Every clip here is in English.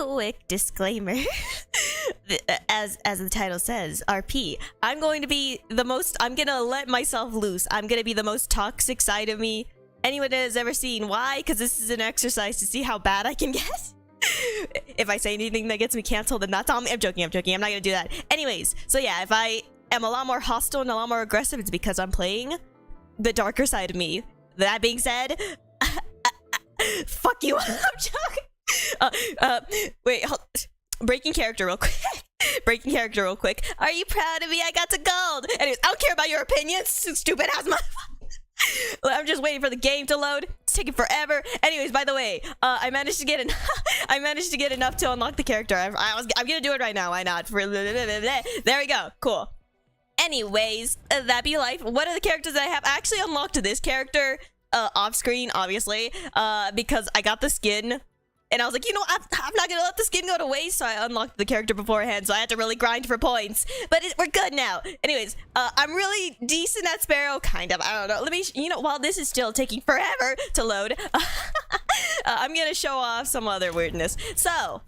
quick disclaimer. as the title says, RP. I'm going to let myself loose. I'm gonna be the most toxic side of me anyone has ever seen. Why? Because this is an exercise to see how bad I can get. If I say anything that gets me canceled, then that's on me. I'm joking. I'm not gonna do that. Anyways, so yeah, if I am a lot more hostile and a lot more aggressive, it's because I'm playing the darker side of me. That being said, fuck you. I'm joking. Wait, breaking character real quick. Breaking character real quick. Are you proud of me? I got to gold. Anyways, I don't care about your opinions, stupid ass motherfucker. I'm just waiting for the game to load. It's taking forever. Anyways, by the way, I managed to get enough to unlock the character. I'm gonna do it right now. Why not? There we go. Cool. Anyways, that be life. What are the characters that I have? I actually unlocked this character off screen, obviously, because I got the skin. And I was like, you know, I'm not gonna let the skin go to waste, so I unlocked the character beforehand, so I had to really grind for points. But we're good now. Anyways, I'm really decent at Sparrow, kind of. I don't know. Let me, while this is still taking forever to load, I'm gonna show off some other weirdness. So,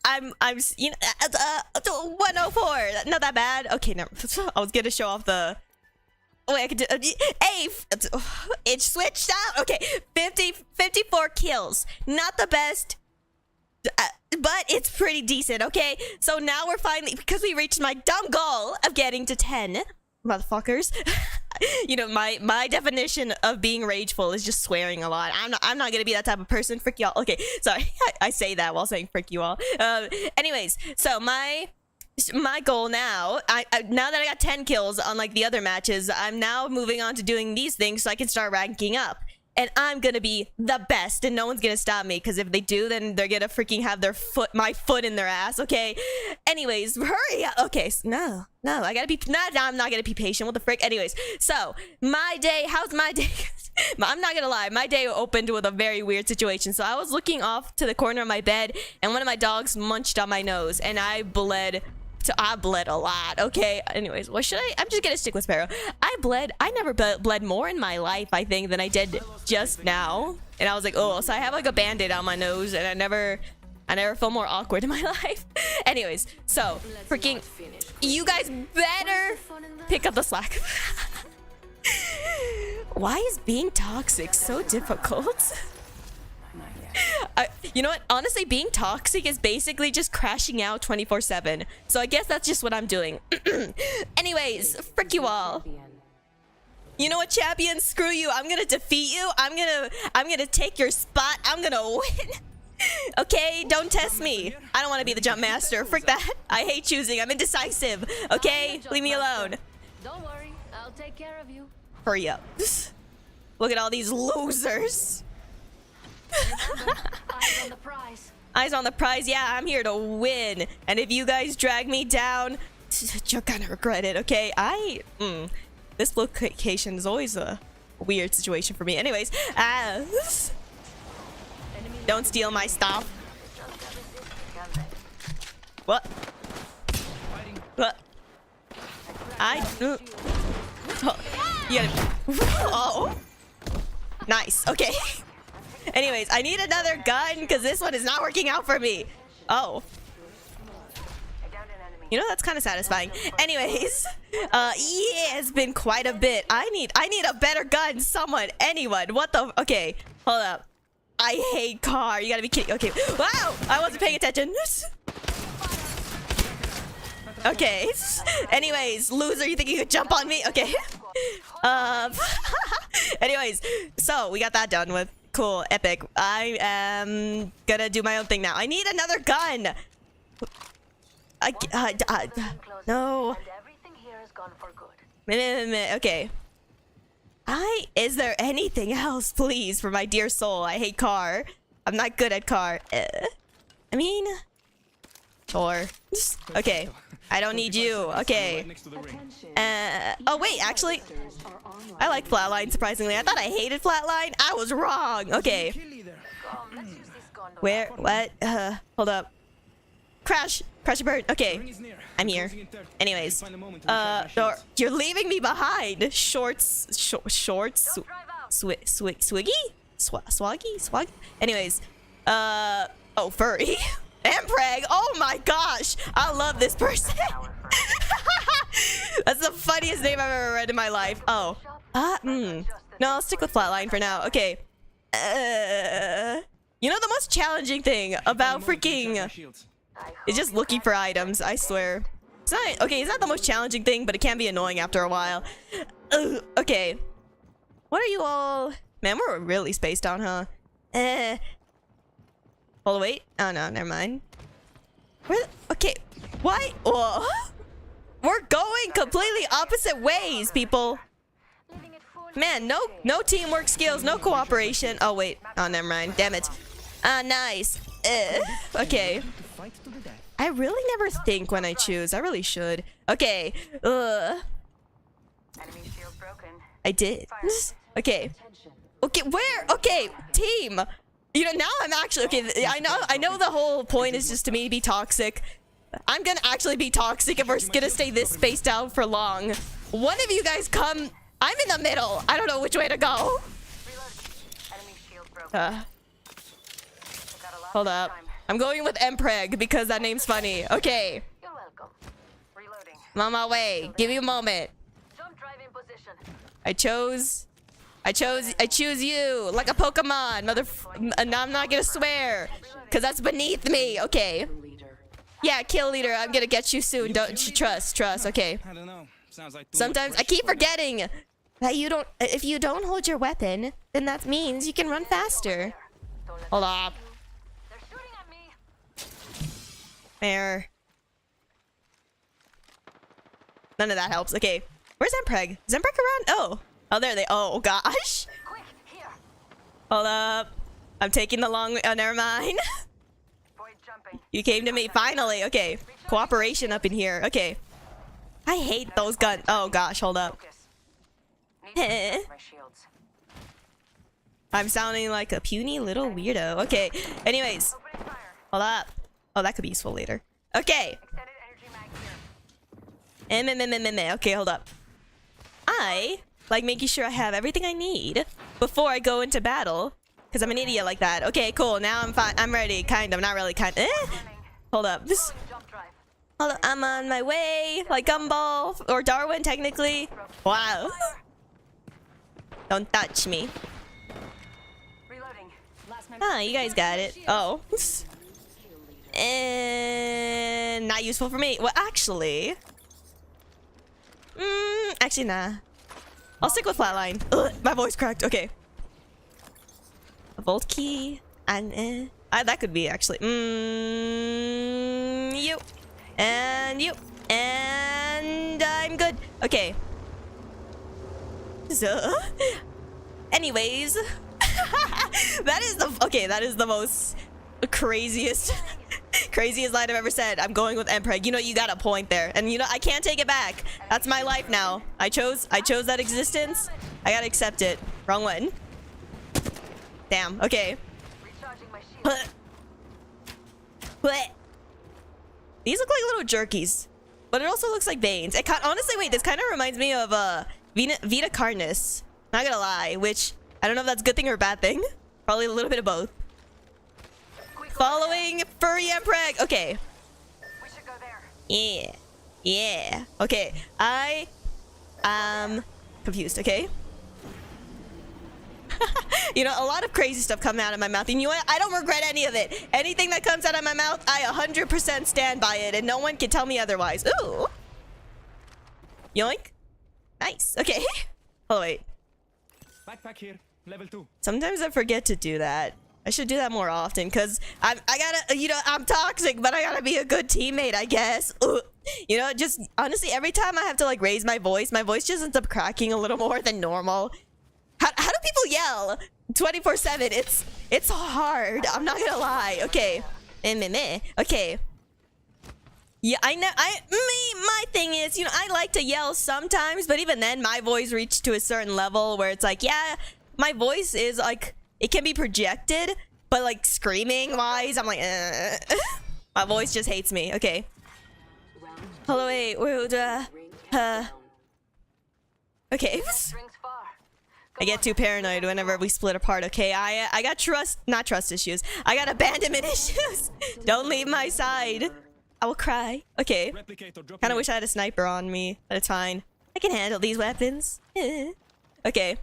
I'm 104. Not that bad. Okay, no, I was gonna show off the. Wait, I could do. Hey, it switched out. Okay, 54 kills. Not the best, but it's pretty decent. Okay, so now we're finally, because we reached my dumb goal of getting to 10, motherfuckers. My definition of being rageful is just swearing a lot. I'm not gonna be that type of person. Frick y'all. Okay, sorry. I say that while saying frick you all. Anyways, so my goal now, now that I got 10 kills unlike the other matches, I'm now moving on to doing these things so I can start ranking up. And I'm gonna be the best, and no one's gonna stop me, because if they do, then they're gonna freaking have my foot in their ass, okay? Anyways, hurry up. Okay, no, I gotta be, I'm not gonna be patient. What the frick? Anyways, so, my day, how's my day? I'm not gonna lie, my day opened with a very weird situation. So I was looking off to the corner of my bed, and one of my dogs munched on my nose, and I bled a lot. Okay, anyways, what should I'm just gonna stick with Sparrow. I never bled more in my life, I think, than I did just now. And I was like, oh, so I have like a band-aid on my nose, and I never felt more awkward in my life. Anyways, so freaking you guys better pick up the slack. Why is being toxic so difficult? You know what? Honestly, being toxic is basically just crashing out 24/7. So I guess that's just what I'm doing. Anyways, frick you all. You know what, champion? Screw you. I'm gonna defeat you. I'm gonna take your spot. I'm gonna win. Okay, don't test me. I don't want to be the jump master. Frick that. I hate choosing. I'm indecisive. Okay, leave me alone. Don't worry, I'll take care of you. Hurry up. Look at all these losers. Eyes on the prize. Eyes on the prize. Yeah, I'm here to win. And if you guys drag me down, you're gonna regret it. Okay, this location is always a weird situation for me. Anyways, don't steal my stuff. What? You gotta. Oh, nice. Okay. Anyways, I need another gun because this one is not working out for me. Oh. You know, that's kind of satisfying. Anyways, yeah, it's been quite a bit. I need a better gun. Someone, anyone. What the? Okay, hold up. I hate car. You gotta be kidding. Okay. Wow, I wasn't paying attention. Okay. Anyways, loser, you think you could jump on me? Okay. Anyways, so we got that done with. Cool, epic. I am gonna do my own thing now. I need another gun. No. Okay. Is there anything else, please, for my dear soul? I hate car. I'm not good at car. I mean, sure. Okay. I don't need you. Okay. Oh wait, actually, I like Flatline, surprisingly. I thought I hated Flatline. I was wrong. Okay. Where? What? Hold up. Crash and burn. Okay. I'm here. Anyways. You're leaving me behind. Shorts. Swiggy? Swaggy? Anyways. Oh, furry. Mpreg. Oh my gosh. I love this person. That's the funniest name I've ever read in my life. Oh. No, I'll stick with Flatline for now. Okay. You know the most challenging thing about freaking is just looking for items, I swear. It's not okay, it's not the most challenging thing, but it can be annoying after a while. Okay. What are you all? Man, we're really spaced out, huh? Hold on, wait. Oh no, never mind. Okay. Why? Whoa. We're going completely opposite ways, people. Man, no teamwork skills, no cooperation. Oh wait. Oh, never mind. Damn it. Nice. Okay. I really never think when I choose. I really should. Okay. I did. Okay. Okay, where? Okay, team. You know, now I'm actually okay. I know the whole point is just to me to be toxic. I'm gonna actually be toxic if we're gonna stay this spaced out for long. One of you guys come. I'm in the middle. I don't know which way to go. Hold up. I'm going with Mpreg because that name's funny. Okay. You're welcome. Reloading. I'm on my way. Give me a moment. Jump drive in position. I choose you like a Pokemon, and I'm not gonna swear, cause that's beneath me. Okay. Yeah, kill leader. I'm gonna get you soon. Don't trust. Okay. I don't know. Sounds like Sometimes I keep forgetting that you don't. If you don't hold your weapon, then that means you can run faster. Hold up. They're shooting at me. There. None of that helps. Okay. Where's Mpreg? Is Mpreg around? Oh, there they. Oh gosh. Quick, here. Hold up. I'm taking the long way. Oh, never mind. Void jumping. You came to me finally. Okay. Cooperation up in here. Okay. I hate those guns. Oh gosh, hold up. Focus. Need to recharge my shields. I'm sounding like a puny little weirdo. Okay. Anyways, Opening fire. hold up. Oh, that could be useful later. Okay. Extended energy mag here. Okay, hold up. I like making sure I have everything I need before I go into battle, because I'm an idiot like that. Okay, cool. Now I'm fine. I'm ready. Kind of. Not really. Kind of. Hold up. Jump drive. Hold up. I'm on my way. Like Gumball or Darwin, technically. Wow. Don't touch me. Reloading. Last Ah, you guys got it. Oh. And not useful for me. Well, actually. Actually, nah. I'll stick with Flatline. Ugh, my voice cracked. Okay. A Volt key. And that could be actually. You. And you. And I'm good. Okay. So. Anyways. That is the most craziest line I've ever said. I'm going with Mpreg. You know, you got a point there, and you know I can't take it back. That's my life now. I chose that existence. I gotta accept it. Wrong one. Damn. Okay. recharging my shield. These look like little jerkies, but it also looks like veins. Honestly, wait. This kind of reminds me of Vita Carnis. Not gonna lie, which I don't know if that's a good thing or a bad thing. Probably a little bit of both. Following Furry Mpreg. Okay. We should go there. Yeah. Okay. I am confused. Okay. You know, a lot of crazy stuff coming out of my mouth. And you know what? I don't regret any of it. Anything that comes out of my mouth, I 100% stand by it, and no one can tell me otherwise. Ooh. Yoink. Nice. Okay. Oh wait. Backpack here, level 2. Sometimes I forget to do that. I should do that more often, because I gotta, you know, I'm toxic, but I gotta be a good teammate, I guess. Ugh. You know, just honestly, every time I have to like raise my voice just ends up cracking a little more than normal. How do people yell 24/7? It's hard. I'm not gonna lie. Okay. Okay. Yeah, I know. My thing is, you know, I like to yell sometimes, but even then, my voice reached to a certain level where it's like, yeah, my voice is like, it can be projected, but like screaming wise, I'm like, my voice just hates me. Okay. Hold on, wait. Okay. Rings far. I get too paranoid whenever we split apart, okay? I got not trust issues. I got abandonment issues. Don't leave my side. I will cry. Okay. Replicator, drop Kind of in. wish I had a sniper on me, but it's fine. I can handle these weapons. Okay.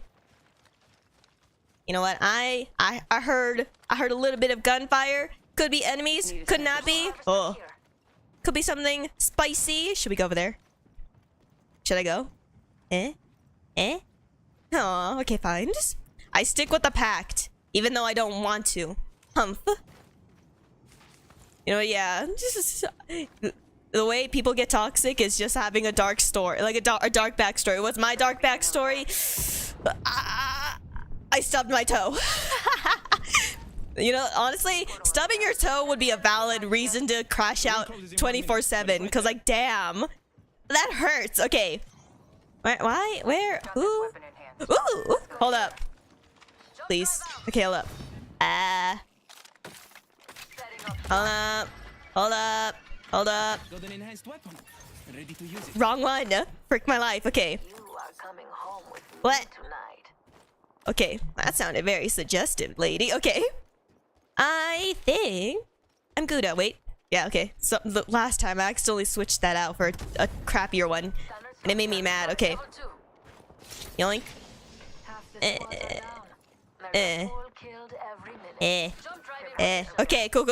You know what? I heard a little bit of gunfire. Could be enemies. Could not be. Oh. Could be something spicy. Should we go over there? Should I go? Oh, okay, fine. I stick with the pact, even though I don't want to. Humph. You know, yeah. The way people get toxic is just having a dark story, like a dark backstory. What's my dark backstory? I stubbed my toe. You know, honestly, stubbing your toe would be a valid reason to crash out 24/7. Because, like, damn, that hurts. Okay. Why? Where? Who? Ooh! Hold up. Please. Okay, hold up. Hold up. Hold up. Hold up. Got an enhanced weapon. Ready to use it. Wrong one. Frick my life. Okay. You are coming home with me What? tonight. Okay. That sounded very suggestive, lady. Okay. I think I'm good. Wait. Yeah, okay. So the last time I accidentally switched that out for a crappier one. And it made me mad. Okay. Level 2. Yoink. Half the squad are down. There's a full killed every minute. Jump right in. Okay, cool.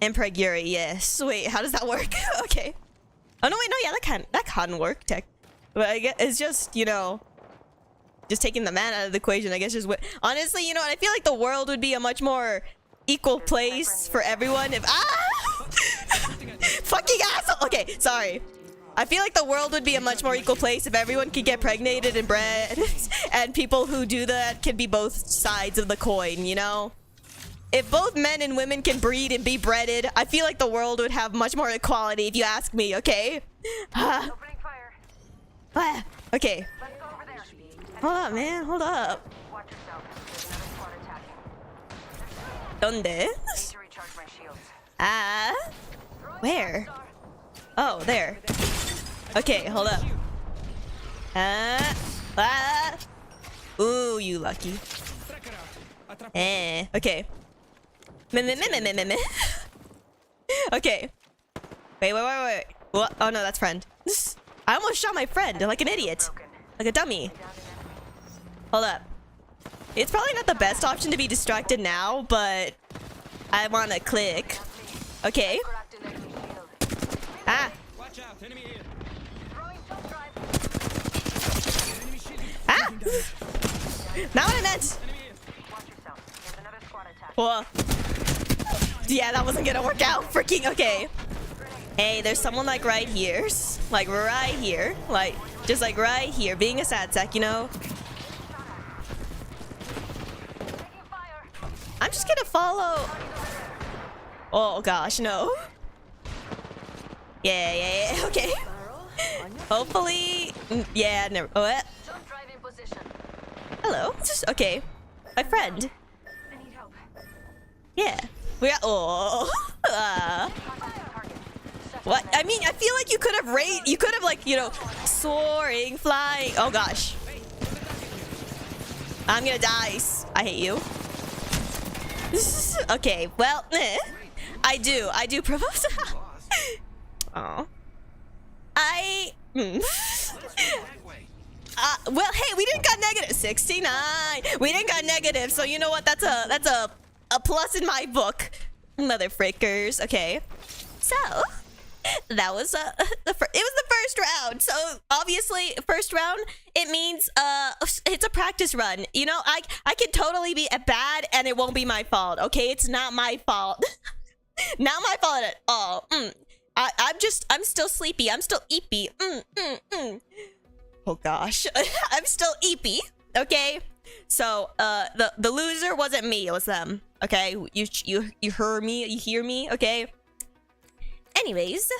Impreg Yuri, yes. Wait, how does that work? Okay. Oh no, wait, no, yeah, that can work, tech. But I guess it's just, you know, just taking the man out of the equation. I guess just honestly, you know what? I feel like the world would be a much more equal place for everyone if fucking asshole. Okay, sorry. I feel like the world would be a much more equal place if everyone could get pregnated and bred, and people who do that can be both sides of the coin, you know? If both men and women can breed and be breaded, I feel like the world would have much more equality, if you ask me, okay? Opening fire. Okay. Let's go over there. Hold up, man. Hold up. Watch yourself. There's another squad attacking. Donde? Need to recharge my shields. Where? Oh, there. Okay, hold up. Ooh, you lucky. Tracker out. Attrap. Okay. Okay. Wait. What? Oh no, that's friend. I almost shot my friend like an idiot. Like a dummy. Hold up. It's probably not the best option to be distracted now, but I want to click. Okay. Cracked an enemy shield. Watch out. Enemy here. Throwing jump drive. Enemy shield. Not what I meant. Enemy here. Watch yourself. There's another squad attacking. Whoa. Yeah, that wasn't gonna work out. Freaking okay. Hey, there's someone like right here. Like right here. Like, just like right here. Being a sad sack, you know? Taking fire. I'm just gonna follow. Oh gosh, no. Yeah. Okay. Hopefully. Yeah, never. What? Jump drive in position. Hello. Just okay. My friend. I need help. Yeah. We got. Oh. Target. What? I mean, I feel like you could have you could have, like, you know, soaring, flying. Oh gosh. I'm gonna die. I hate you. Okay, well, I do propose. Oh. Well, hey, we didn't got negative 69. We didn't got negative, so you know what? That's a plus in my book, mother frickers. Okay, so that was it was the first round. So obviously, first round, it means it's a practice run. You know, I can totally be bad, and it won't be my fault. Okay, it's not my fault. Not my fault at all. I'm still sleepy. I'm still eepy. Oh gosh, I'm still eepy. Okay, so the loser wasn't me. It was them. Okay, you heard me. You hear me? Okay. Anyways,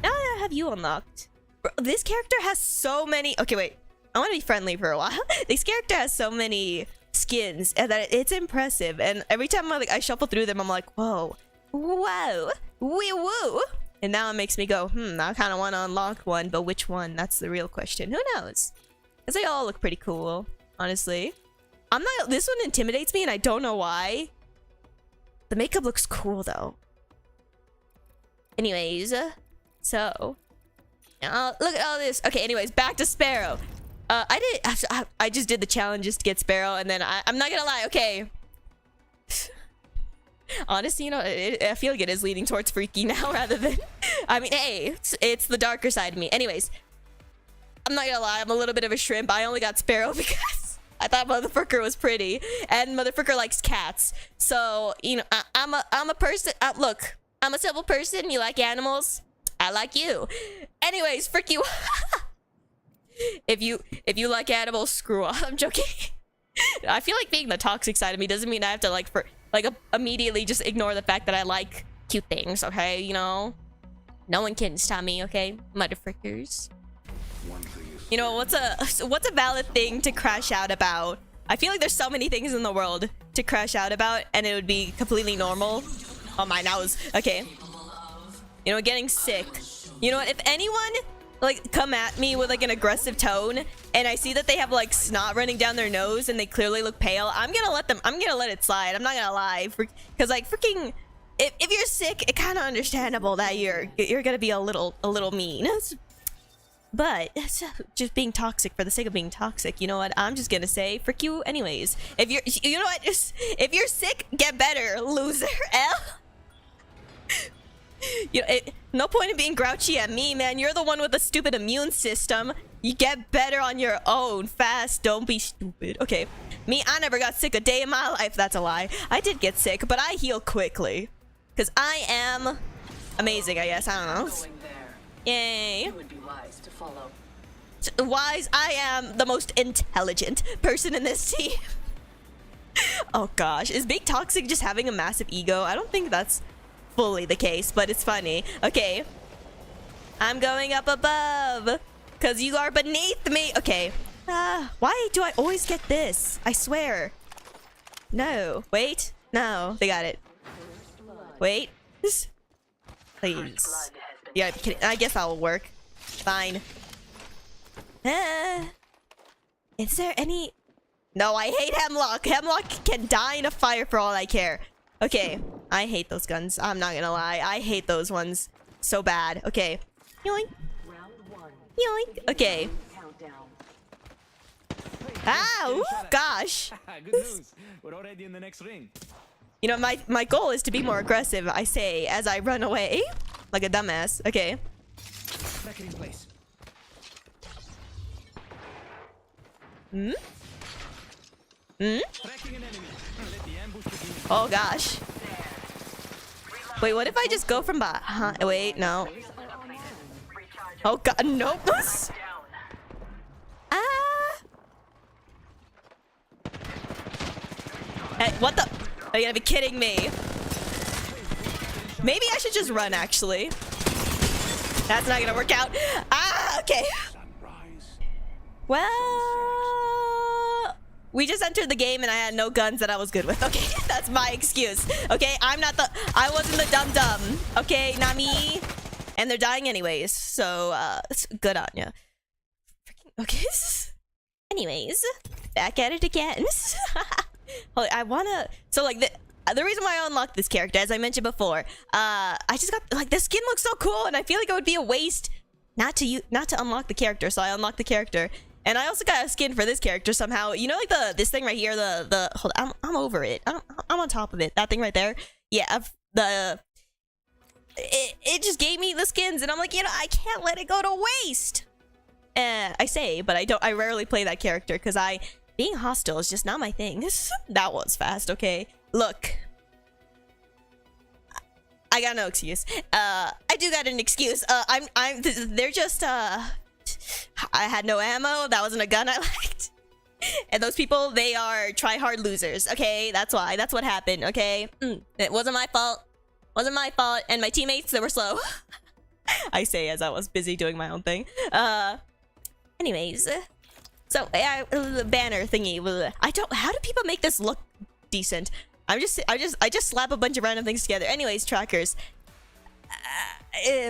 now that I have you unlocked, bro, this character has so many. Okay, wait. I want to be friendly for a while. This character has so many skins and that it's impressive. And every time I shuffle through them, I'm like, whoa, wee woo. And now it makes me go, I kind of want to unlock one, but which one? That's the real question. Who knows? Because they all look pretty cool, honestly. I'm not. This one intimidates me, and I don't know why. The makeup looks cool though. Anyways, so look at all this. Okay, anyways, back to Sparrow. I just did the challenges to get Sparrow, and then I'm not gonna lie. Okay. Honestly, you know, I feel like it is leaning towards freaky now rather than. I mean, hey, it's the darker side of me. Anyways, I'm not gonna lie. I'm a little bit of a shrimp. I only got Sparrow because I thought motherfucker was pretty, and motherfucker likes cats. So you know, I'm a person. Look, I'm a simple person. You like animals. I like you. Anyways, frick you. If you like animals, screw off. I'm joking. I feel like being the toxic side of me doesn't mean I have to immediately just ignore the fact that I like cute things. Okay, you know, no one can stop me. Okay, motherfuckers. You know what's a valid thing to crash out about? I feel like there's so many things in the world to crash out about, and it would be completely normal. Oh my nose. Okay. You know, getting sick. You know what? If anyone like come at me with like an aggressive tone, and I see that they have like snot running down their nose and they clearly look pale, I'm gonna let it slide. I'm not gonna lie, because like freaking, if you're sick, it's kind of understandable that you're gonna be a little mean. But it's just being toxic for the sake of being toxic. You know what? I'm just gonna say, frick you anyways. You know what? If you're sick, get better, loser. L. You know, no point in being grouchy at me, man. You're the one with the stupid immune system. You get better on your own, fast. Don't be stupid. Okay, me, I never got sick a day in my life. That's a lie. I did get sick, but I heal quickly, because I am amazing, I guess. I don't know. Yay. Wise, I am the most intelligent person in this team. Oh gosh, is being toxic just having a massive ego? I don't think that's fully the case, but it's funny. Okay, I'm going up above because you are beneath me. Okay, why do I always get this? I swear. No, wait, no, they got it. Wait, please. Yeah, I guess that will work. Fine. Is there any? No, I hate Hemlock. Hemlock can die in a fire for all I care. Okay, I hate those guns. I'm not gonna lie. I hate those ones so bad. Okay. Yoink. Yoink. Okay. Ah, ooh, gosh. Good news. We're already in the next ring. You know, my goal is to be more aggressive, I say, as I run away. Like a dumbass. Okay. Tracker in place. Hmm? Hmm? Tracking an enemy. Let the ambush begin. Oh gosh. Wait, what if I just go from behind? Wait, no. Oh god, nope. Ah. Hey, what the? Are you gonna be kidding me? Maybe I should just run, actually. That's not gonna work out. Ah, okay. Well, we just entered the game and I had no guns that I was good with. Okay, that's my excuse. Okay, I wasn't the dum-dum. Okay, not me. And they're dying anyways, so it's good on ya. Okay. Anyways, back at it again. I wanna. So like the reason why I unlocked this character, as I mentioned before, I just got like the skin looks so cool, and I feel like it would be a waste not to unlock the character. So I unlocked the character, and I also got a skin for this character somehow. You know, like this thing right here, hold on, I'm over it. I'm on top of it. That thing right there. Yeah, it just gave me the skins, and I'm like, you know, I can't let it go to waste. I say, but I rarely play that character because being hostile is just not my thing. That was fast. Okay, look, I got no excuse. I do got an excuse. They're just I had no ammo. That wasn't a gun I liked. And those people, they are try-hard losers. Okay, that's why. That's what happened. Okay, it wasn't my fault. Wasn't my fault. And my teammates, they were slow. I say as I was busy doing my own thing. Anyways, so the banner thingy. How do people make this look decent? I just slap a bunch of random things together. Anyways, trackers.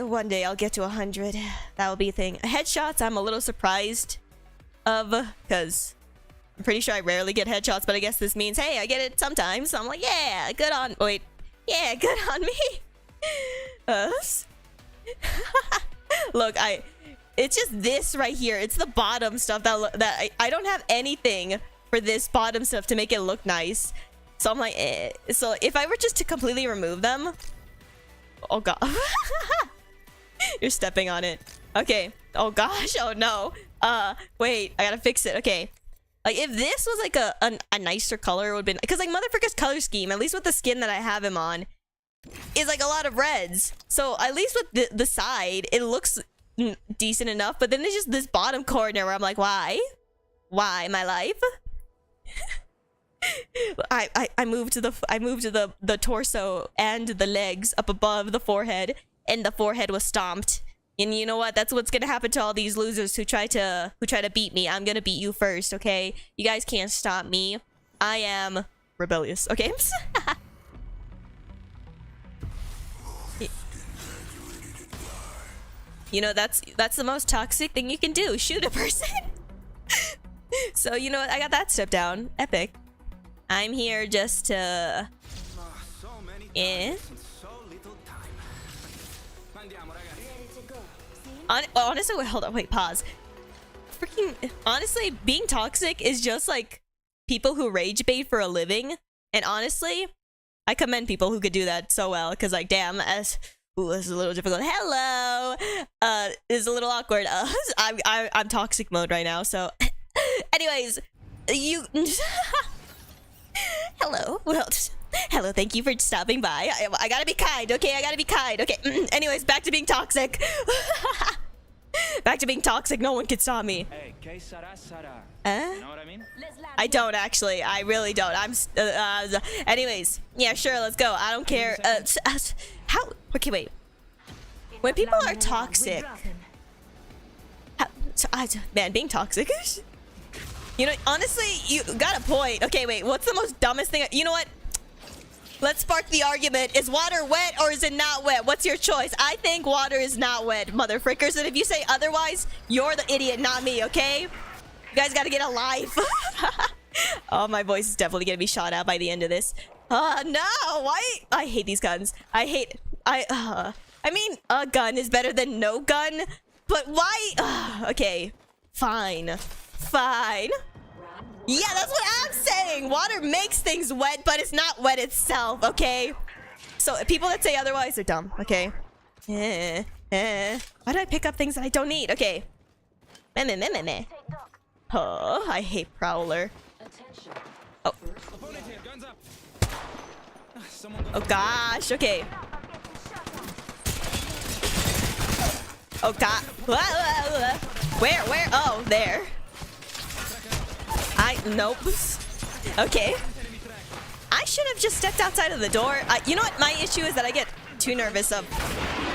One day I'll get to 100. That will be a thing. Headshots, I'm a little surprised of, because I'm pretty sure I rarely get headshots, but I guess this means, hey, I get it sometimes. So I'm like, yeah, good on, wait, yeah, good on me. Look, it's just this right here. It's the bottom stuff that I don't have anything for this bottom stuff to make it look nice. So I'm like, eh. So if I were just to completely remove them, oh god. You're stepping on it. Okay. Oh gosh. Oh no. Wait. I gotta fix it. Okay. Like if this was like a nicer color, it would have been, because like motherfucker's color scheme, at least with the skin that I have him on, is like a lot of reds. So at least with the side, it looks decent enough. But then there's just this bottom corner where I'm like, why? Why my life? I moved to the torso and the legs up above the forehead, and the forehead was stomped. And you know what? That's what's gonna happen to all these losers who try to beat me. I'm gonna beat you first, okay? You guys can't stop me. I am rebellious, okay? You know, that's the most toxic thing you can do. Shoot a person. So you know what? I got that step down. Epic. I'm here just to... Eh? Honestly, wait, hold on, wait, pause. Freaking, honestly, being toxic is just like people who rage bait for a living. And honestly, I commend people who could do that so well. Because like, damn, ooh, this is a little difficult. Hello! It's a little awkward. I'm toxic mode right now, so... Anyways, you... Hello. Well, hello, thank you for stopping by. I gotta be kind, okay? I gotta be kind, okay? Anyways, back to being toxic. Back to being toxic. No one can stop me. Hey, que sara sara. You know what I mean? I don't actually. I really don't. I'm... anyways, yeah, sure, let's go. I don't care. How... Okay, wait. When people are toxic... Man, being toxic... You know, honestly, you got a point. Okay, wait, what's the most dumbest thing? You know what? Let's spark the argument. Is water wet or is it not wet? What's your choice? I think water is not wet, motherfrickers. And if you say otherwise, you're the idiot, not me, okay? You guys gotta get a life. Oh, my voice is definitely gonna be shot out by the end of this. No, why? I hate these guns. I mean, a gun is better than no gun, but why? Okay, fine. Fine. Yeah, that's what I'm saying. Water makes things wet, but it's not wet itself, okay? So people that say otherwise are dumb, okay? Why do I pick up things that I don't need? Okay. Oh, I hate Prowler. Oh. Oh gosh, okay. Oh god. Where? Oh, there. Nope. Okay. I should have just stepped outside of the door. You know what? My issue is that I get too nervous of...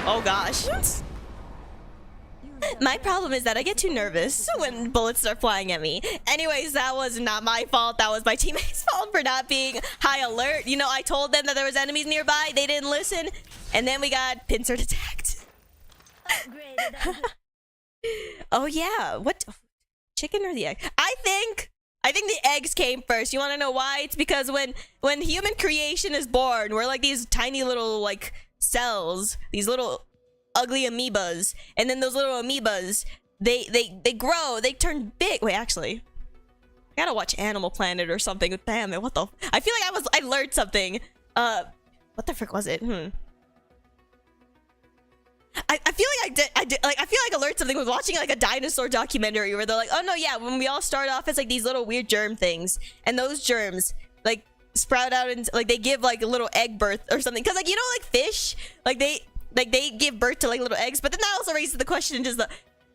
Oh gosh. My problem is that I get too nervous when bullets start flying at me. Anyways, that was not my fault. That was my teammates' fault for not being high alert. You know, I told them that there was enemies nearby. They didn't listen. And then we got pincered attacked. Oh yeah. What? Chicken or the egg? I think the eggs came first. You want to know why? It's because when human creation is born, we're like these tiny little like cells, these little ugly amoebas, and then those little amoebas, they grow, they turn big. Wait, actually, I gotta watch Animal Planet or something. Damn it, what the? I feel like I learned something. What the frick was it? I feel like I feel like I learned something with watching like a dinosaur documentary where they're like, oh no, yeah, when we all start off as like these little weird germ things, and those germs like sprout out and like they give like a little egg birth or something. Cause like, you know, like fish, like they give birth to like little eggs, but then that also raises the question, just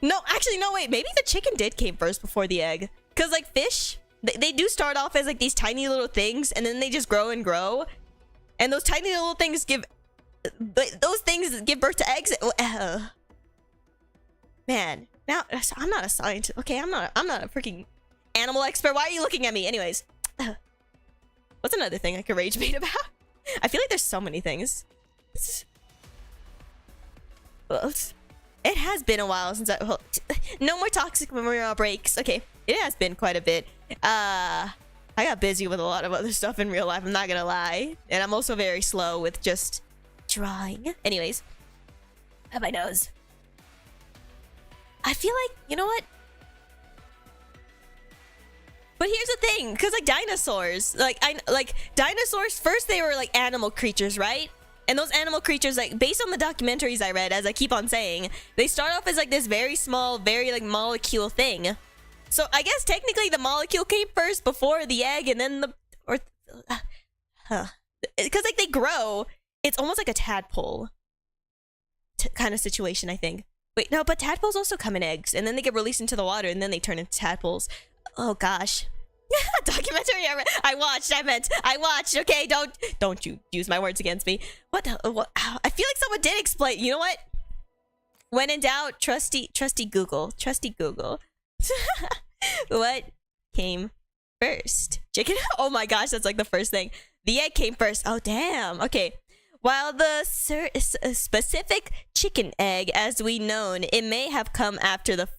no, actually no, wait, maybe the chicken did came first before the egg. Cause like fish, they do start off as like these tiny little things, and then they just grow and grow, and those tiny little things give birth to eggs. Man, now I'm not a scientist. Okay, I'm not a freaking animal expert. Why are you looking at me? Anyways, what's another thing I could rage bait about? I feel like there's so many things. It has been a while since no more toxic memorial breaks. Okay, it has been quite a bit. I got busy with a lot of other stuff in real life, I'm not gonna lie. And I'm also very slow with just drawing. Anyways, at my nose. I feel like, you know what? But here's the thing, because like dinosaurs, dinosaurs, first they were like animal creatures, right? And those animal creatures, like based on the documentaries I read, as I keep on saying, they start off as like this very small, very like molecule thing. So I guess technically the molecule came first before the egg, and then because like they grow, it's almost like a tadpole kind of situation, I think. Wait, no, but tadpoles also come in eggs, and then they get released into the water, and then they turn into tadpoles. Oh gosh. Documentary I watched. Okay, don't you use my words against me. What I feel like someone did explain. You know what? When in doubt, trusty Google. What came first? Chicken? Oh my gosh, that's like the first thing. The egg came first. Oh damn. Okay. While the specific chicken egg, as we known, it may have come after the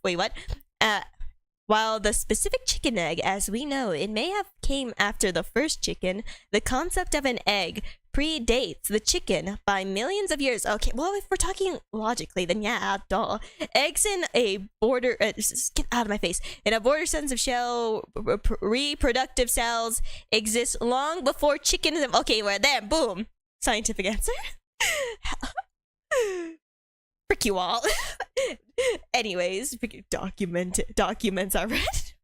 While the specific chicken egg, as we know, it may have came after the first chicken, the concept of an egg predates the chicken by millions of years. Okay, well, if we're talking logically, then yeah, duh. Eggs in a border... get out of my face. In a border sense of shell, reproductive cells exist long before chickens... Okay, we're there. Boom. Scientific answer. Frick you all. Anyways, documents I read.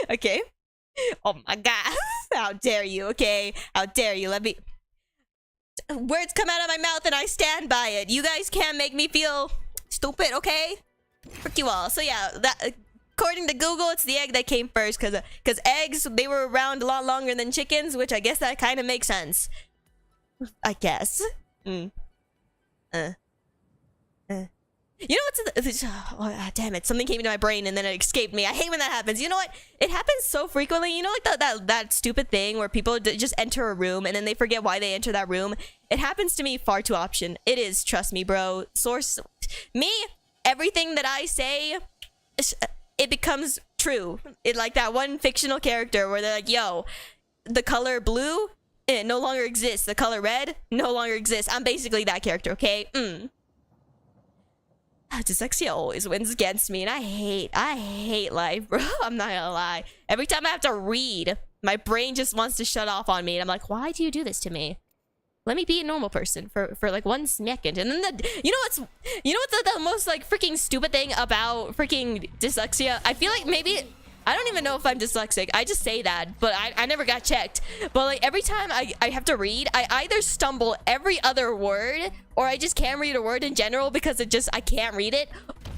Okay. Oh my god. How dare you, okay? How dare you? Let me... Words come out of my mouth and I stand by it. You guys can't make me feel stupid, okay? Frick you all. So yeah, that... According to Google, it's the egg that came first, because eggs, they were around a lot longer than chickens, which I guess that kind of makes sense. I guess. You know what's damn it, something came into my brain and then it escaped me. I hate when that happens. You know what, it happens so frequently. You know, like that stupid thing where people just enter a room and then they forget why they enter that room. It happens to me far too often. It is, trust me, bro. Source me, everything that I say, it becomes true. It like that one fictional character where they're like, yo, the color blue, it no longer exists. The color red no longer exists. I'm basically that character, okay? Dyslexia always wins against me, and I hate life, bro. I'm not gonna lie. Every time I have to read, my brain just wants to shut off on me, and I'm like, why do you do this to me? Let me be a normal person for like 1 second. And then you know what's the most like freaking stupid thing about freaking dyslexia? I feel like maybe I don't even know if I'm dyslexic. I just say that, but I never got checked. But like every time I have to read, I either stumble every other word or I just can't read a word in general because I can't read it.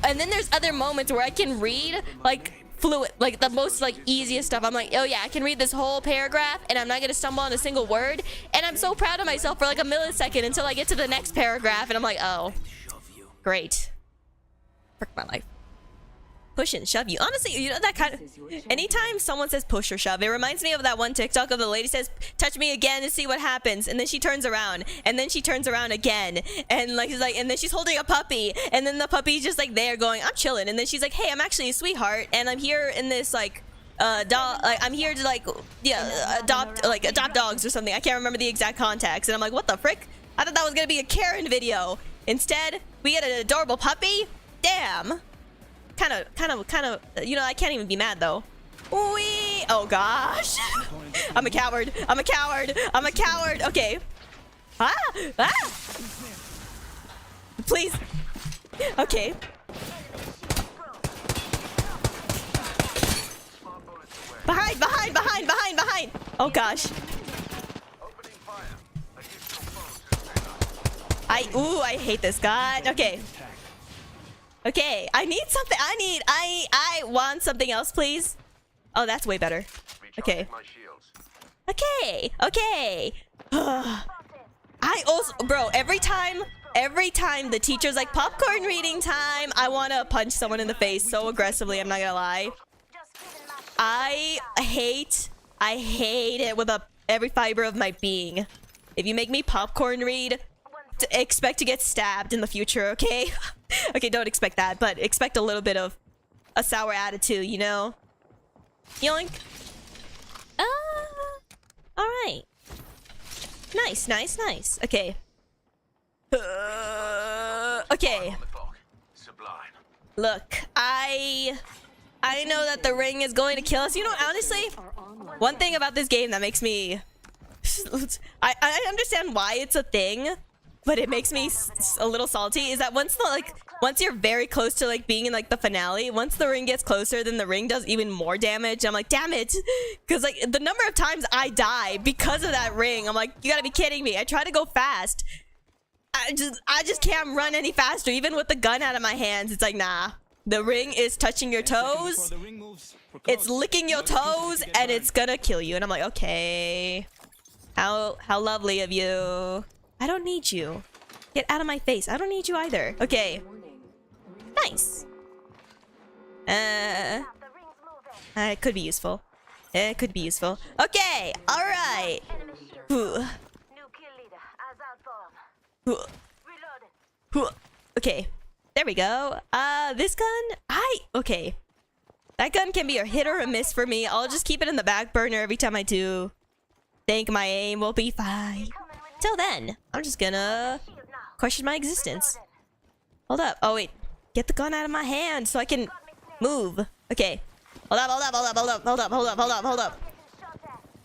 And then there's other moments where I can read like fluent, like the most like easiest stuff. I'm like, oh yeah, I can read this whole paragraph and I'm not gonna stumble on a single word. And I'm so proud of myself for like a millisecond until I get to the next paragraph and I'm like, oh, great. Frick my life. Push and shove you. Honestly, you know that kind of... Anytime someone says push or shove, it reminds me of that one TikTok of the lady says, touch me again and see what happens. And then she turns around. And then she turns around again. And like, she's like, and then she's holding a puppy. And then the puppy's just like there going, I'm chilling. And then she's like, hey, I'm actually a sweetheart. And I'm here in this like... I'm here to like, yeah, adopt dogs or something. I can't remember the exact context. And I'm like, what the frick? I thought that was gonna be a Karen video. Instead, we get an adorable puppy? Damn. Kind of, you know, I can't even be mad though. Wee! Oh gosh. I'm a coward. Okay. Ah! Please. Okay. Behind. Oh gosh. I hate this guy. Okay, I need something. I want something else, please. Oh, that's way better. Okay. I also, bro, every time the teacher's like popcorn reading time, I want to punch someone in the face so aggressively, I'm not gonna lie. I hate it with every fiber of my being. If you make me popcorn read, expect to get stabbed in the future, okay? Okay, don't expect that, but expect a little bit of a sour attitude, you know? Yoink. Alright. Nice, nice, nice. Okay. Okay. Look, I know that the ring is going to kill us. You know, honestly, one thing about this game that makes me... I understand why it's a thing, but it makes me a little salty, is that once you're very close to like being in like the finale, once the ring gets closer, then the ring does even more damage. I'm like, damn it, because like the number of times I die because of that ring, I'm like, you gotta be kidding me. I try to go fast, I just can't run any faster, even with the gun out of my hands. It's like, nah, the ring is touching your toes, it's licking your toes, and it's gonna kill you. And I'm like, okay, how lovely of you. I don't need you. Get out of my face. I don't need you either. Okay. Nice. It could be useful. It could be useful. Okay. All right. Okay. There we go. This gun. Okay. That gun can be a hit or a miss for me. I'll just keep it in the back burner every time I do. Think my aim will be fine. Till then, I'm just gonna question my existence. Hold up. Oh wait, get the gun out of my hand so I can move. Okay. Hold up.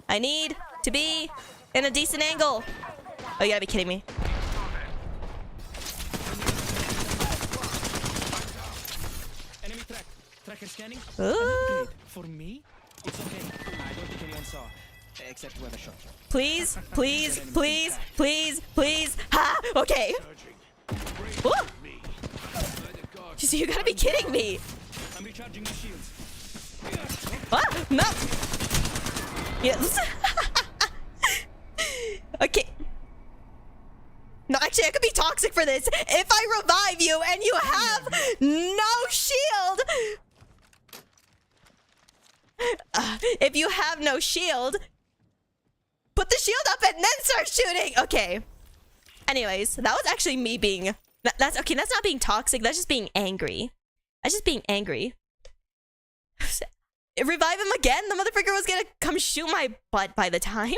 I need to be in a decent angle. Oh, you gotta be kidding me. Enemy tracker scanning. Ooh. For me, it's okay. I don't think anyone saw. Except whoever shot you. Please. Ha! Okay. Woo! You gotta be kidding me. I'm recharging my shields. Ah, no. Yes. Okay. No, actually, I could be toxic for this. If I revive you and you have no shield. If you have no shield, put the shield up and then start shooting. Okay. Anyways, that was actually me being... That's okay, that's not being toxic. That's just being angry. That's just being angry. Revive him again? The motherfucker was gonna come shoot my butt by the time.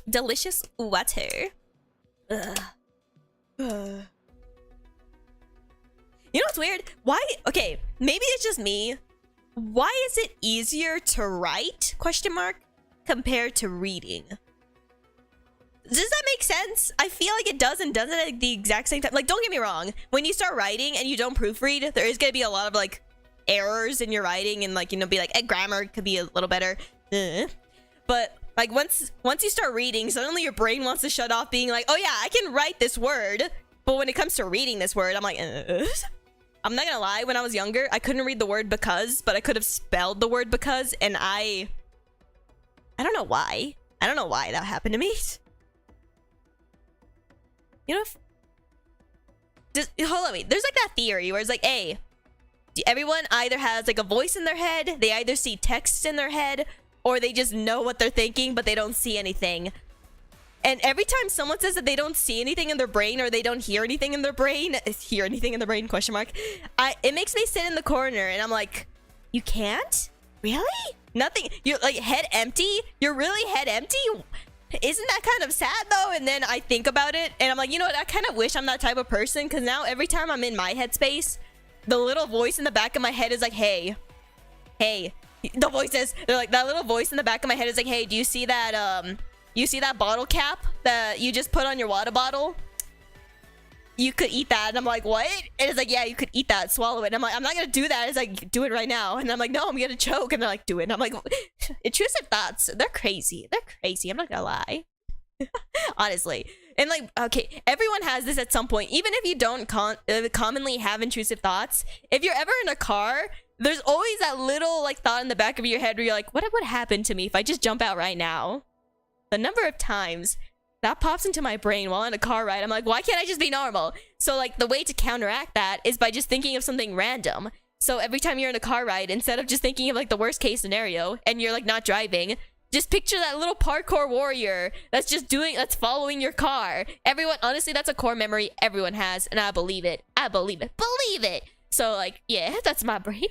Delicious water. You know what's weird? Why? Okay, maybe it's just me. Why is it easier to write, question mark, compared to reading? Does that make sense? I feel like it does and doesn't at the exact same time. Like, don't get me wrong. When you start writing and you don't proofread, there is going to be a lot of, like, errors in your writing. And, like, you know, be like, grammar could be a little better. But, like, once you start reading, suddenly your brain wants to shut off being like, oh, yeah, I can write this word. But when it comes to reading this word, I'm like, I'm not gonna lie, when I was younger, I couldn't read the word because, but I could have spelled the word because, and I don't know why. I don't know why that happened to me. You know, hold on, wait. There's like that theory where it's like, hey, everyone either has like a voice in their head, they either see text in their head, or they just know what they're thinking, but they don't see anything. And every time someone says that they don't see anything in their brain or they don't hear anything in their brain, question mark, it makes me sit in the corner and I'm like, you can't? Really? Nothing? You're like head empty? You're really head empty? Isn't that kind of sad though? And then I think about it and I'm like, you know what? I kind of wish I'm that type of person, because now every time I'm in my headspace, the little voice in the back of my head is like, hey. The voices, they're like, that little voice in the back of my head is like, hey, do you see that, you see that bottle cap that you just put on your water bottle? You could eat that. And I'm like, what? And it's like, yeah, you could eat that, swallow it. And I'm like, I'm not gonna do that. It's like, do it right now. And I'm like, no, I'm gonna choke. And they're like, do it. And I'm like, intrusive thoughts, they're crazy. I'm not gonna lie. Honestly. And like, okay, everyone has this at some point. Even if you don't commonly have intrusive thoughts, if you're ever in a car, there's always that little like thought in the back of your head where you're like, what would happen to me if I just jump out right now? The number of times that pops into my brain while in a car ride, I'm like, why can't I just be normal? So like the way to counteract that is by just thinking of something random. So every time you're in a car ride, instead of just thinking of like the worst case scenario and you're like not driving, Just picture that little parkour warrior that's following your car. Everyone, honestly, that's a core memory everyone has, and I believe it. I believe it. Believe it. So, like, yeah, that's my brain.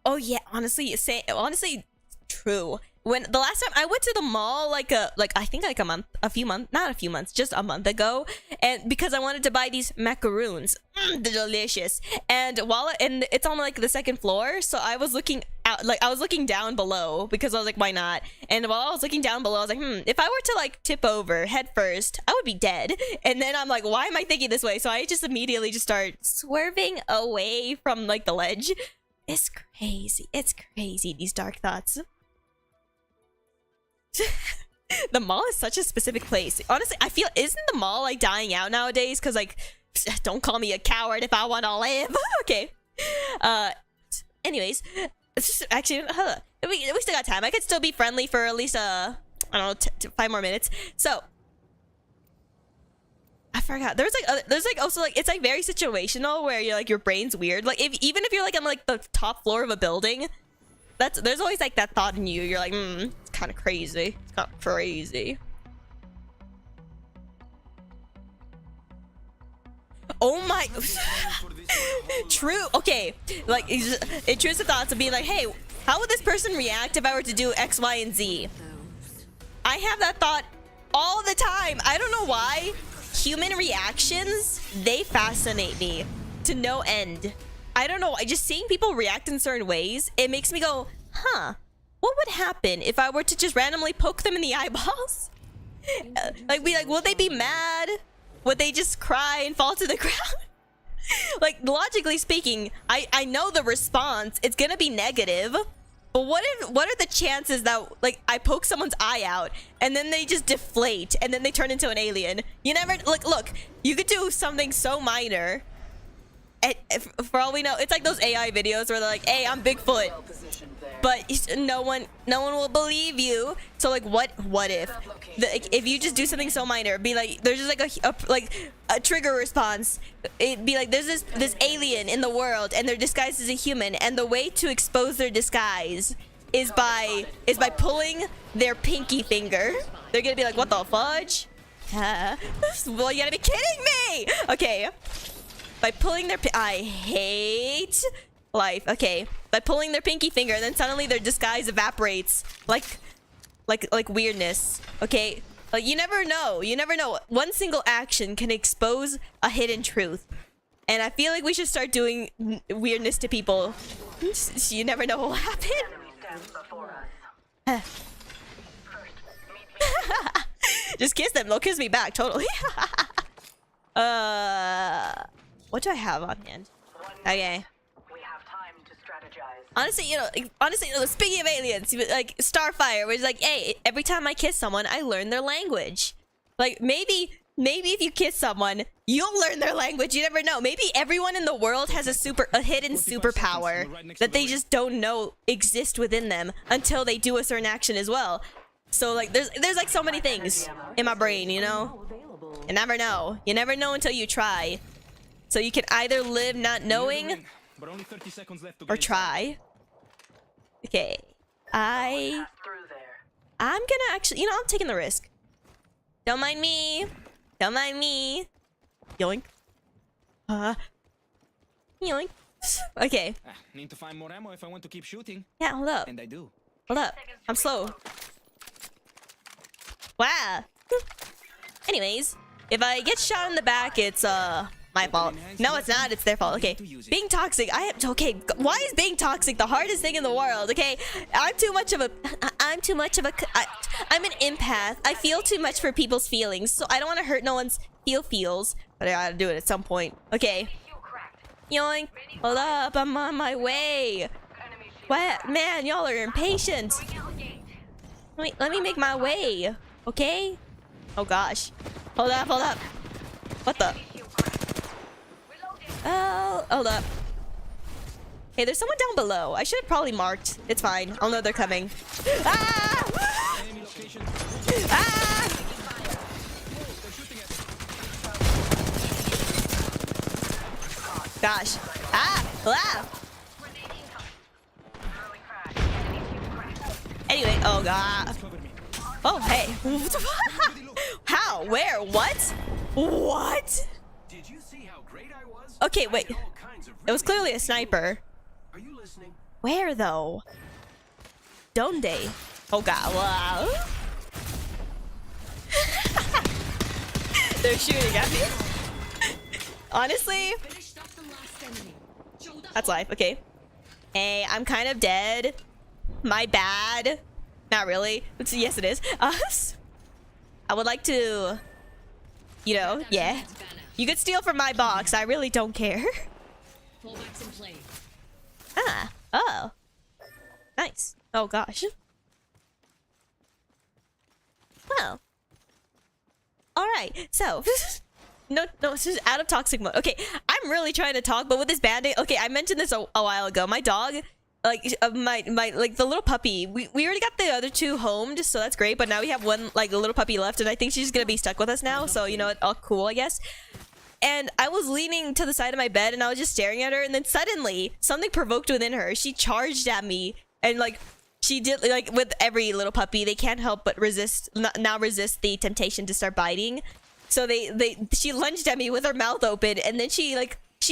Oh yeah, honestly, true. When the last time I went to the mall, not a few months, just a month ago, and because I wanted to buy these macaroons, they're delicious. And it's on like the second floor, so I was looking out, like I was looking down below because I was like, why not? And while I was looking down below, I was like, if I were to like tip over head first, I would be dead. And then I'm like, why am I thinking this way? So I just immediately just start swerving away from like the ledge. It's crazy. It's crazy, these dark thoughts. The mall is such a specific place. Honestly, I feel, isn't the mall like dying out nowadays? Because like, don't call me a coward if I want to live. Okay. Anyways, it's just, actually, we still got time. I could still be friendly for at least I don't know, 5 more minutes. So I forgot. There's like also like, it's like very situational where you're like, your brain's weird. Like even if you're like on like the top floor of a building, there's always like that thought in you. You're like, it's kind of crazy. It's kind of crazy. Oh my. True. Okay. Like intrusive thoughts of being like, hey, how would this person react if I were to do X, Y, and Z? I have that thought all the time. I don't know why. Human reactions, they fascinate me to no end. I don't know. Just seeing people react in certain ways, it makes me go, huh, what would happen if I were to just randomly poke them in the eyeballs? Like, will they be mad? Would they just cry and fall to the ground? Like, logically speaking, I know the response. It's gonna be negative. But what are the chances that, like, I poke someone's eye out and then they just deflate and then they turn into an alien? You never, look, you could do something so minor. For all we know, it's like those AI videos where they're like, hey, I'm Bigfoot, but no one will believe you. So like, what if if you just do something so minor, be like, there's just like a trigger response. It'd be like, there's this alien in the world and they're disguised as a human, and the way to expose their disguise is by pulling their pinky finger. They're gonna be like, what the fudge? Well, you gotta be kidding me. Okay. By pulling their I hate life. Okay. By pulling their pinky finger, and then suddenly their disguise evaporates like weirdness. Okay? Like, you never know. You never know. One single action can expose a hidden truth. And I feel like we should start doing weirdness to people. You never know what will happen. Just kiss them. They'll kiss me back. Totally. What do I have on hand? Okay. We have time to strategize. Honestly, speaking of aliens, like Starfire, which is like, hey, every time I kiss someone, I learn their language. Like, maybe if you kiss someone, you'll learn their language. You never know. Maybe everyone in the world has a hidden superpower that they just don't know exist within them until they do a certain action as well. So like, there's like so many things in my brain, you know? You never know. You never know until you try. So you can either live not knowing or try. Okay. I'm gonna actually, I'm taking the risk. Don't mind me. Don't mind me. Yoink. Yoink. Okay. Need to find more ammo if I want to keep shooting. Yeah, hold up. And I do. Hold up. I'm slow. Wow. Anyways, if I get shot in the back, it's my fault. No, it's not. It's their fault. Okay. Being toxic. Okay. Why is being toxic the hardest thing in the world? Okay. I'm an empath. I feel too much for people's feelings, so I don't want to hurt no one's feels, but I gotta do it at some point. Okay. Yoink. Hold up. I'm on my way. What? Man, y'all are impatient. Wait, let me make my way. Okay? Oh gosh. Hold up. What the? Oh, hold up. Hey, there's someone down below. I should have probably marked. It's fine. I'll know they're coming. Ah! Ah! Gosh. Ah! Ah! Anyway, oh god. Cover me. Oh, hey. How? Where? What? What? Did you see how great I was? Okay, wait. I did all kinds of It was really clearly a fancy sniper. moves. Are you listening? Where though? Donde? Oh god. Wow. They're shooting at me. Honestly, that's life. Okay. Hey, I'm kind of dead. My bad. Not really. Yes, it is. I would like to, you know, yeah. You could steal from my box. I really don't care. Ah. Oh. Nice. Oh gosh. Well. Alright, so no, this is out of toxic mode. Okay, I'm really trying to talk, but with this band-aid, okay, I mentioned this a while ago. My dog, like my like the little puppy, we already got the other two homed, so that's great, but now we have one like a little puppy left, and I think she's gonna be stuck with us now, so you know, all cool, I guess. And I was leaning to the side of my bed and I was just staring at her, and then suddenly something provoked within her. She charged at me, and like she did, like with every little puppy, they can't help but resist the temptation to start biting. So she lunged at me with her mouth open, and then she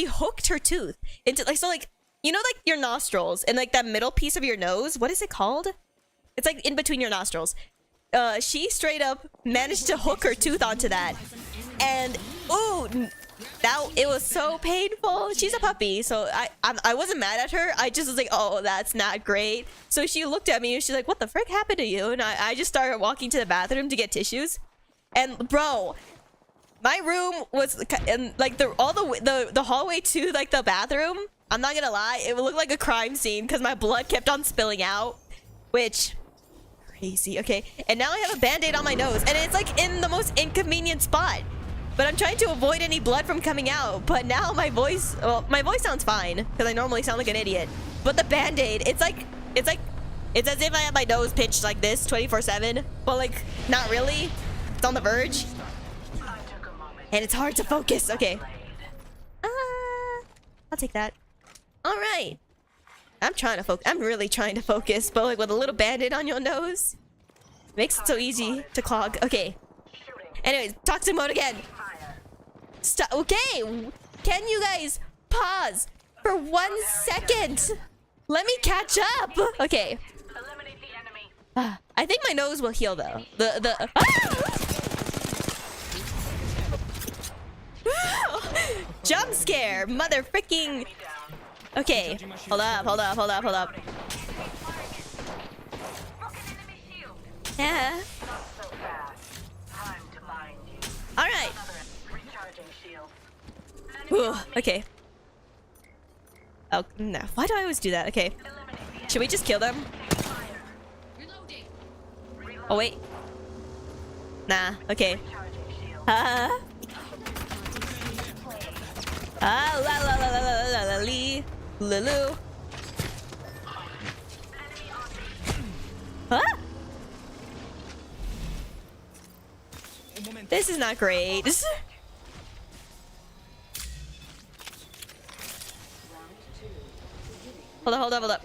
hooked her tooth into like, so like, you know, like your nostrils and like that middle piece of your nose, what is it called? It's like in between your nostrils. She straight up managed to hook her tooth onto that, and ooh, that it was so painful. She's a puppy, so I wasn't mad at her. I just was like, oh, that's not great. So she looked at me and she's like, what the frick happened to you? And I just started walking to the bathroom to get tissues. And bro, my room was, and like the hallway to like the bathroom, I'm not gonna lie, it looked like a crime scene because my blood kept on spilling out, which crazy. Okay, and now I have a band-aid on my nose, and it's like in the most inconvenient spot. But I'm trying to avoid any blood from coming out. But now my voice, well, my voice sounds fine because I normally sound like an idiot. But the band-aid, it's as if I have my nose pinched like this 24/7, but like not really. It's on the verge, and it's hard to focus. Okay, I'll take that. All right, I'm trying to focus. I'm really trying to focus, but like with a little band-aid on your nose, makes it so easy to clog. Okay. Anyways, toxic mode again. Stop. Okay, can you guys pause for 1 second? Let me catch up. Okay. I think my nose will heal though. Jump scare, mother freaking. Okay, hold up. Yeah. All right. Ooh, okay. Oh no! Why do I always do that? Okay. Should we just kill them? Oh wait. Nah. Okay. La la la la la la la lee lulu. Huh? This is not great. Hold up.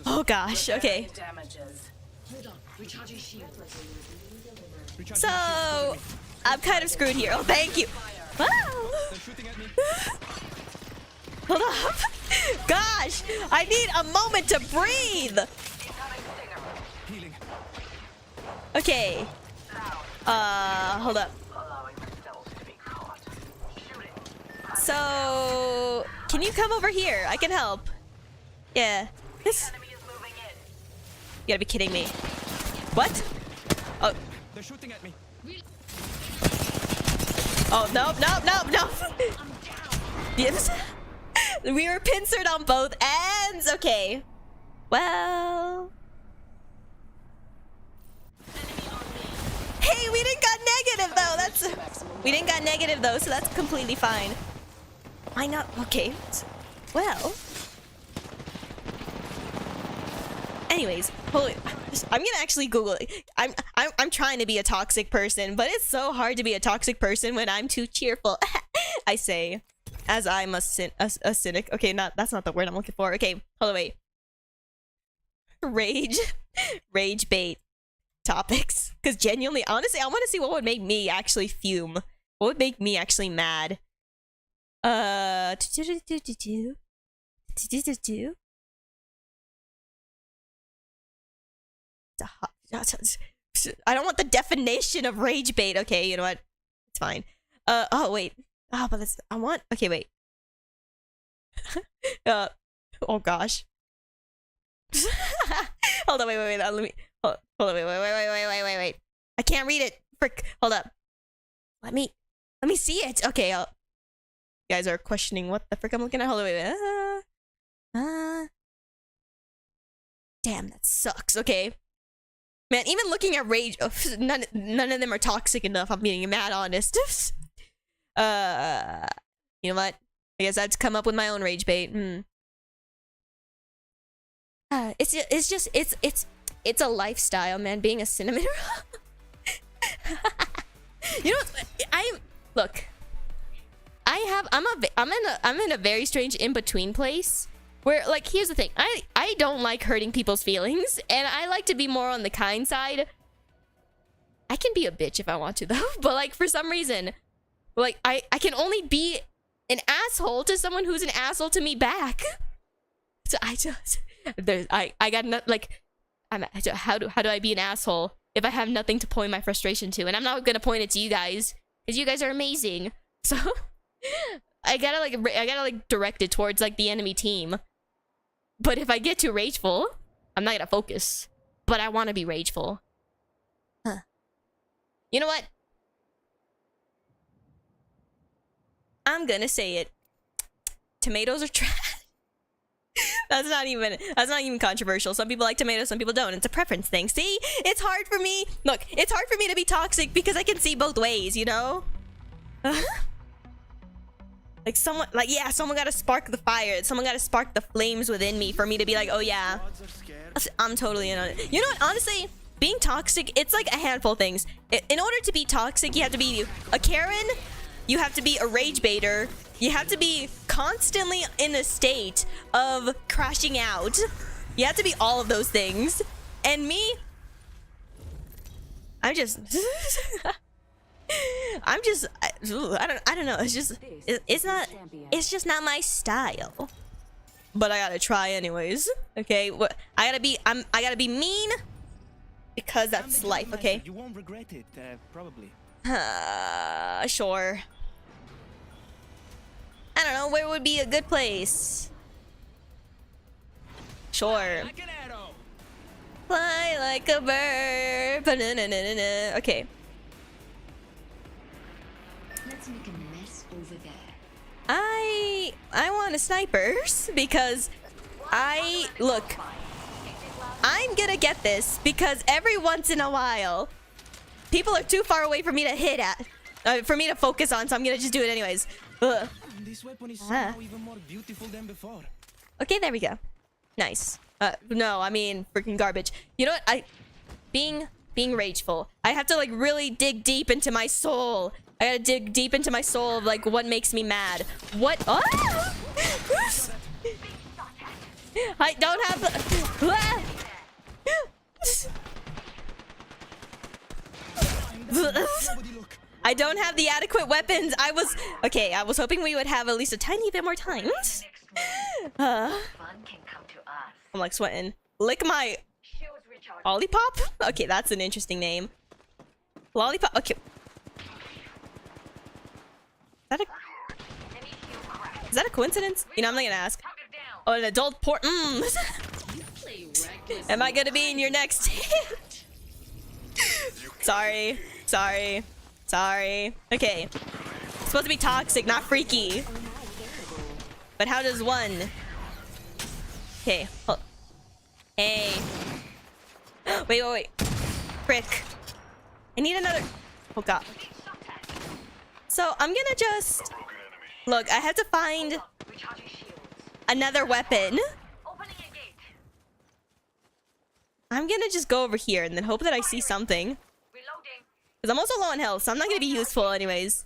Oh gosh, okay. So, I'm kind of screwed here. Oh, thank you. Wow. Hold up. Gosh, I need a moment to breathe. Okay. Hold up. So, can you come over here? I can help. Yeah. This. You gotta be kidding me. What? Oh. They're shooting at me. Oh, no. Yes. We were pincered on both ends. Okay. Well. Hey, we didn't got negative though. We didn't got negative though, so that's completely fine. Why not? Okay. Well. Anyways, holy, I'm gonna actually Google it. I'm trying to be a toxic person, but it's so hard to be a toxic person when I'm too cheerful. I say. As I'm a cynic. Okay, that's not the word I'm looking for. Okay, hold on, wait. Rage bait topics. Because genuinely, honestly, I want to see what would make me actually fume. What would make me actually mad? I don't want the definition of rage bait. Okay, you know what? It's fine. Oh wait. Oh, but that's I want. Okay, wait. Oh gosh. Hold on, wait. Let me. Hold on, wait. I can't read it. Frick. Hold up. Let me see it. Okay, you guys are questioning what the frick I'm looking at. Hold on, wait. Damn, that sucks. Okay. Man, even looking at rage, none of them are toxic enough. I'm being mad honest. You know what? I guess I have to come up with my own rage bait. It's a lifestyle, man. Being a cinnamon roll. You know what? I'm in a very strange in between place where, like, here's the thing. I don't like hurting people's feelings, and I like to be more on the kind side. I can be a bitch if I want to, though. But like, for some reason, like, I can only be an asshole to someone who's an asshole to me back. So I got not like, how do I be an asshole if I have nothing to point my frustration to? And I'm not gonna point it to you guys because you guys are amazing. So I gotta direct it towards like the enemy team. But if I get too rageful, I'm not gonna focus. But I want to be rageful. Huh. You know what? I'm gonna say it. Tomatoes are trash. That's not even controversial. Some people like tomatoes, some people don't. It's a preference thing. See? It's hard for me. Look, it's hard for me to be toxic because I can see both ways, you know? Like someone gotta spark the fire. Someone gotta spark the flames within me for me to be like, oh yeah, I'm totally in on it. You know what? Honestly, being toxic, it's like a handful of things. In order to be toxic, you have to be a Karen, you have to be a rage baiter, you have to be constantly in a state of crashing out. You have to be all of those things. And me, I don't know. It's just not my style. But I gotta try anyways. Okay, I gotta be mean because that's life, okay? You won't regret it, probably. Sure. I don't know, where would be a good place? Sure. Like an arrow. Fly like a bird. Ba-na-na-na-na-na. Okay. Let's make a mess over there. I want a snipers because look, I'm gonna get this because every once in a while people are too far away for me to hit at, for me to focus on, so I'm gonna just do it anyways. Ugh. This weapon is somehow even more beautiful than before. Okay, there we go. Nice. No, I mean freaking garbage. You know what? Being rageful, I have to like really dig deep into my soul. I gotta dig deep into my soul of like what makes me mad. What? Ah! I don't have the. I don't have the adequate weapons. I was hoping we would have at least a tiny bit more time. I'm like sweating. Lick my lollipop? Okay, that's an interesting name. Lollipop. Okay. Is that a coincidence? You know, I'm not gonna ask. Oh, an adult port. Am I gonna be in your next hit? Sorry. Okay. It's supposed to be toxic, not freaky. But how does one? Okay. Hey. Wait. Frick. I need another. Oh god. So I'm gonna just look. I have to find another weapon. I'm gonna just go over here and then hope that I see something. Because I'm also low on health, so I'm not gonna be useful anyways.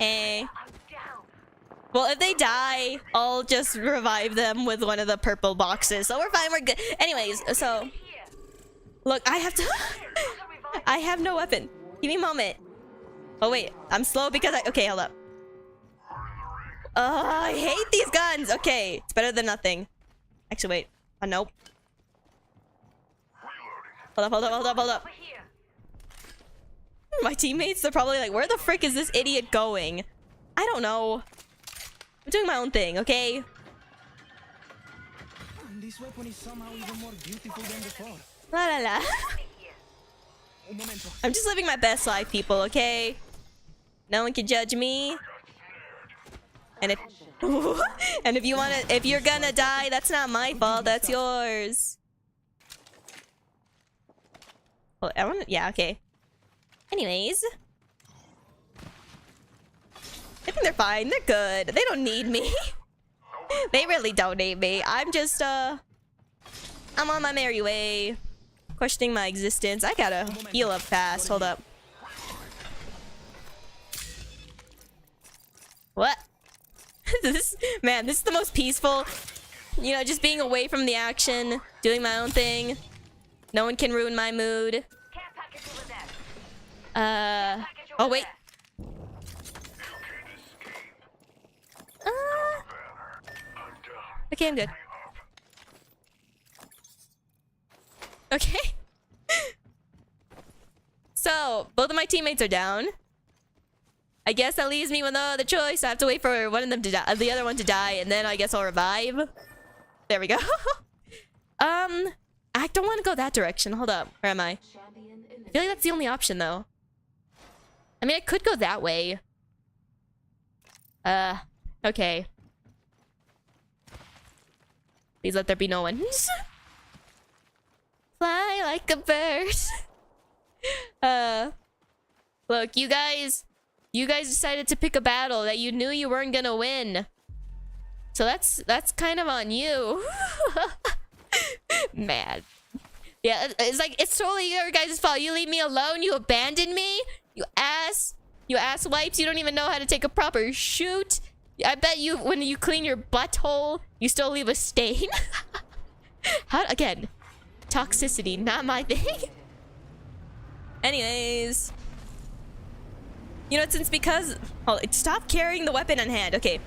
Eh. I'm down. Well, if they die, I'll just revive them with one of the purple boxes. So we're fine, we're good. Anyways, so... Here. Look, I have to... I have no weapon. Give me a moment. Oh, wait. I'm slow because I... Okay, hold up. I hate these guns. Okay, it's better than nothing. Actually, wait. Nope. Hold up, hold up, hold up, hold up. Over here. My teammates, they're probably like, where the frick is this idiot going? I don't know. I'm doing my own thing, okay? This weapon is somehow even more beautiful than before. La la la. Un momento. I'm just living my best life, people, okay? No one can judge me. And if and if you're gonna die, that's not my fault, that's yours. Well, yeah, okay. Anyways. I think they're fine, they're good. They don't need me. They really don't need me. I'm just, I'm on my merry way. Questioning my existence. I gotta heal up fast, hold up. What? This is the most peaceful, you know, just being away from the action, doing my own thing. No one can ruin my mood. Care package over there. Oh wait. Okay, I'm good. Okay. So, both of my teammates are down. I guess that leaves me with no other choice. I have to wait for one of them to die, the other one to die, and then I guess I'll revive. There we go. I don't want to go that direction. Hold up. Where am I? I feel like that's the only option, though. I mean, I could go that way. Okay. Please let there be no one. Fly like a bird. Look, you guys decided to pick a battle that you knew you weren't gonna win. So that's kind of on you. Man. Yeah, it's like, it's totally your guys' fault. You leave me alone, you abandoned me, you ass wipes, you don't even know how to take a proper shoot. I bet you, when you clean your butthole, you still leave a stain. How, again, toxicity, not my thing. Anyways. You know, since because... Oh, stop carrying the weapon on hand. Okay.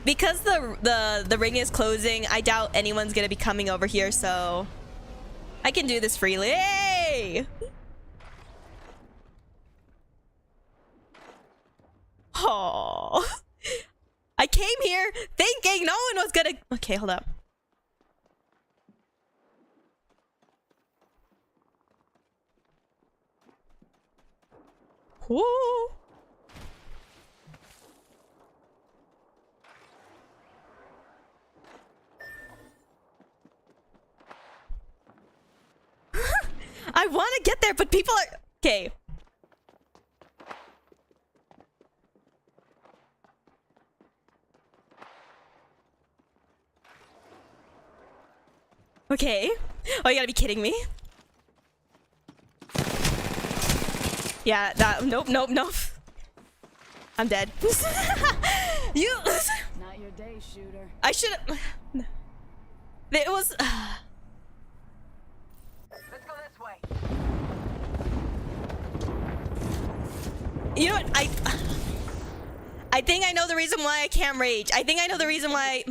Because the ring is closing, I doubt anyone's gonna be coming over here, so... I can do this freely. Hey! Oh. I came here thinking no one was gonna... Okay, hold up. Woo! I want to get there, but people are... Okay. Okay. Oh, you gotta be kidding me. Yeah, that... Nope, nope, nope. I'm dead. You... Not your day, shooter. I should... It was... Let's go this way. You know what? I think I know the reason why I can't rage. I think I know the reason why...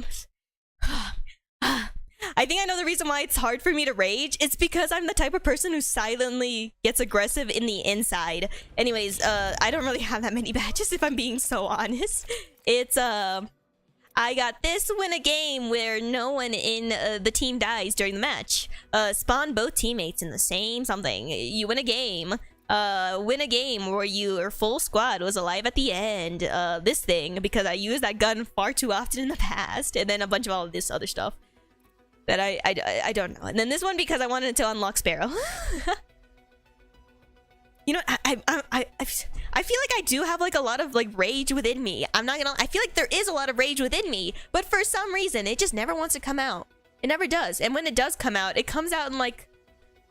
I think I know the reason why it's hard for me to rage. It's because I'm the type of person who silently gets aggressive in the inside. Anyways, I don't really have that many badges if I'm being so honest. It's, I got this win a game where no one in the team dies during the match. Spawn both teammates in the same something. You win a game. Win a game where your full squad was alive at the end. This thing, because I used that gun far too often in the past. And then a bunch of all of this other stuff that I don't know. And then this one because I wanted to unlock Sparrow. You know, I feel like I do have like a lot of like rage within me. I'm not gonna... I feel like there is a lot of rage within me, but for some reason it just never wants to come out. It never does. And when it does come out, it comes out in like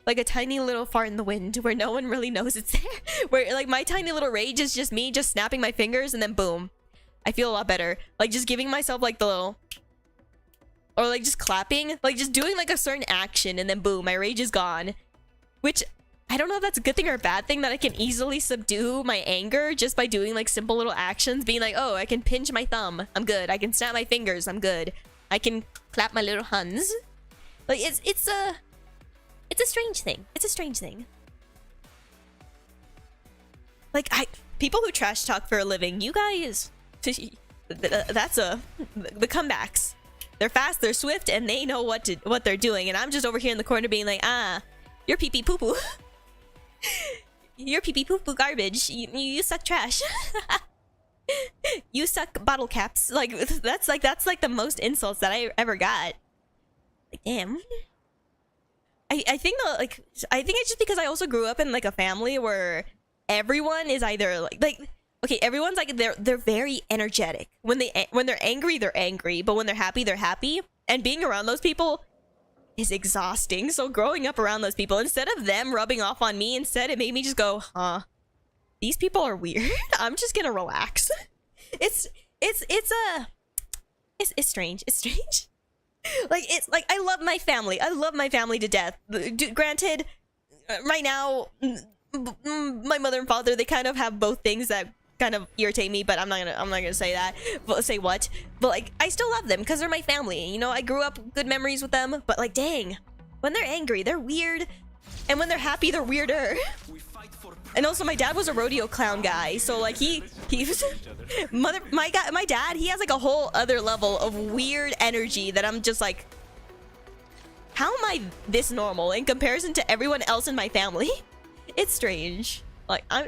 a tiny little fart in the wind where no one really knows it's there. Where like my tiny little rage is just me just snapping my fingers and then boom, I feel a lot better. Like just giving myself like the little, or like just clapping, like just doing like a certain action and then boom, my rage is gone. Which I don't know if that's a good thing or a bad thing, that I can easily subdue my anger just by doing like simple little actions, being like, oh, I can pinch my thumb, I'm good. I can snap my fingers, I'm good. I can clap my little hands. Like it's a strange thing. It's a strange thing. Like people who trash talk for a living, you guys, that's the comebacks. They're fast, they're swift, and they know what they're doing. And I'm just over here in the corner being like, you're pee pee poo poo. You're pee pee poo poo garbage. You suck trash. You suck bottle caps. Like that's like the most insults that I ever got. Like damn. I think though, like I think it's just because I also grew up in like a family where everyone is either like okay, everyone's like they're very energetic. When they're angry, they're angry, but when they're happy. And being around those people is exhausting. So growing up around those people, instead of them rubbing off on me, instead it made me just go, huh, these people are weird. I'm just gonna relax. It's strange. It's strange. Like it's like I love my family. I love my family to death. Granted, right now, my mother and father, they kind of have both things that kind of irritate me, but I'm not gonna say that. But say what? But like I still love them because they're my family. You know, I grew up good memories with them. But like, dang, when they're angry, they're weird, and when they're happy, they're weirder. And also, my dad was a rodeo clown guy, so like he was my dad. He has like a whole other level of weird energy that I'm just like, how am I this normal in comparison to everyone else in my family? It's strange. Like I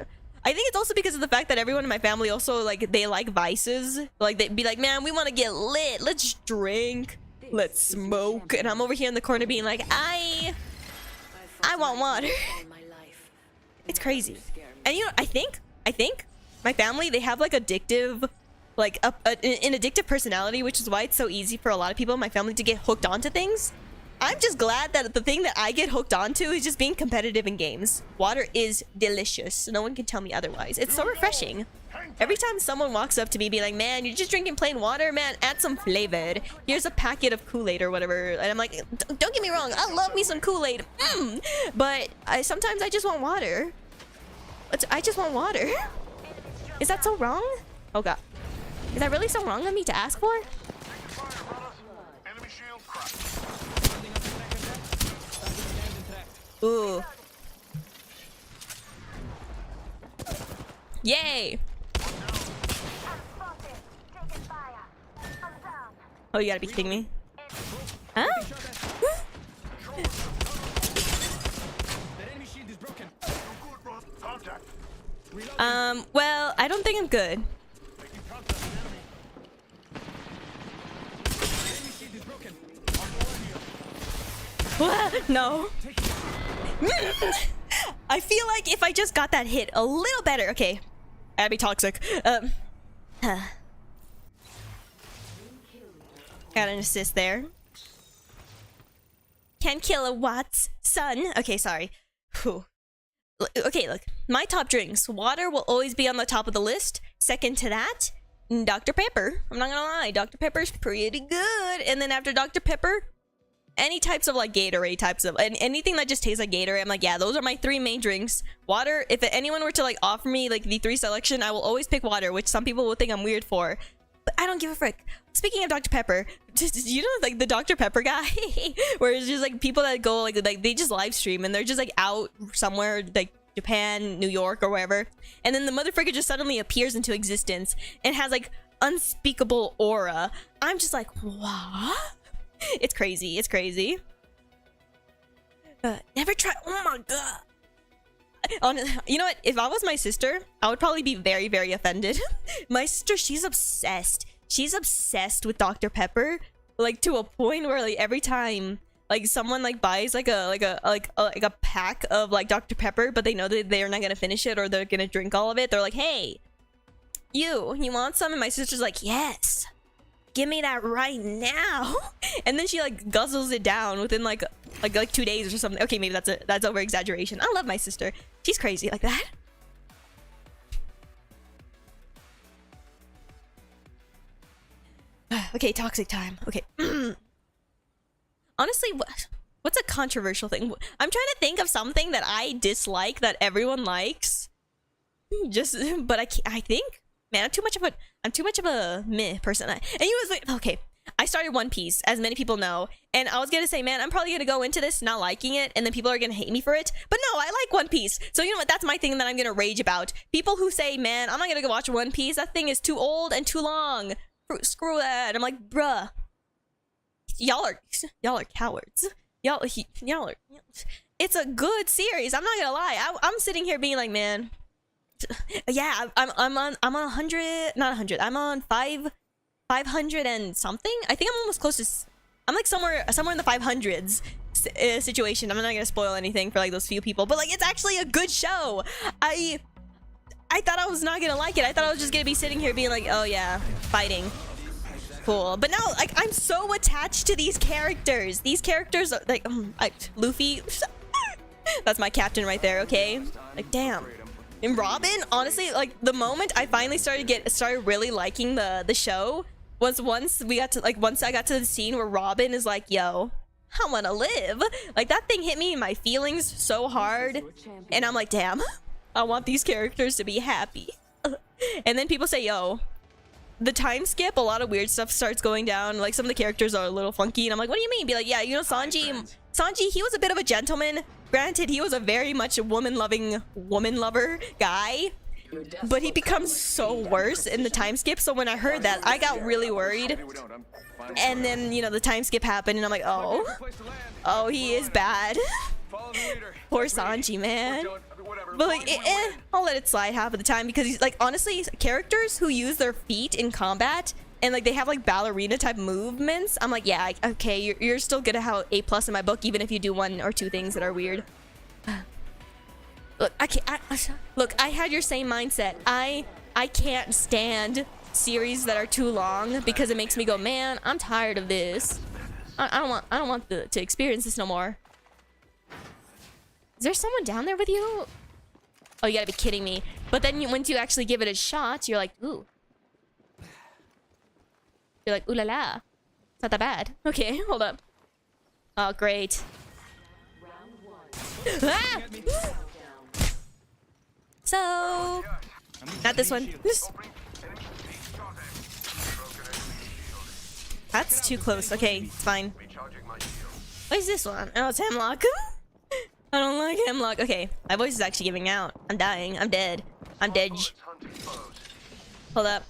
think it's also because of the fact that everyone in my family also like they like vices. Like they'd be like, man, we want to get lit. Let's drink. Let's smoke. And I'm over here in the corner being like, I want water. It's crazy. And you know, I think my family, they have like addictive, like an addictive personality, which is why it's so easy for a lot of people in my family to get hooked onto things. I'm just glad that the thing that I get hooked onto is just being competitive in games. Water is delicious. No one can tell me otherwise. It's so refreshing. Every time someone walks up to me being like, man, you're just drinking plain water, man, add some flavor. Here's a packet of Kool-Aid or whatever. And I'm like, don't get me wrong, I love me some Kool-Aid. But sometimes I just want water. I just want water. Is that so wrong? Oh god. Is that really so wrong of me to ask for? Ooh. Yay! Oh, you gotta be kidding me. Huh? Well, I don't think I'm good. What? No. I feel like if I just got that hit a little better. Okay. I'd be toxic. Got an assist there. 10 kilowatts, son. Okay, sorry. Whew. Okay, look. My top drinks. Water will always be on the top of the list. Second to that, Dr. Pepper. I'm not gonna lie. Dr. Pepper's pretty good. And then after Dr. Pepper, any types of like Gatorade types of, and anything that just tastes like Gatorade, I'm like, yeah, those are my three main drinks. Water, if anyone were to like offer me like the 3 selection, I will always pick water, which some people will think I'm weird for. But I don't give a frick. Speaking of Dr. Pepper, you know like the Dr. Pepper guy? Where it's just like people that go like they just live stream and they're just like out somewhere like Japan, New York or wherever. And then the motherfucker just suddenly appears into existence and has like unspeakable aura. I'm just like, what? It's crazy. It's crazy. Never try. Oh my god. You know what? If I was my sister, I would probably be very, very offended. My sister, she's obsessed. She's obsessed with Dr. Pepper, like to a point where like every time like someone like buys like a pack of like Dr. Pepper, but they know that they're not gonna finish it or they're gonna drink all of it, they're like, hey, you want some? And my sister's like, yes. Give me that right now. And then she like guzzles it down within like 2 days or something. Okay, maybe that's over exaggeration. I love my sister. She's crazy like that. Okay, toxic time. Okay. Honestly, what's a controversial thing? I'm trying to think of something that I dislike that everyone likes. But I think, man, I'm too much of a meh person. And you was like, okay, I started One Piece, as many people know, and I was gonna say, man, I'm probably gonna go into this not liking it, and then people are gonna hate me for it. But no, I like One Piece. So you know what? That's my thing that I'm gonna rage about. People who say, man, I'm not gonna go watch One Piece. That thing is too old and too long. Screw that. I'm like, bruh, y'all are cowards. Y'all are. It's a good series. I'm not gonna lie. I'm sitting here being like, man, yeah, I'm on 100, not 100. I'm on 500 and something. I think I'm almost close to. I'm like somewhere in the 500s situation. I'm not gonna spoil anything for like those few people, but like it's actually a good show. I thought I was not gonna like it. I thought I was just gonna be sitting here being like, oh yeah, fighting, cool. But no, like I'm so attached to these characters. These characters are like, Luffy. That's my captain right there. Okay, like damn. And Robin, honestly, like the moment I finally started really liking the show was once I got to the scene where Robin is like, yo, I wanna live. Like that thing hit me in my feelings so hard, and I'm like, damn, I want these characters to be happy. And then people say, yo, the time skip, a lot of weird stuff starts going down. Like some of the characters are a little funky, and I'm like, what do you mean? Be like, yeah, you know, Sanji, he was a bit of a gentleman. Granted, he was a very much a woman lover guy, but he becomes so worse in the time skip. So when I heard that, I got really worried. And then, you know, the time skip happened, and I'm like, oh, he is bad. Poor Sanji, man. But like, I'll let it slide half of the time, because he's like, honestly, characters who use their feet in combat and like they have like ballerina type movements, I'm like, yeah, okay, you're still gonna have A+ in my book, even if you do one or two things that are weird. Look, I had your same mindset. I can't stand series that are too long, because it makes me go, man, I'm tired of this. I don't want to experience this no more. Is there someone down there with you? Oh, you gotta be kidding me. But then once you actually give it a shot, you're like, ooh. You're like, ooh la la. It's not that bad. Okay, hold up. Oh, great. Ah! So, not this one. That's too close. Okay, it's fine. What is this one? Oh, it's Hemlock. I don't like Hemlock. Okay, my voice is actually giving out. I'm dying. I'm dead. I'm dead. Hold up.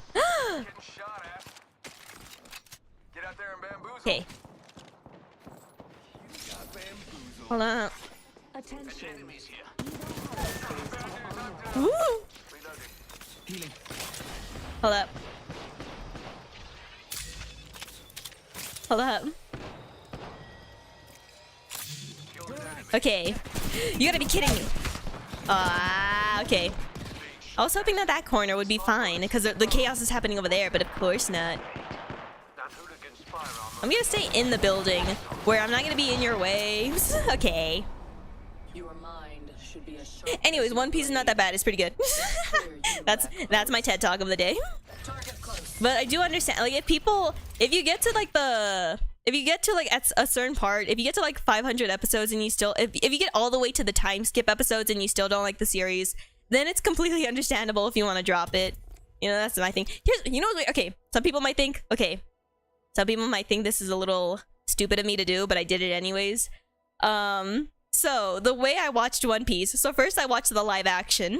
Okay. Hold up. Woo! Hold up. Hold up. Okay. You gotta be kidding me. Okay. I was hoping that corner would be fine, because the chaos is happening over there, but of course not. I'm gonna stay in the building, where I'm not gonna be in your way. Okay. Anyways, One Piece is not that bad. It's pretty good. that's my TED Talk of the day. But I do understand, like, if you get to like at a certain part, if you get to like 500 episodes and you still, if you get all the way to the time skip episodes and you still don't like the series, then it's completely understandable if you want to drop it. You know, that's my thing. Okay, some people might think this is a little stupid of me to do, but I did it anyways. So the way I watched One Piece, so first I watched the live action,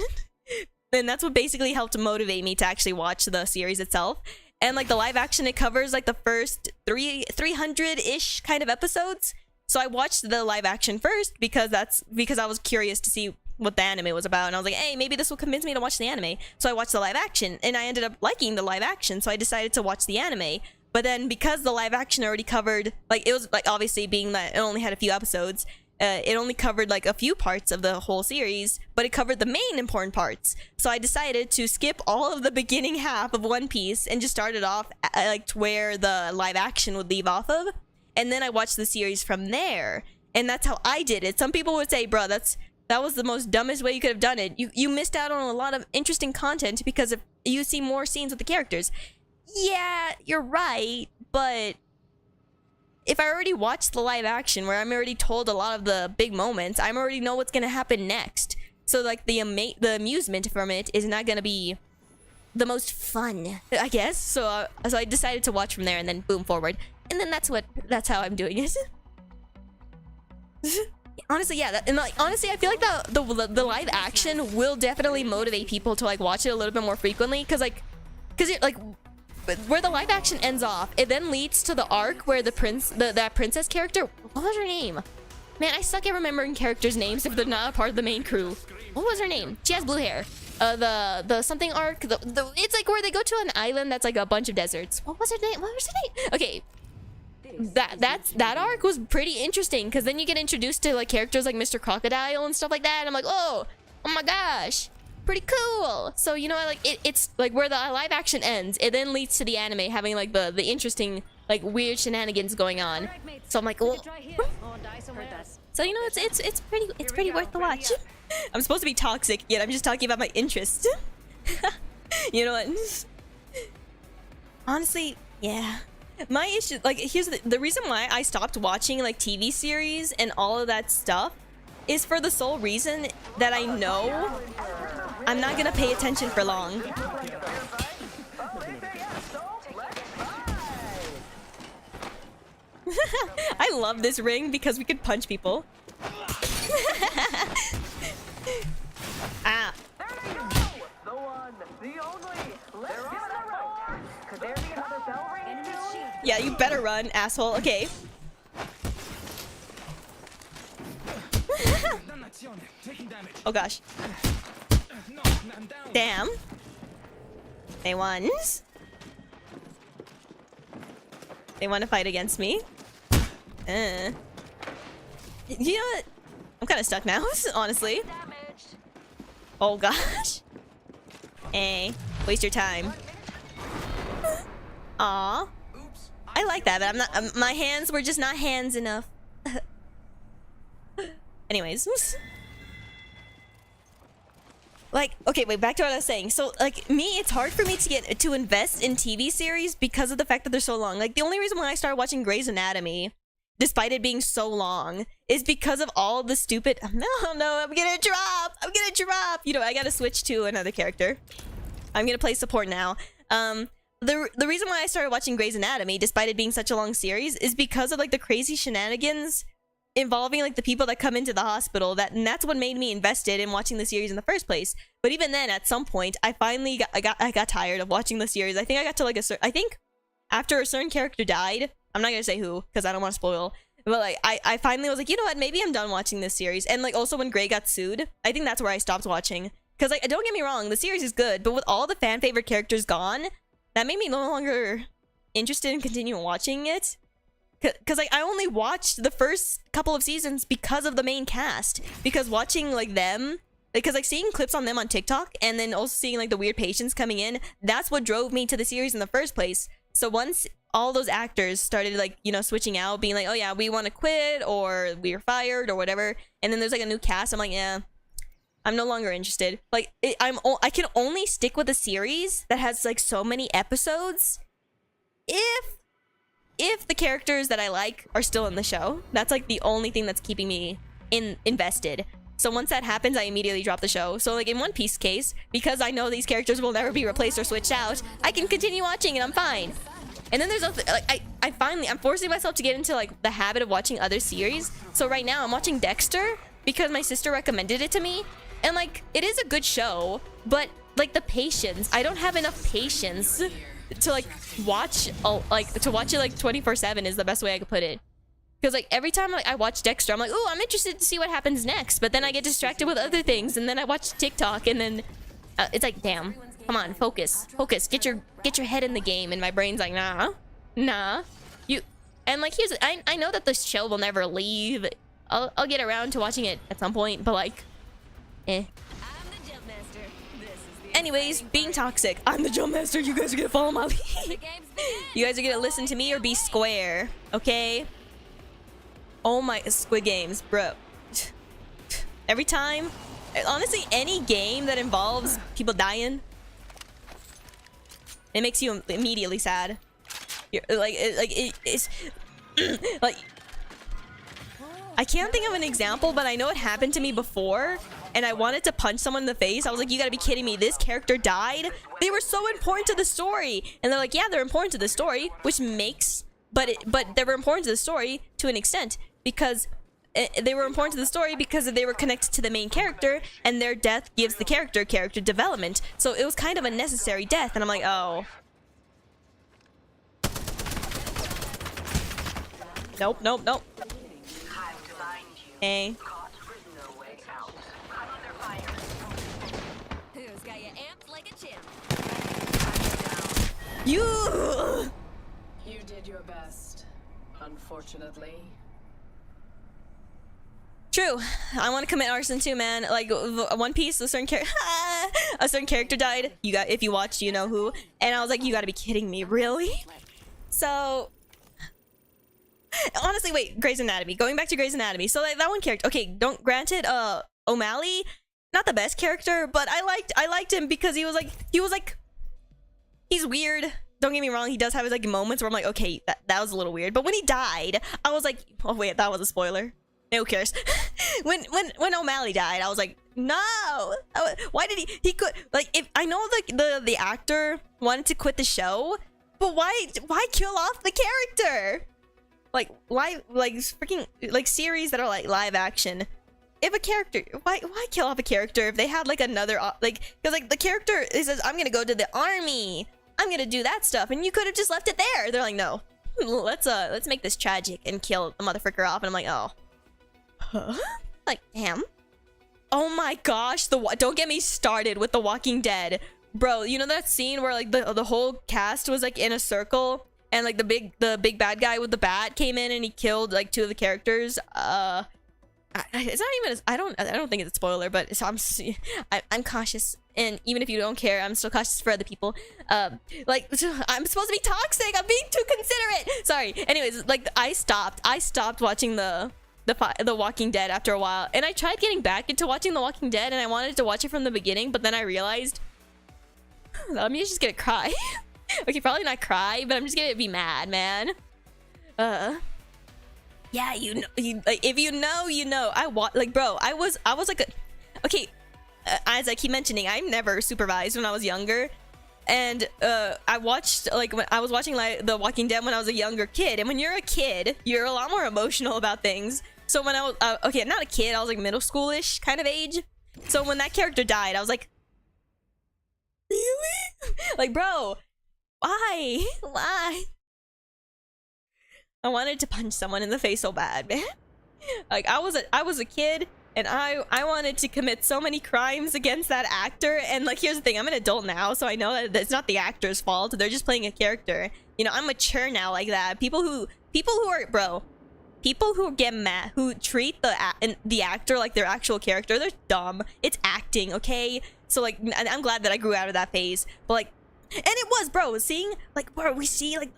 and that's what basically helped motivate me to actually watch the series itself. And like the live action, it covers like the first 300-ish kind of episodes. So I watched the live action first because I was curious to see what the anime was about, and I was like, hey, maybe this will convince me to watch the anime. So I watched the live action, and I ended up liking the live action, so I decided to watch the anime. But then because the live action already covered, like, it was like, obviously being that it only had a few episodes, it only covered like a few parts of the whole series, but it covered the main important parts. So I decided to skip all of the beginning half of One Piece and just started off at, like, to where the live action would leave off of, and then I watched the series from there. And that's how I did it. Some people would say, bro, that was the most dumbest way you could have done it. You missed out on a lot of interesting content because if you see more scenes with the characters. Yeah, you're right, but if I already watched the live action where I'm already told a lot of the big moments, I already know what's gonna happen next. So like the amusement from it is not gonna be the most fun, I guess. So I decided to watch from there and then boom forward, and then that's how I'm doing it. Honestly, yeah, and like honestly, I feel like the live action will definitely motivate people to like watch it a little bit more frequently, because where the live action ends off, it then leads to the arc where that princess character, what was her name? Man, I suck at remembering characters' names if they're not a part of the main crew. What was her name? She has blue hair. The something arc. It's like where they go to an island that's like a bunch of deserts. What was her name? Okay. That arc was pretty interesting, because then you get introduced to like characters like Mr. Crocodile and stuff like that, and I'm like, oh my gosh, pretty cool. So you know, like it's like where the live action ends, it then leads to the anime having like the interesting like weird shenanigans going on. So I'm like, well, so you know, it's pretty worth the watch. I'm supposed to be toxic, yet I'm just talking about my interest. You know what? Honestly, yeah. My issue, like, here's the reason why I stopped watching like TV series and all of that stuff is for the sole reason that I know I'm not gonna pay attention for long. I love this ring because we could punch people. Ah. The one, the only. Let's give it a roar. Could there be another bell ringing too? Yeah, you better run, asshole. Okay. Oh gosh. Damn. They won. They want to fight against me. You know what? I'm kind of stuck now, honestly. Oh gosh. Hey, waste your time. Aw. I like that, but I'm not. My hands were just not hands enough. Anyways. Like, okay, wait, back to what I was saying. So, like, me, it's hard for me to invest in TV series because of the fact that they're so long. Like, the only reason why I started watching Grey's Anatomy, despite it being so long, is because of all the stupid... No, I'm gonna drop! You know, I gotta switch to another character. I'm gonna play support now. The reason why I started watching Grey's Anatomy, despite it being such a long series, is because of, like, the crazy shenanigans involving like the people that come into the hospital, and that's what made me invested in watching the series in the first place. But even then, at some point, I finally got tired of watching the series. I think I got to like I think after a certain character died, I'm not gonna say who because I don't want to spoil, but like I finally was like, you know what, maybe I'm done watching this series. And like also when Grey got sued, I think that's where I stopped watching, because like, don't get me wrong, the series is good, but with all the fan favorite characters gone, that made me no longer interested in continuing watching it. Because like I only watched the first couple of seasons because of the main cast, because watching like them, because like seeing clips on them on TikTok and then also seeing like the weird patients coming in, that's what drove me to the series in the first place. So once all those actors started like, you know, switching out, being like, oh yeah, we want to quit or we're fired or whatever, and then there's like a new cast, I'm like, yeah, I'm no longer interested. Like I can only stick with a series that has like so many episodes if the characters that I like are still in the show. That's like the only thing that's keeping me invested. So once that happens, I immediately drop the show. So like in One Piece case, because I know these characters will never be replaced or switched out, I can continue watching and I'm fine. And then there's like I'm forcing myself to get into like the habit of watching other series. So right now I'm watching Dexter because my sister recommended it to me, and like it is a good show, but like the patience, I don't have enough patience to like watch it like 24/7 is the best way I could put it. Because like every time like, I watch Dexter, I'm like, oh, I'm interested to see what happens next, but then I get distracted with other things, and then I watch TikTok, and then it's like, damn, come on, focus, get your head in the game. And my brain's like, nah, you. And like I know that this show will never leave. I'll get around to watching it at some point, but like, eh. Anyways, being toxic. I'm the jump master. You guys are gonna follow my lead. You guys are gonna listen to me or be square, okay? Oh my, Squid Games, bro. Every time, honestly, any game that involves people dying, it makes you immediately sad. It's like I can't think of an example, but I know it happened to me before, and I wanted to punch someone in the face. I was like, you gotta be kidding me, this character died? They were so important to the story. And they're like, yeah, they're important to the story, which makes, but they were important to the story to an extent, because they were important to the story because they were connected to the main character, and their death gives the character development. So it was kind of a necessary death, and I'm like, oh. Nope. Hey. Who's got you amped like a chimp? You did your best, unfortunately. True. I want to commit arson too, man. Like One Piece, a certain character died. If you watched, you know who. And I was like, you gotta be kidding me, really? So honestly, wait, Grey's Anatomy. Going back to Grey's Anatomy. So like, that one character. Okay, granted, O'Malley, not the best character, but I liked him because he was like he's weird. Don't get me wrong, he does have his like moments where I'm like, okay, that was a little weird. But when he died, I was like, oh wait, that was a spoiler. Who cares? when O'Malley died, I was like, no. Why did he could, like, if I know the actor wanted to quit the show, but why kill off the character? Like, why, like, freaking, like, series that are like live action, if a character, why kill off a character if they had like another, like, because like the character says, I'm gonna go to the army, I'm gonna do that stuff, and you could have just left it there. They're like, no, let's make this tragic and kill the motherfucker off. And I'm like, oh, huh? Like, damn. Oh my gosh, don't get me started with The Walking Dead, bro. You know that scene where like the whole cast was like in a circle, and like the big bad guy with the bat came in and he killed like 2 of the characters. It's not even I don't think it's a spoiler, but I'm cautious, and even if you don't care, I'm still cautious for other people. Like, I'm supposed to be toxic, I'm being too considerate. Sorry. Anyways, like, I stopped watching the Walking Dead after a while, and I tried getting back into watching The Walking Dead, and I wanted to watch it from the beginning, but then I realized I'm just gonna cry. Okay, probably not cry, but I'm just gonna be mad, man. Yeah, you know, like, if you know, you know. Like, bro, I was like okay, as I keep mentioning, I'm never supervised when I was younger, and I watched, like, when I was watching like The Walking Dead when I was a younger kid, and when you're a kid, you're a lot more emotional about things. So when I was okay, not a kid, I was like middle schoolish kind of age. So when that character died, I was like, really? Like, bro, why? I wanted to punch someone in the face so bad, man. Like, I was a kid, and I wanted to commit so many crimes against that actor. And like, here's the thing, I'm an adult now, so I know that it's not the actor's fault. They're just playing a character. You know, I'm mature now like that. People who get mad, who treat the actor like their actual character, they're dumb. It's acting, okay? So like, I'm glad that I grew out of that phase. But like, and it was, bro, seeing, like, bro, we see like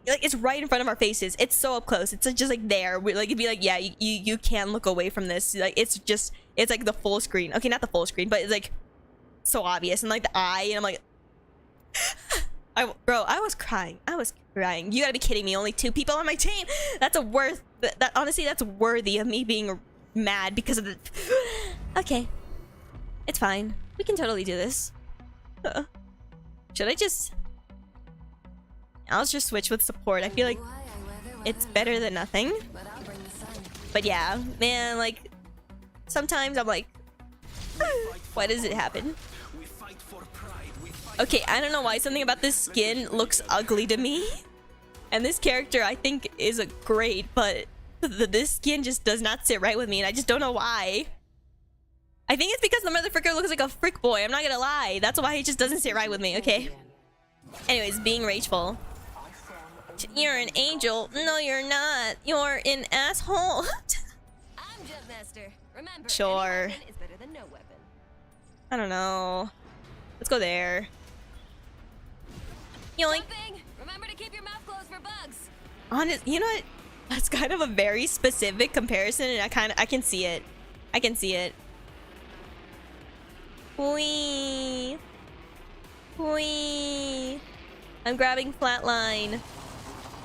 it's right in front of our faces. It's so up close. It's just like there. Like, it'd be like, yeah, you can look away from this. Like, it's like the full screen. Okay, not the full screen, but it's like so obvious, and like the eye, and I'm like, bro, I was crying. You gotta be kidding me. Only 2 people on my team. That's honestly, that's worthy of me being mad because of the. Okay, it's fine. We can totally do this. Should I just? I'll just switch with support. I feel like it's better than nothing. But yeah, man, like, sometimes I'm like, why does it happen? Okay, I don't know why something about this skin looks ugly to me. And this character, I think, is great, but this skin just does not sit right with me, and I just don't know why. I think it's because the motherfucker looks like a frick boy. I'm not gonna lie. That's why he just doesn't sit right with me, okay? Anyways, being rageful. You're an angel. No, you're not. You're an asshole. I'm Jump Master. Remember, Sure. any weapon is better than no weapon. I don't know. Let's go there. Yoink. Jumping. Remember to keep your mouth closed for bugs. You know what? That's kind of a very specific comparison, and I can see it. I can see it. Whee. Whee. I'm grabbing flatline.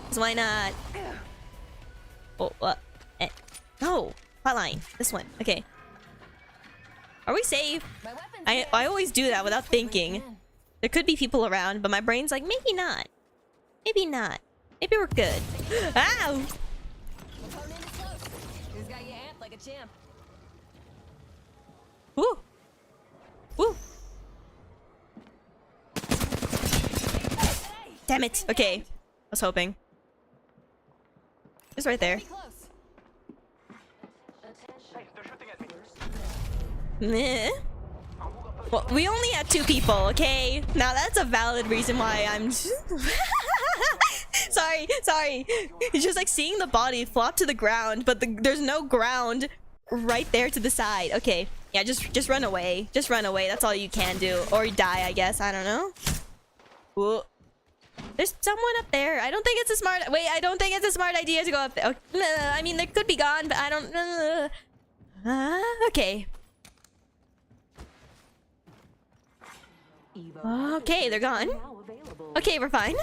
'Cause why not? Oh, what? No, flatline. This one. Okay. Are we safe? I always do that without thinking. There could be people around, but my brain's like, maybe not. Maybe not. Maybe we're good. Ow! Who's got you amped like a champ? Woo! Woo! Damn it! Okay. I was hoping. It's right there. Close. Meh. Well, we only had 2 people, okay? Now that's a valid reason why I'm... sorry. It's just like seeing the body flop to the ground, but there's no ground right there to the side. Okay. Yeah, just run away. Just run away. That's all you can do. Or die, I guess. I don't know. Ooh. There's someone up there. I don't think it's a smart... Wait, I don't think it's a smart idea to go up there. I mean, they could be gone, but I don't... okay. Okay, they're gone. Okay, we're fine.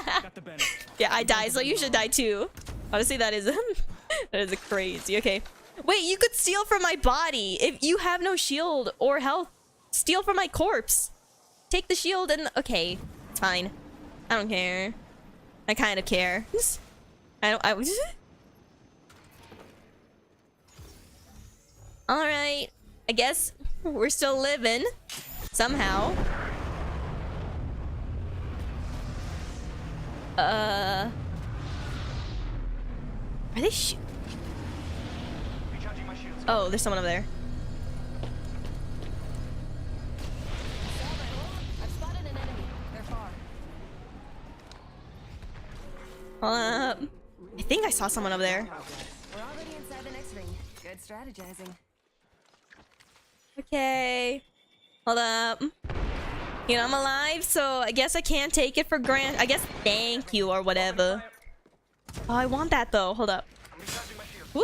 Got the banner. Yeah, I died, so you should die too. Honestly, that is... that is crazy. Okay. Wait, you could steal from my body. If you have no shield or health, steal from my corpse. Take the shield and... Okay. It's fine. I don't care. I kind of care. Alright. I guess we're still living. Somehow. Are they Oh, there's someone over there. I've spotted an enemy. They're far. I think I saw someone over there. We're already inside the next ring. Good strategizing. Okay. Hold up. You know, I'm alive, so I guess I can't take it for granted. I guess thank you or whatever. Oh, I want that though. Hold up. Woo.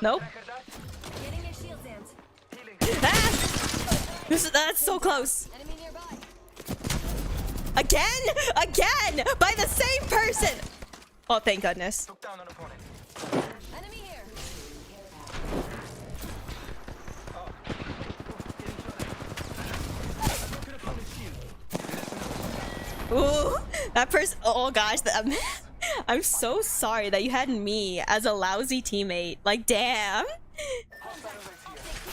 Nope. Getting your shields amped. Ah! That's so close. Enemy nearby. Again! By the same person! Oh, thank goodness. Enemy here. Ooh, that person. Oh gosh, I'm so sorry that you had me as a lousy teammate. Like, damn.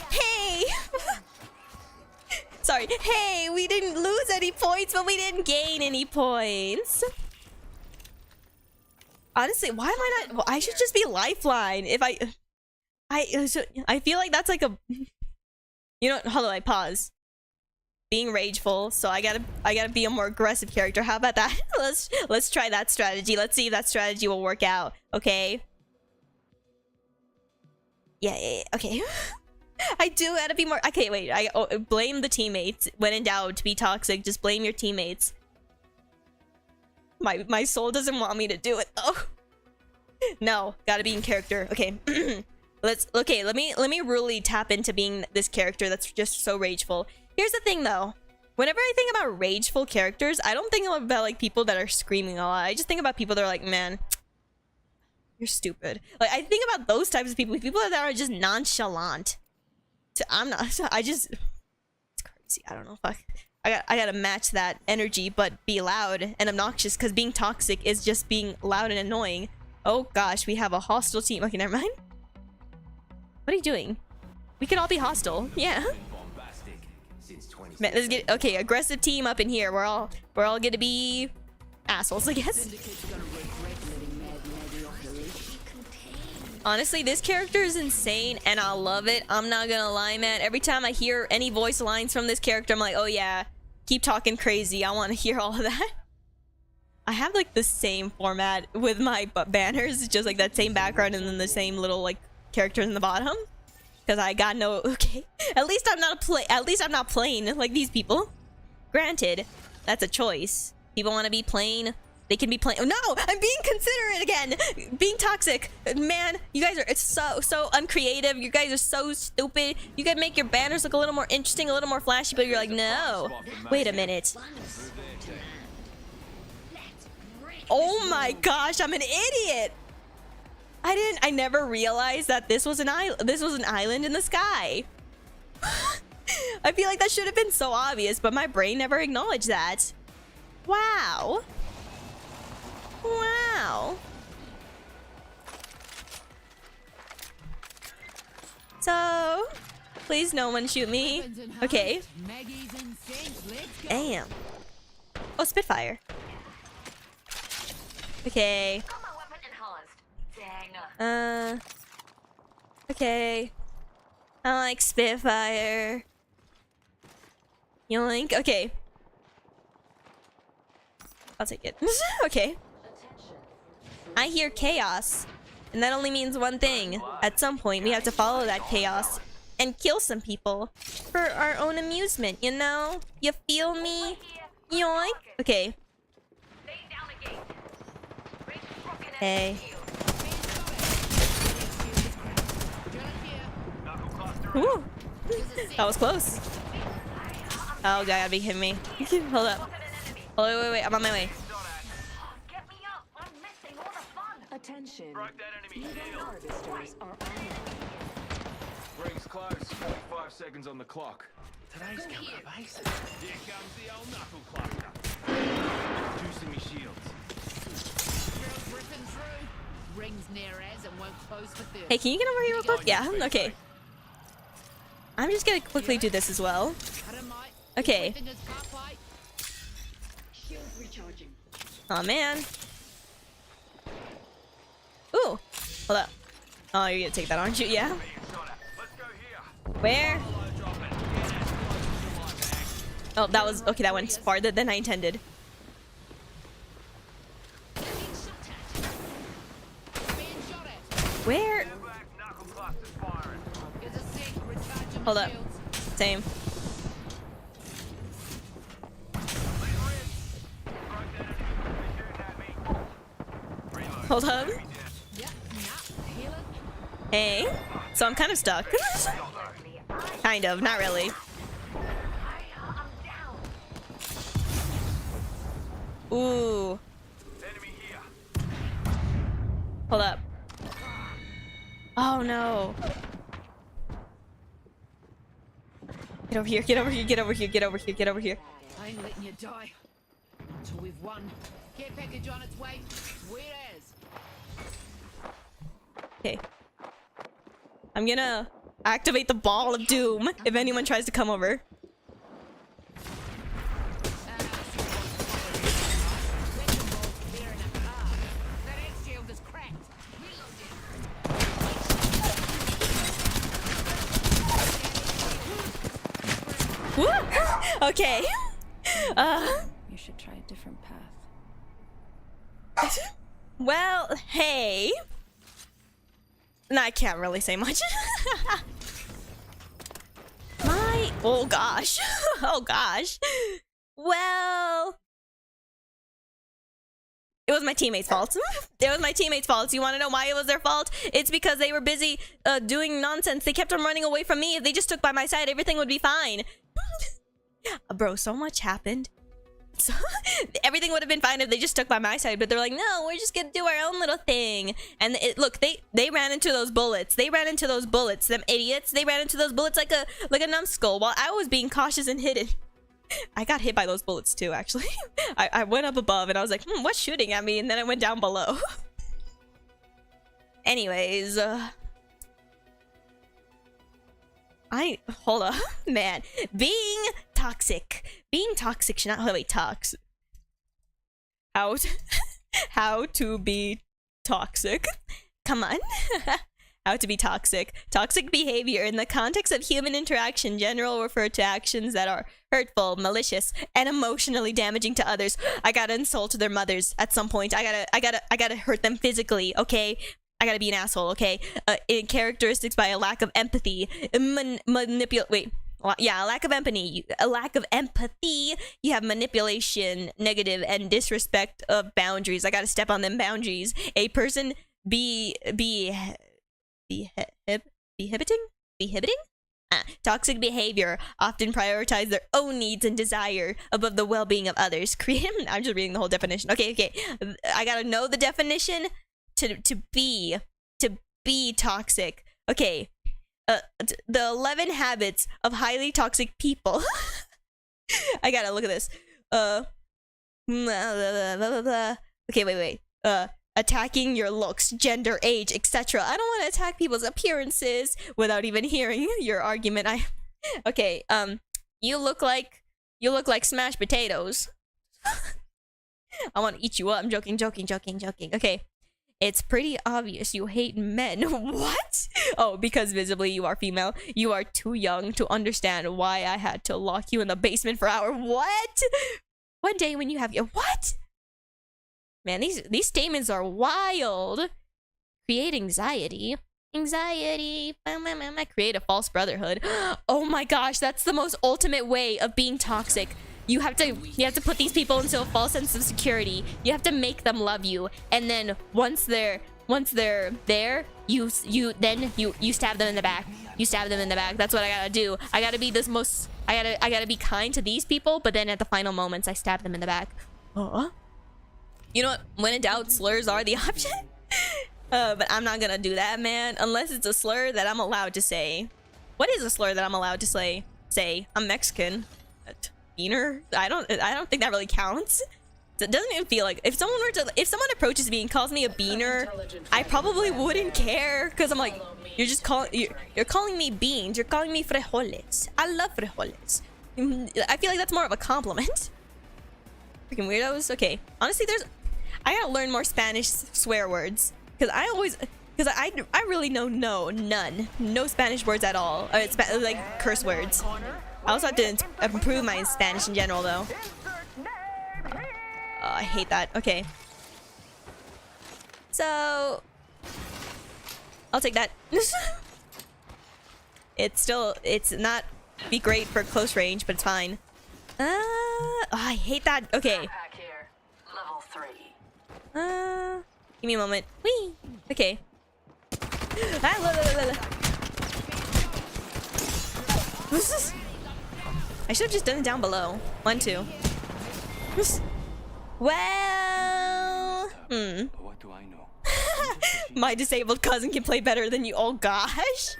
Hey. Sorry. Hey, we didn't lose any points, but we didn't gain any points. Honestly, why am I not? Well, I should just be lifeline. If I feel like that's like a. You know, hold on. I pause. Being rageful, so I gotta be a more aggressive character. How about that? let's try that strategy. Let's see if that strategy will work out. Okay. Yeah, okay. I do gotta be more. Okay, wait. Blame the teammates when in doubt. To be toxic, just blame your teammates. My soul doesn't want me to do it though. No, gotta be in character. Okay. Let me really tap into being this character that's just so rageful. Here's the thing though. Whenever I think about rageful characters, I don't think about like people that are screaming a lot. I just think about people that are like, man, you're stupid. Like, I think about those types of people that are just nonchalant. So I'm not. It's crazy. I don't know. Fuck. I gotta match that energy, but be loud and obnoxious. Because being toxic is just being loud and annoying. Oh gosh, we have a hostile team. Okay, never mind. What are you doing? We can all be hostile. Yeah. Man, let's get okay. Aggressive team up in here. We're all gonna be assholes, I guess. Honestly, this character is insane, and I love it. I'm not gonna lie, man. Every time I hear any voice lines from this character, I'm like, oh yeah, keep talking crazy. I want to hear all of that. I have like the same format with my banners, just like that same background and then the same little like characters in the bottom. Because I got no... Okay. At least I'm not plain like these people. Granted, that's a choice. People want to be plain They can be playing. Oh, no, I'm being considerate again. Being toxic, man. You guys are so uncreative. You guys are so stupid. You gotta make your banners look a little more interesting, a little more flashy, but you're like, no. Wait a minute. Oh my gosh, I'm an idiot. I never realized that this was an island. This was an island in the sky. I feel like that should have been so obvious, but my brain never acknowledged that. Wow. Wow. So, please no one shoot me. Okay. Damn. Oh, Spitfire. Okay. Okay. I like Spitfire. Yoink. Okay. I'll take it. Okay. I hear chaos. And that only means one thing. At some point, we have to follow that chaos and kill some people for our own amusement, you know? You feel me? Yoink. Okay. Hey. Ooh. That was close. Oh, God, gotta be kidding me. Hold up. Oh, wait. I'm on my way. Attention. Harvesters are on. Rings close. 45 seconds on the clock. Today's killer base. Here comes the old knuckle cluster. Juicing me shields. Rings near as and won't close for 30. Hey, can you get over here real quick? Yeah, okay. I'm just gonna quickly do this as well. Okay. Oh man. Ooh. Hold up. Oh, you're gonna take that, aren't you? Yeah. Where? Oh, that was okay. That went farther than I intended. Where? Hold up. Same. Hold up. Hey. So I'm kind of stuck. Kind of. Not really. Ooh. Hold up. Oh no. Get over here, get over here, get over here, get over here, get over here. I ain't letting you die until we've won. Care package on its way. Where is? Okay. I'm gonna activate the ball of doom if anyone tries to come over. Woo! Okay. You should try a different path. Well, hey. No, I can't really say much. Oh gosh. Oh gosh. Well, it was my teammates' fault. It was my teammates' fault. You want to know why it was their fault? It's because they were busy doing nonsense. They kept on running away from me. If they just took by my side, everything would be fine. Bro, so much happened. So, everything would have been fine if they just stuck by my side, but they're like, no, we're just gonna do our own little thing. And look, they ran into those bullets. They ran into those bullets. Them idiots. They ran into those bullets like a numbskull while I was being cautious and hidden. I got hit by those bullets too, actually. I went up above and I was like, what's shooting at me? And then I went down below. Anyways, hold up, man. Being toxic should not. Oh, wait, tox. How to be toxic? Come on. How to be toxic. Toxic behavior in the context of human interaction generally refer to actions that are hurtful, malicious, and emotionally damaging to others. I gotta insult their mothers at some point. I gotta hurt them physically, okay? I gotta be an asshole, okay? In characteristics by a lack of empathy, wait, Yeah, a lack of empathy. A lack of empathy. You have manipulation, negative, and disrespect of boundaries. I gotta step on them boundaries. A person behibiting? Toxic behavior often prioritize their own needs and desire above the well-being of others. I'm just reading the whole definition. Okay. I gotta know the definition to be toxic. Okay. The 11 habits of highly toxic people. I gotta look at this. Okay, wait. Attacking your looks, gender, age, etc. I don't want to attack people's appearances without even hearing your argument. Okay, you look like smashed potatoes. I want to eat you up. I'm joking. Okay. It's pretty obvious you hate men. What? Oh, because visibly you are female. You are too young to understand why I had to lock you in the basement for hours. What? One day when you have your what? Man, these statements are wild. Create anxiety. Create a false brotherhood. Oh my gosh, that's the most ultimate way of being toxic. You have to put these people into a false sense of security. You have to make them love you, and then once they're there, you stab them in the back. You stab them in the back. That's what I gotta do. I gotta be I gotta be kind to these people, but then at the final moments, I stab them in the back. You know what? When in doubt, slurs are the option. But I'm not gonna do that, man. Unless it's a slur that I'm allowed to say. What is a slur that I'm allowed to say? I'm Mexican. Beaner? I don't think that really counts. It doesn't even feel like if someone approaches me and calls me a beaner, I probably wouldn't care because I'm like, you're calling me beans. You're calling me frijoles. I love frijoles. I feel like that's more of a compliment. Freaking weirdos. Okay, honestly, I gotta learn more Spanish swear words because I really know none. No Spanish words at all. Like curse words. I also have to improve my Spanish in general, though. Oh, I hate that. Okay. So... I'll take that. It's not be great for close range, but it's fine. Oh, I hate that. Okay. Level 3. Give me a moment. Whee! Okay. I should have just done it down below. 1, 2. Well... What do I know? My disabled cousin can play better than you. Oh gosh.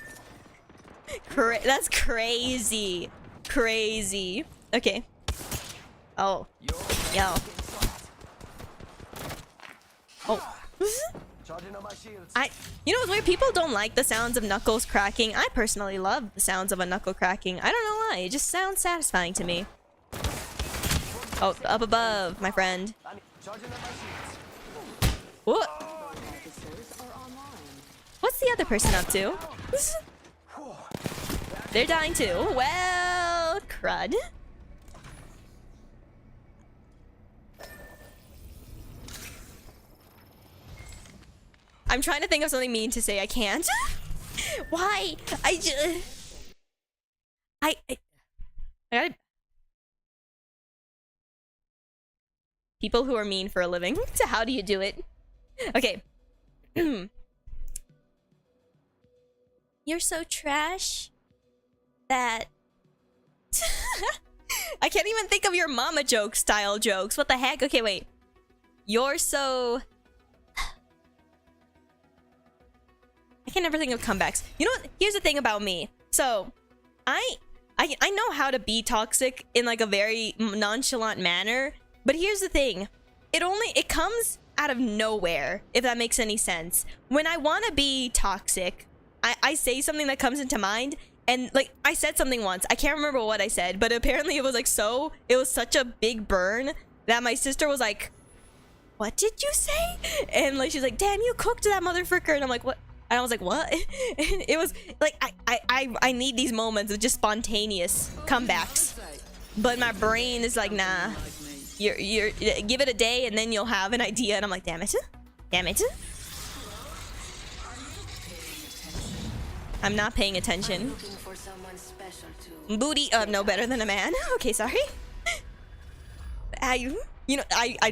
That's crazy. Crazy. Okay. Oh. Yo. Oh. You know what's weird? People don't like the sounds of knuckles cracking. I personally love the sounds of a knuckle cracking. I don't know why. It just sounds satisfying to me. Oh, up above, my friend. What? What's the other person up to? They're dying too. Well, crud. I'm trying to think of something mean to say. I can't. Why? I gotta... People who are mean for a living. So how do you do it? Okay. You're so trash that... I can't even think of your mama joke style jokes. What the heck? Okay, wait. You're so... I can never think of comebacks. You know what? Here's the thing about me. So, I know how to be toxic in like a very nonchalant manner, but here's the thing. It comes out of nowhere, if that makes any sense. When I want to be toxic, I say something that comes into mind, and like I said something once. I can't remember what I said, but apparently it was like it was such a big burn that my sister was like, "What did you say?" And like she's like, "Damn, you cooked that motherfucker." And I'm like, "What?" And I was like, what? And it was like, I need these moments of just spontaneous comebacks. But my brain is like, nah. You're give it a day and then you'll have an idea. And I'm like, damn it. Damn it. I'm not paying attention. Looking for someone special too. Booty, no better than a man. Okay, sorry. I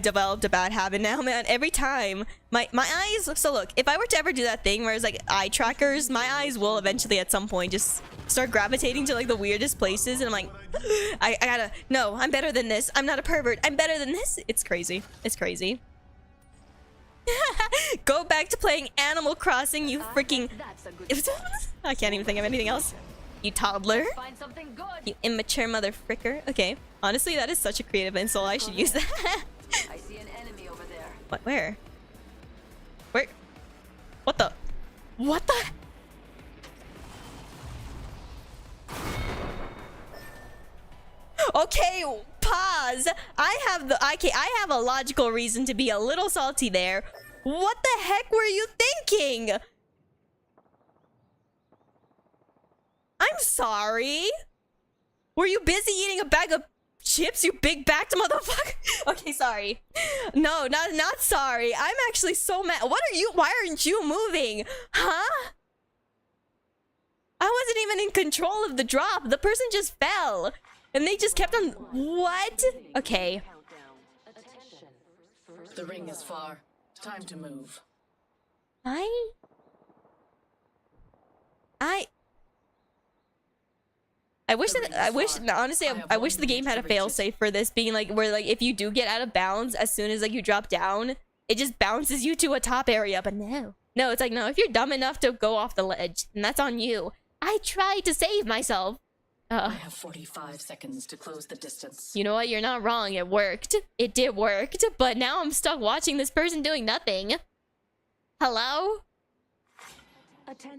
developed a bad habit now, man. Every time my eyes. So look, if I were to ever do that thing where it's like eye trackers, my eyes will eventually at some point just start gravitating to like the weirdest places, and I'm like, I gotta. No, I'm better than this. I'm not a pervert. I'm better than this. It's crazy. It's crazy. Go back to playing Animal Crossing, you freaking. I can't even think of anything else. You toddler. Find something good. You immature mother fricker. Okay. Honestly, that is such a creative insult. I should use that. I see an enemy over there. What? Where? Where? What the? What the? Okay, pause. I have a logical reason to be a little salty there. What the heck were you thinking? I'm sorry. Were you busy eating a bag of chips, you big-backed motherfucker? Okay, sorry. No, not sorry. I'm actually so mad. What are you? Why aren't you moving? Huh? I wasn't even in control of the drop. The person just fell. And they just kept on... What? Okay. The ring is far. Time to move. I wish honestly I wish the game had a failsafe for this, being like where like if you do get out of bounds as soon as like you drop down, it just bounces you to a top area. But no, it's like, no, if you're dumb enough to go off the ledge, and that's on you. I tried to save myself. I have 45 seconds to close the distance. You know what? You're not wrong. It worked. It did work. But now I'm stuck watching this person doing nothing. Hello?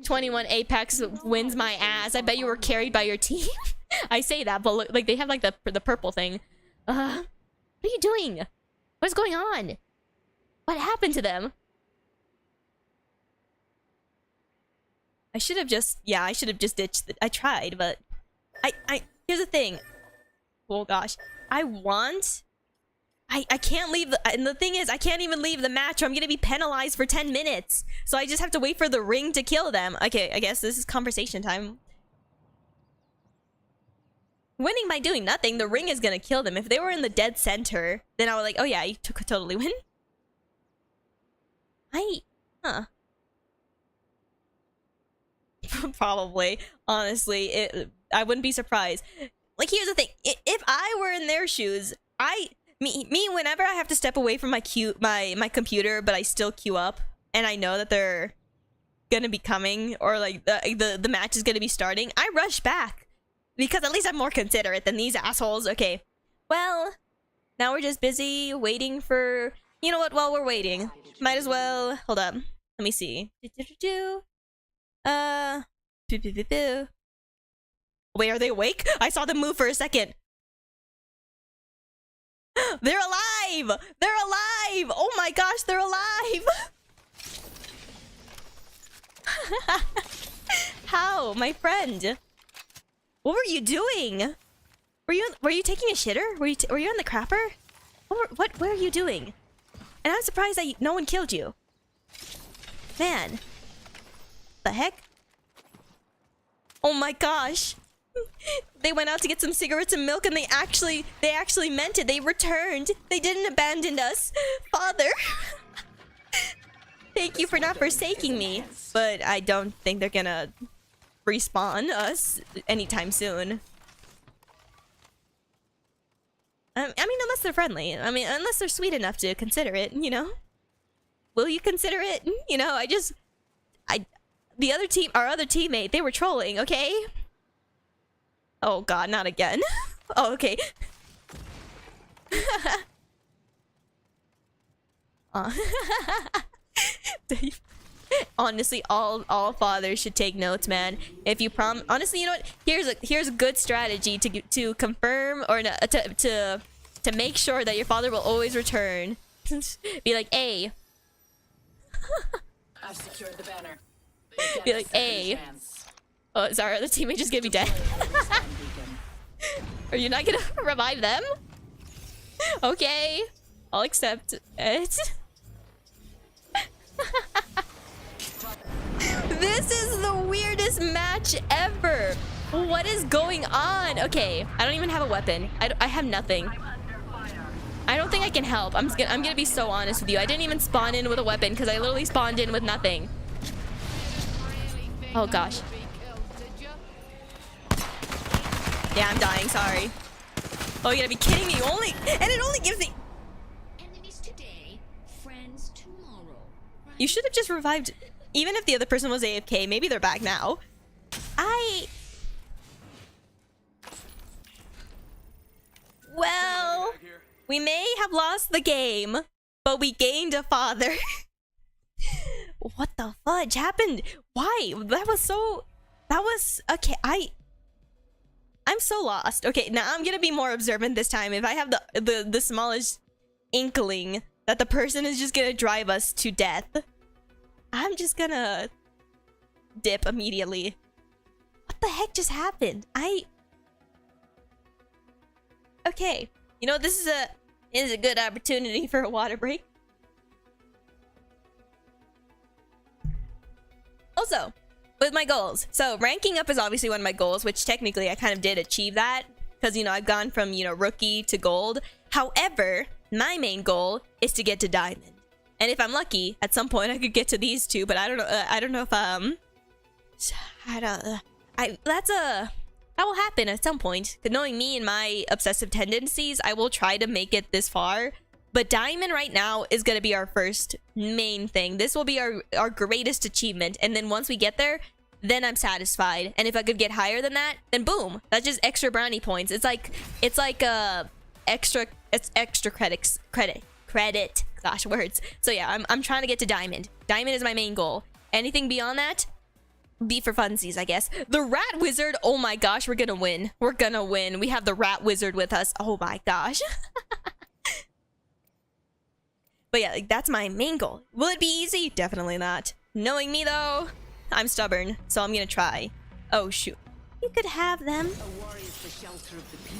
21 Apex wins my ass. I bet you were carried by your team. I say that, but look, like they have like the purple thing. What are you doing? What's going on? What happened to them? I should have just ditched I tried, but I here's the thing. Oh gosh. I can't leave and the thing is I can't even leave the match or I'm gonna be penalized for 10 minutes. So I just have to wait for the ring to kill them. Okay, I guess this is conversation time. Winning by doing nothing, the ring is gonna kill them. If they were in the dead center, then I was like, oh yeah, you could totally win. Probably. Honestly, I wouldn't be surprised. Like, here's the thing. If I were in their shoes, me, whenever I have to step away from my computer, but I still queue up, and I know that they're gonna be coming, or like the match is gonna be starting, I rush back. Because at least I'm more considerate than these assholes. Okay. Well, now we're just busy waiting for... You know what? While we're waiting, might as well... Hold up. Let me see. Wait, are they awake? I saw them move for a second. They're alive! They're alive! Oh my gosh, they're alive! How, my friend? What were you doing? Were you taking a shitter? Were you on the crapper? What are you doing? And I'm surprised that no one killed you. Man. The heck? Oh my gosh. They went out to get some cigarettes and milk and they actually meant it. They returned. They didn't abandon us. Father. Thank you for not forsaking me. But I don't think they're gonna respawn us anytime soon. I mean, unless they're friendly. I mean, unless they're sweet enough to consider it, you know? Will you consider it? You know, our other teammate, they were trolling, okay? Oh god, not again. Oh, okay. Honestly, all fathers should take notes, man. If you honestly, you know what? Here's a good strategy to confirm or to make sure that your father will always return. Be like, hey. I've secured the banner. Be like, hey. Oh, sorry, the teammate just gonna be dead. Are you not gonna revive them? Okay, I'll accept it. This is the weirdest match match ever. What is going on? Okay, I don't even have a weapon. I have nothing. I don't think I can help. I'm gonna be so honest with you. I didn't even spawn in with a weapon because I literally spawned in with nothing. Oh gosh. Yeah, I'm dying. Sorry. Oh, you gotta be kidding me. It only gives me. Enemies today, friends tomorrow. You should have just revived. Even if the other person was AFK, maybe they're back now. Well, we may have lost the game, but we gained a father. What the fudge happened? Why? That was okay. I'm so lost. Okay, now I'm gonna be more observant this time. If I have the smallest inkling that the person is just gonna drive us to death, I'm just gonna dip immediately. What the heck just happened? Okay, you know, this is a good opportunity for a water break. Also, with my goals. So, ranking up is obviously one of my goals, which technically I kind of did achieve that. Because, you know, I've gone from, you know, rookie to gold. However, my main goal is to get to diamond. And if I'm lucky, at some point I could get to these two. But I don't know, I don't know if, that will happen at some point. Because knowing me and my obsessive tendencies, I will try to make it this far. But diamond right now is going to be our first main thing. This will be our greatest achievement. And then once we get there, then I'm satisfied. And if I could get higher than that, then boom. That's just extra brownie points. It's like extra credit. Gosh, words. So yeah, I'm trying to get to diamond. Diamond is my main goal. Anything beyond that, be for funsies, I guess. The rat wizard, oh my gosh, we're gonna win. We're gonna win. We have the rat wizard with us. Oh my gosh. But yeah, like, that's my main goal. Will it be easy? Definitely not. Knowing me though, I'm stubborn, so I'm gonna try. Oh shoot. You could have them.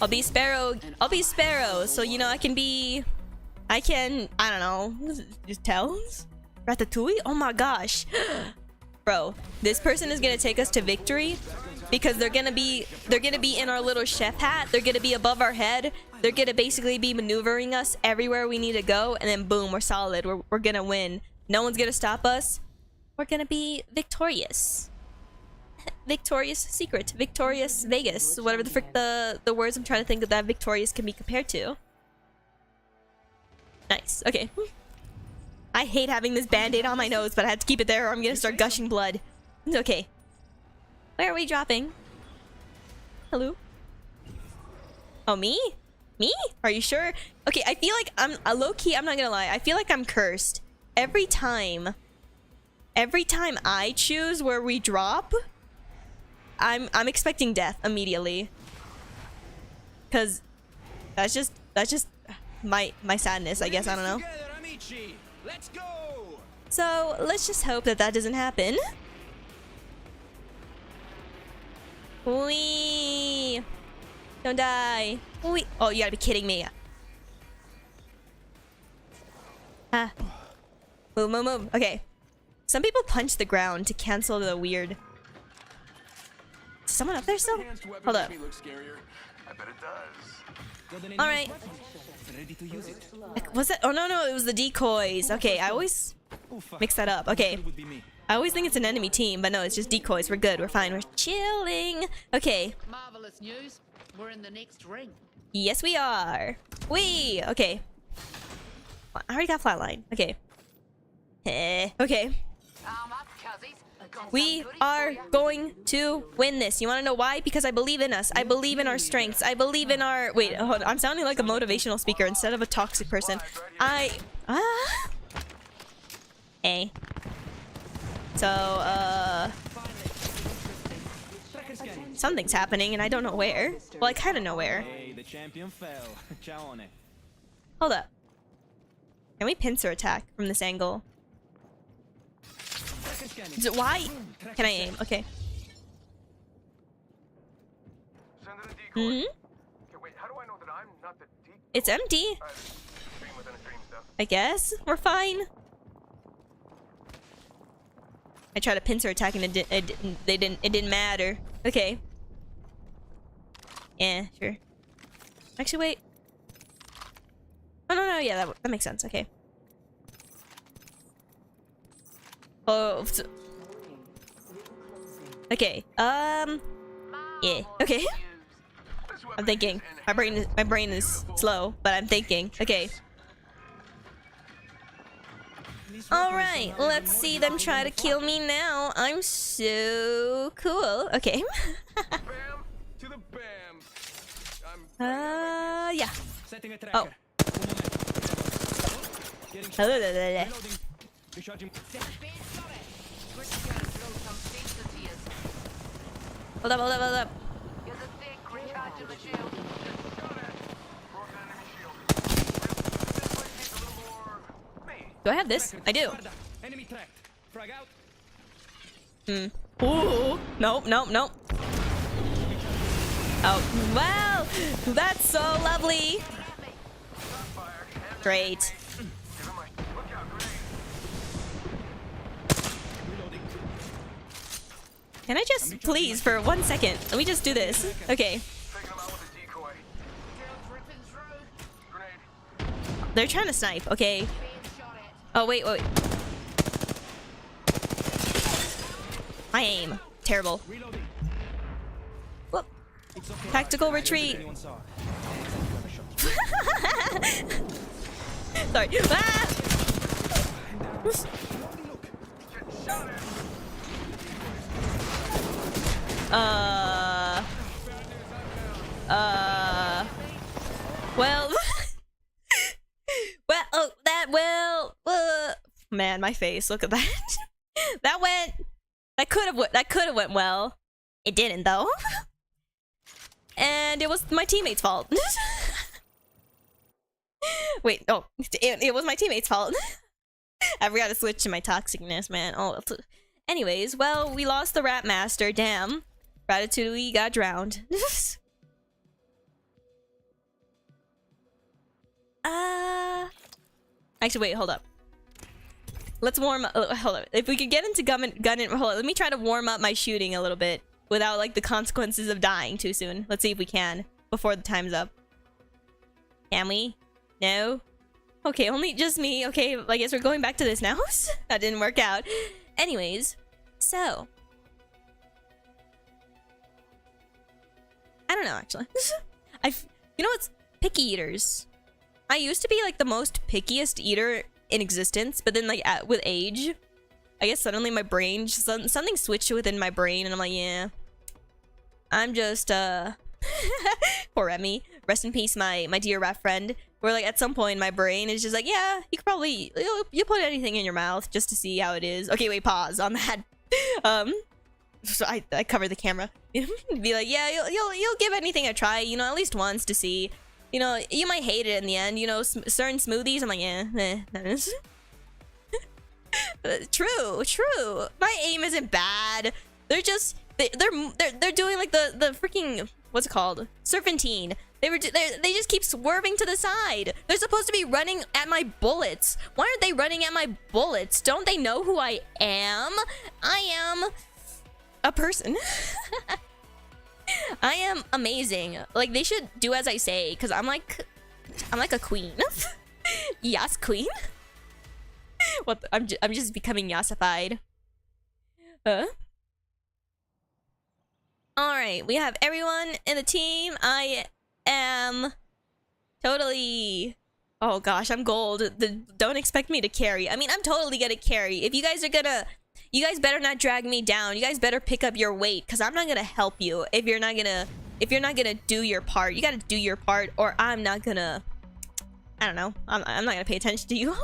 I'll be Sparrow. I'll be Sparrow, so you know I don't know, just tell? Ratatouille? Oh my gosh. Bro, this person is gonna take us to victory because they're gonna be in our little chef hat. They're gonna be above our head. They're gonna basically be maneuvering us everywhere we need to go, and then boom, we're solid. We're gonna win. No one's gonna stop us. We're gonna be victorious. Victorious Secret, Victorious Vegas, whatever the frick the words I'm trying to think that victorious can be compared to. Nice. Okay. I hate having this band-aid on my nose, but I have to keep it there or I'm gonna start gushing blood. Okay. Where are we dropping? Hello? Oh, me? Me? Are you sure? Okay, I feel like I'm low-key, I'm not gonna lie. I feel like I'm cursed. Every time I choose where we drop, I'm expecting death immediately. Cause that's just my sadness, I guess. I don't know. Let's go. So let's just hope that doesn't happen. Wee! Don't die. Wee! Oh, you gotta be kidding me. Ah. Move, move, move. Okay. Some people punch the ground to cancel the weird. Is someone up there still? Hold up. Alright. Was it? Oh no, it was the decoys. Okay, I always mix that up. Okay. I always think it's an enemy team, but no, it's just decoys. We're good. We're fine. We're chilling. Okay. Marvelous news. We're in the next ring. Yes, we are. Wee! Okay. I already got flatline. Okay. Okay. We are going to win this. You want to know why? Because I believe in us. I believe in our strengths. I believe in our... Wait, hold on. I'm sounding like a motivational speaker instead of a toxic person. Hey. So, something's happening and I don't know where. Well, I kind of know where. Hey, the champion fell. Hold up. Can we pincer attack from this angle? Why can I aim? Okay. It's empty. I guess we're fine. I tried a pincer attack and it didn't matter. Okay. Yeah, sure. Actually, wait. Oh no, yeah, that makes sense. Okay. Oh. Okay. Yeah. Okay. I'm thinking. My brain is slow, but I'm thinking. Okay. Alright, let's see them try to kill me now. I'm so cool. Okay. Bam to the bam. Yeah. Setting a Oh. tracker. Getting Hello. recharging. Hold up. Here's a stick. Recharging the shield. Do I have this? I do. Enemy tracked. Frag out. Ooh. Nope. Oh, wow. That's so lovely. Great. Can I just, please, for 1 second, let me just do this. Okay. They're trying to snipe, okay. Oh, wait. My aim. Terrible. Whoop. Tactical retreat. Sorry. Well. Man, my face. Look at that. That could have went well. It didn't though. And it was my teammate's fault. Wait, oh, it was my teammate's fault. I forgot to switch to my toxicness, man. Oh, anyways, well, we lost the Rat Master. Damn, Ratatouille got drowned. Actually, wait, hold up. Let's warm up. Hold up. If we could get into gun and hold on, let me try to warm up my shooting a little bit without like the consequences of dying too soon. Let's see if we can before the time's up. Can we? No? Okay, only just me. Okay, I guess we're going back to this now. That didn't work out. Anyways, so I don't know actually. You know what's picky eaters? I used to be like the most pickiest eater in existence, but then like with age, I guess suddenly my brain just something switched within my brain, and I'm like, yeah, I'm just poor Remy. Rest in peace, my dear rat friend. Where like at some point my brain is just like, yeah, you could probably you put anything in your mouth just to see how it is. Okay, wait, pause on that. So I cover the camera. Be like, yeah, you'll give anything a try, you know, at least once to see. You know, you might hate it in the end. You know, certain smoothies, I'm like, yeah, true. My aim isn't bad. They're just they're doing like the freaking, what's it called? Serpentine. They just keep swerving to the side. They're supposed to be running at my bullets. Why aren't they running at my bullets? Don't they know who I am? I am a person. I am amazing. Like, they should do as I say, because I'm like a queen. Yas queen. What I'm just becoming yassified. Alright, we have everyone in the team. I am totally, oh gosh, I'm gold. Don't expect me to carry. I mean, I'm totally gonna carry. If you guys are gonna, you guys better not drag me down. You guys better pick up your weight, because I'm not gonna help you if you're not gonna do your part. You gotta do your part, or I'm not gonna, I don't know, I'm not gonna pay attention to you.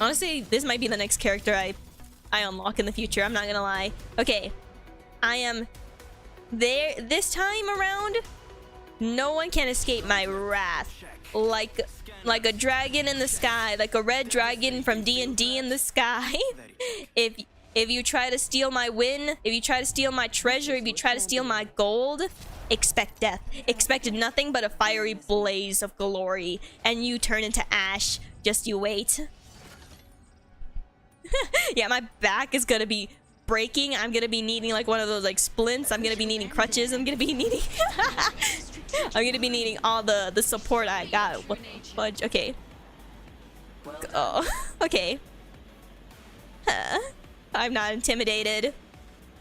Honestly, this might be the next character I unlock in the future. I'm not gonna lie. Okay, I am there this time around. No one can escape my wrath. Like a dragon in the sky, like a red dragon from D&D in the sky. If you try to steal my win, if you try to steal my treasure, if you try to steal my gold, expect death. Expected nothing but a fiery blaze of glory, and you turn into ash. Just you wait. Yeah, my back is gonna be breaking. I'm gonna be needing like one of those like splints. I'm gonna be needing crutches. I'm gonna be needing I'm gonna be needing all the support I got. What fudge? Okay. Oh, okay. I'm not intimidated.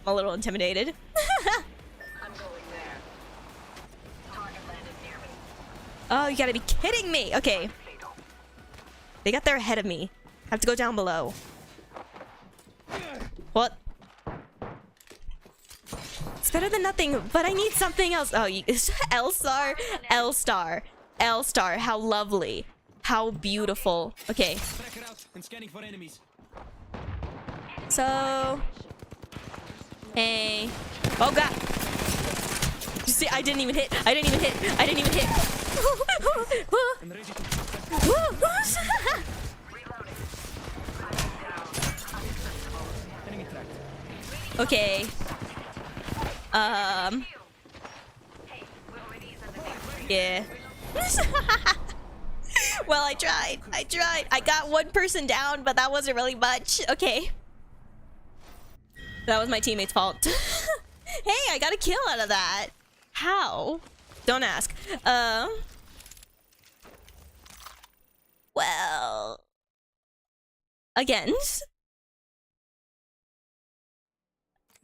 I'm a little intimidated. I'm going there. Target landed near me. Oh, you gotta be kidding me. Okay. They got there ahead of me. I have to go down below. What? It's better than nothing, but I need something else. Oh, L-star, L-star, L-star. How lovely. How beautiful. Okay. Tracker out and scanning for enemies. So... Hey. Oh, God. You see, I didn't even hit. I didn't even hit. I didn't even hit. I'm ready to enemy tracked. Okay. Yeah. Well, I tried. I tried. I got one person down, but that wasn't really much. Okay. That was my teammate's fault. Hey, I got a kill out of that. How? Don't ask. Well. Again.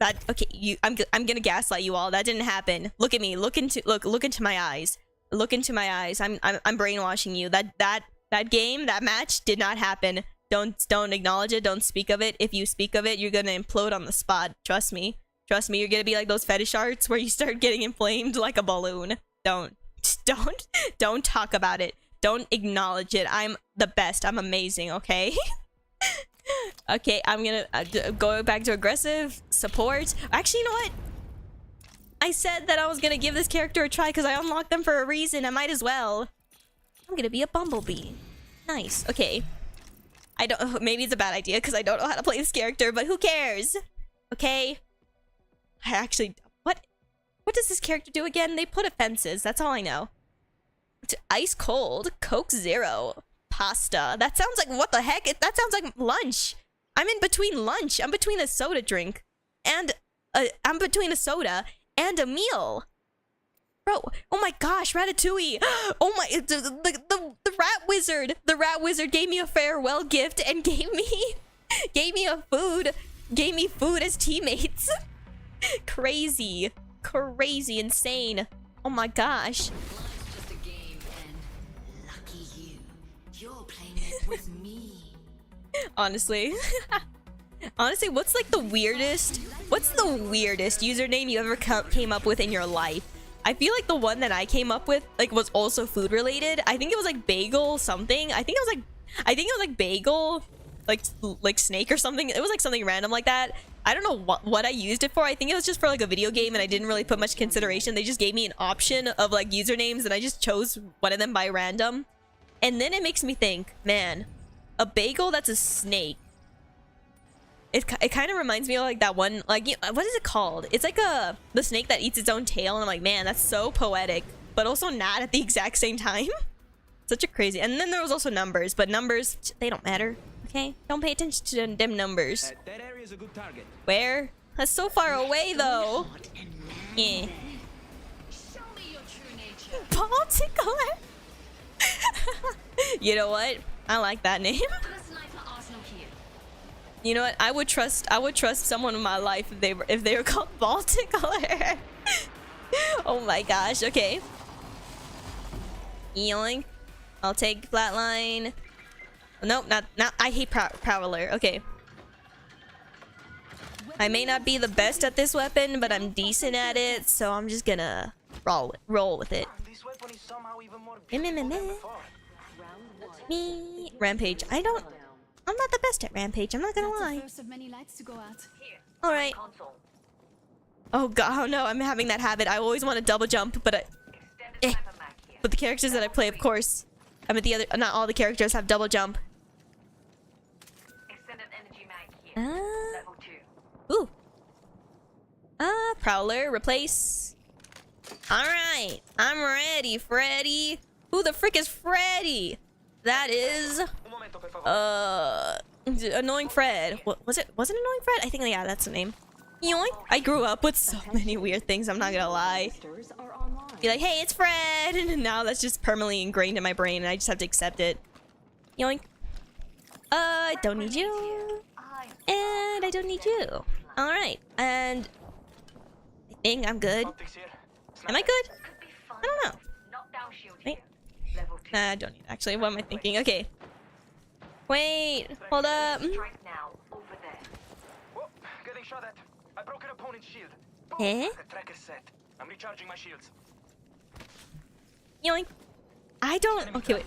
That okay, I'm gonna gaslight you all. That didn't happen. Look at me. Look into my eyes. Look into my eyes. I'm brainwashing you. That game, that match did not happen. Don't acknowledge it. Don't speak of it. If you speak of it, you're gonna implode on the spot. Trust me. Trust me. You're gonna be like those fetish arts where you start getting inflamed like a balloon. Don't talk about it. Don't acknowledge it. I'm the best. I'm amazing. Okay. Okay, I'm gonna go back to aggressive support. Actually, you know what? I said that I was gonna give this character a try because I unlocked them for a reason. I might as well. I'm gonna be a bumblebee. Nice. Okay. I don't. Maybe it's a bad idea because I don't know how to play this character, but who cares? Okay. I actually. What does this character do again? They put offenses. That's all I know. It's ice cold. Coke Zero. Pasta. That sounds like what the heck? That sounds like lunch. I'm in between lunch. I'm between a soda drink, and I'm between a soda and a meal. Bro, oh my gosh, Ratatouille. Oh my, the rat wizard. The rat wizard gave me a farewell gift and gave me food as teammates. Crazy, insane. Oh my gosh. Life's just a game, and lucky you. You're playing it with me. Honestly. Honestly, what's the weirdest username you ever came up with in your life? I feel like the one that I came up with was also food related. I think it was like bagel something. I think it was like bagel like snake or something. It was like something random like that. I don't know what I used it for. I think it was just for like a video game and I didn't really put much consideration. They just gave me an option of like usernames and I just chose one of them by random. And then it makes me think, man, a bagel that's a snake. It kind of reminds me of like that one, like, what is it called? It's like the snake that eats its own tail, and I'm like, man, that's so poetic, but also not at the exact same time. Such a crazy. And then there was also numbers, but numbers, they don't matter. Okay, don't pay attention to them numbers. That area is a good target. Where? That's so far away though. Yeah. Show me your true nature. Baltic color. You know what? I like that name. You know what? I would trust someone in my life if they were called Baltic color. Oh my gosh. Okay. Yoink. I'll take flatline. Nope, not. I hate Prowler. Okay. I may not be the best at this weapon, but I'm decent at it, so I'm just gonna roll with it. This weapon is somehow even more Me. beautiful than before. Me. Rampage. I'm not the best at Rampage, I'm not gonna lie. First of many lights to go out. Alright. Oh god, oh no, I'm having that habit. I always want to double jump, but but the characters that I play, of course. I mean, not all the characters have double jump. Extended energy mag here. Level 2. Ooh. Prowler, replace. Alright, I'm ready, Freddy. Who the frick is Freddy? That is Annoying Fred. What was it? Was it Annoying Fred? I think, yeah, that's the name. Yoink. I grew up with so many weird things, I'm not gonna lie. Be like, hey, it's Fred, and now that's just permanently ingrained in my brain and I just have to accept it. Yoink. I don't need you. And I don't need you. Alright, and I think I'm good. Am I good? I don't know. Wait. Nah, I don't need it, actually. What am I thinking? Okay. Wait, hold up. Getting shot at. I broke an opponent's shield. Eh? The tracker's set. I'm recharging my shields. Yoink. I don't. Okay, wait.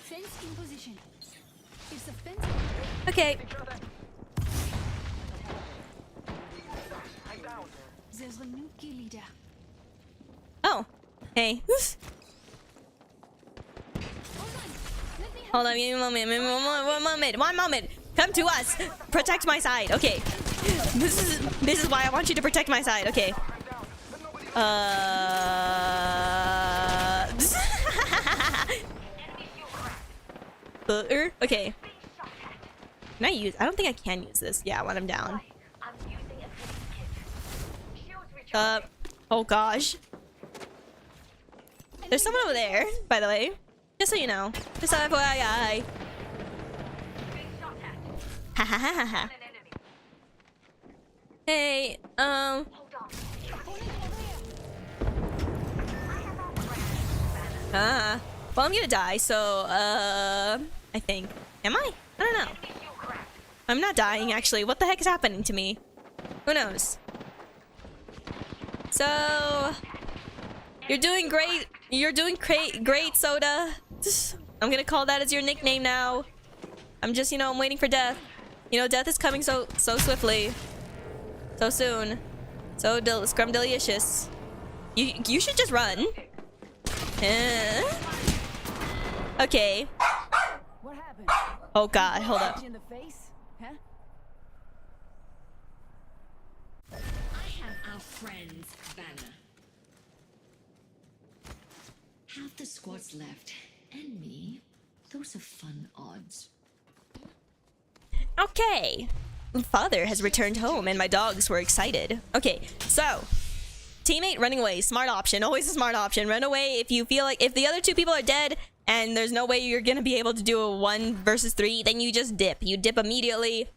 Fence in position. If the fence Okay. there's a new kill leader. Oh. Hey. Hold on, give me a moment. One moment. Come to us. Protect my side. Okay. This is why I want you to protect my side. Okay. Okay. Can I use? I don't think I can use this. Yeah, when I'm down. Oh gosh. There's someone over there, by the way. Just so you know. Just FYI. Ha ha ha ha. Hey, well, I'm gonna die, so, I think. Am I? I don't know. I'm not dying, actually. What the heck is happening to me? Who knows? So, you're doing great. You're doing great, Soda. I'm gonna call that as your nickname now. I'm just, you know, I'm waiting for death. You know, death is coming so swiftly. So soon. So scrumdelicious. You should just run. Okay. What happened? Oh god, hold up. In the face? Huh? I have our friend's banner. Half the squad's left, and me. Those are fun odds. Okay. Father has returned home and my dogs were excited. Okay, so teammate running away, smart option, always a smart option. Run away if you feel like if the other two people are dead and there's no way you're gonna be able to do a 1 versus 3, then you just dip. You dip immediately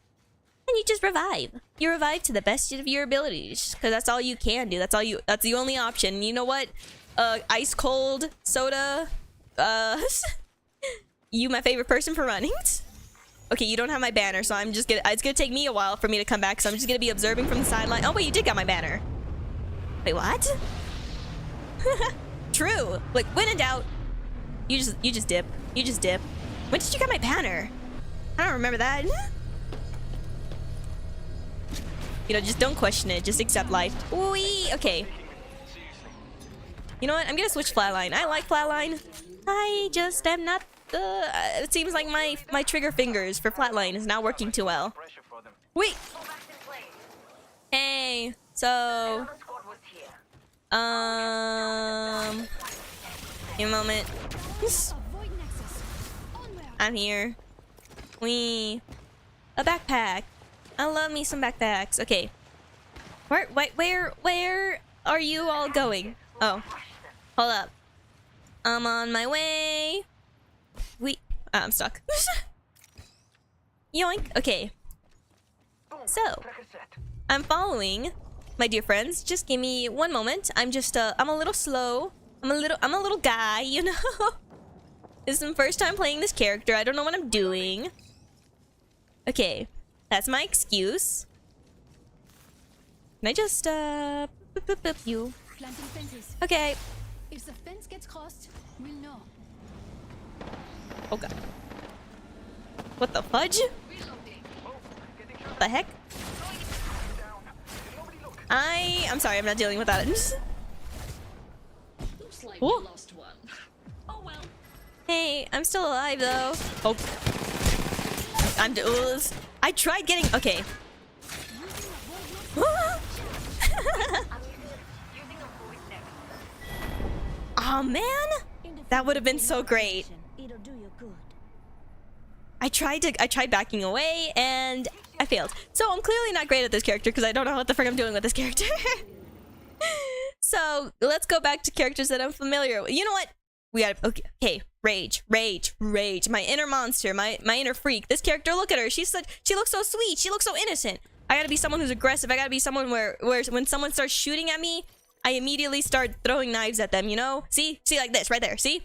and you just revive. You revive to the best of your abilities because that's all you can do. That's the only option. You know what? Ice cold soda. You my favorite person for running. Okay, you don't have my banner, so I'm just gonna. It's gonna take me a while for me to come back, so I'm just gonna be observing from the sideline. Oh wait, you did get my banner. Wait, what? True. Like when in doubt, you just dip. You just dip. When did you get my banner? I don't remember that. You know, just don't question it. Just accept life. Wee. Okay. You know what? I'm gonna switch flatline. I like flatline. I just am not. It seems like my trigger fingers for flatline is not working too well. Wait. Hey. So. Give me a moment. I'm here. A backpack. I love me some backpacks. Okay. Where are you all going? Oh. Hold up. I'm on my way. I'm stuck. Yoink. Okay. So, I'm following my dear friends. Just give me one moment. I'm a little slow. I'm a little guy, you know? This is my first time playing this character. I don't know what I'm doing. Okay. That's my excuse. Can I just, boop you? Okay. If the fence gets crossed, we'll know. Oh god. What the fudge? What the heck? I'm sorry, I'm not dealing with that. Looks like we lost one. Oh well. Hey, I'm still alive though. Oh. I tried getting. Okay. Oh man, that would have been so great. It'll do you good. I tried backing away and I failed. So I'm clearly not great at this character because I don't know what the frick I'm doing with this character. So let's go back to characters that I'm familiar with. You know what? We got okay. Rage. My inner monster, my inner freak. This character, look at her. She looks so sweet. She looks so innocent. I gotta be someone who's aggressive. I gotta be someone where when someone starts shooting at me, I immediately start throwing knives at them. You know? See, like this right there. See?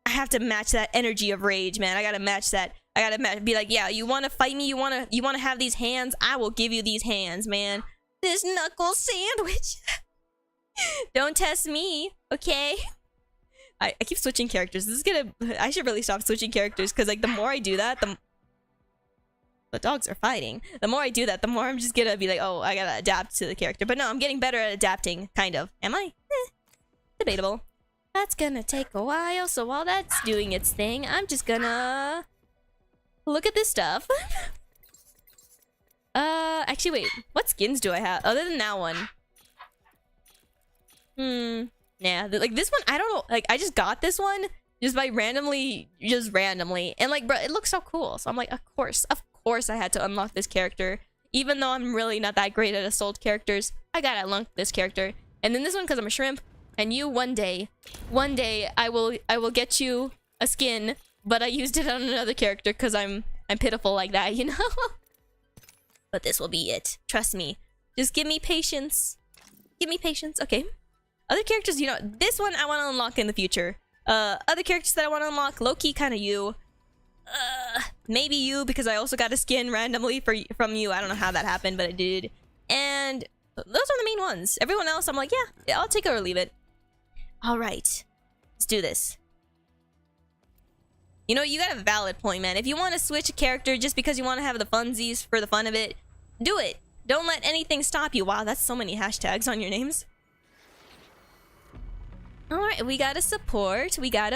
I have to match that energy of rage, man. I gotta match that. I gotta be like, yeah, you want to fight me? You want to have these hands? I will give you these hands, man. This knuckle sandwich. Don't test me, okay? I keep switching characters. I should really stop switching characters because like the more I do that, the dogs are fighting. The more I do that, the more I'm just gonna be like, oh, I gotta adapt to the character. But no, I'm getting better at adapting, kind of. Am I? Debatable. That's gonna take a while, so while that's doing its thing, I'm just gonna look at this stuff. Actually, wait. What skins do I have other than that one? Yeah, like this one, I don't know. Like, I just got this one just randomly, and like, bro, it looks so cool. So I'm like, of course I had to unlock this character, even though I'm really not that great at assault characters. I gotta unlock this character, and then this one because I'm a shrimp. And you, one day, I will get you a skin, but I used it on another character because I'm pitiful like that, you know. But this will be it. Trust me. Just give me patience. Give me patience. Okay. Other characters, you know, this one I want to unlock in the future. Other characters that I want to unlock, low-key kind of you. Maybe you, because I also got a skin randomly from you. I don't know how that happened, but I did. And those are the main ones. Everyone else, I'm like, yeah, I'll take it or leave it. All right. Let's do this. You know, you got a valid point, man. If you want to switch a character just because you want to have the funsies for the fun of it, do it. Don't let anything stop you. Wow, that's so many hashtags on your names. Alright, we got a support. We got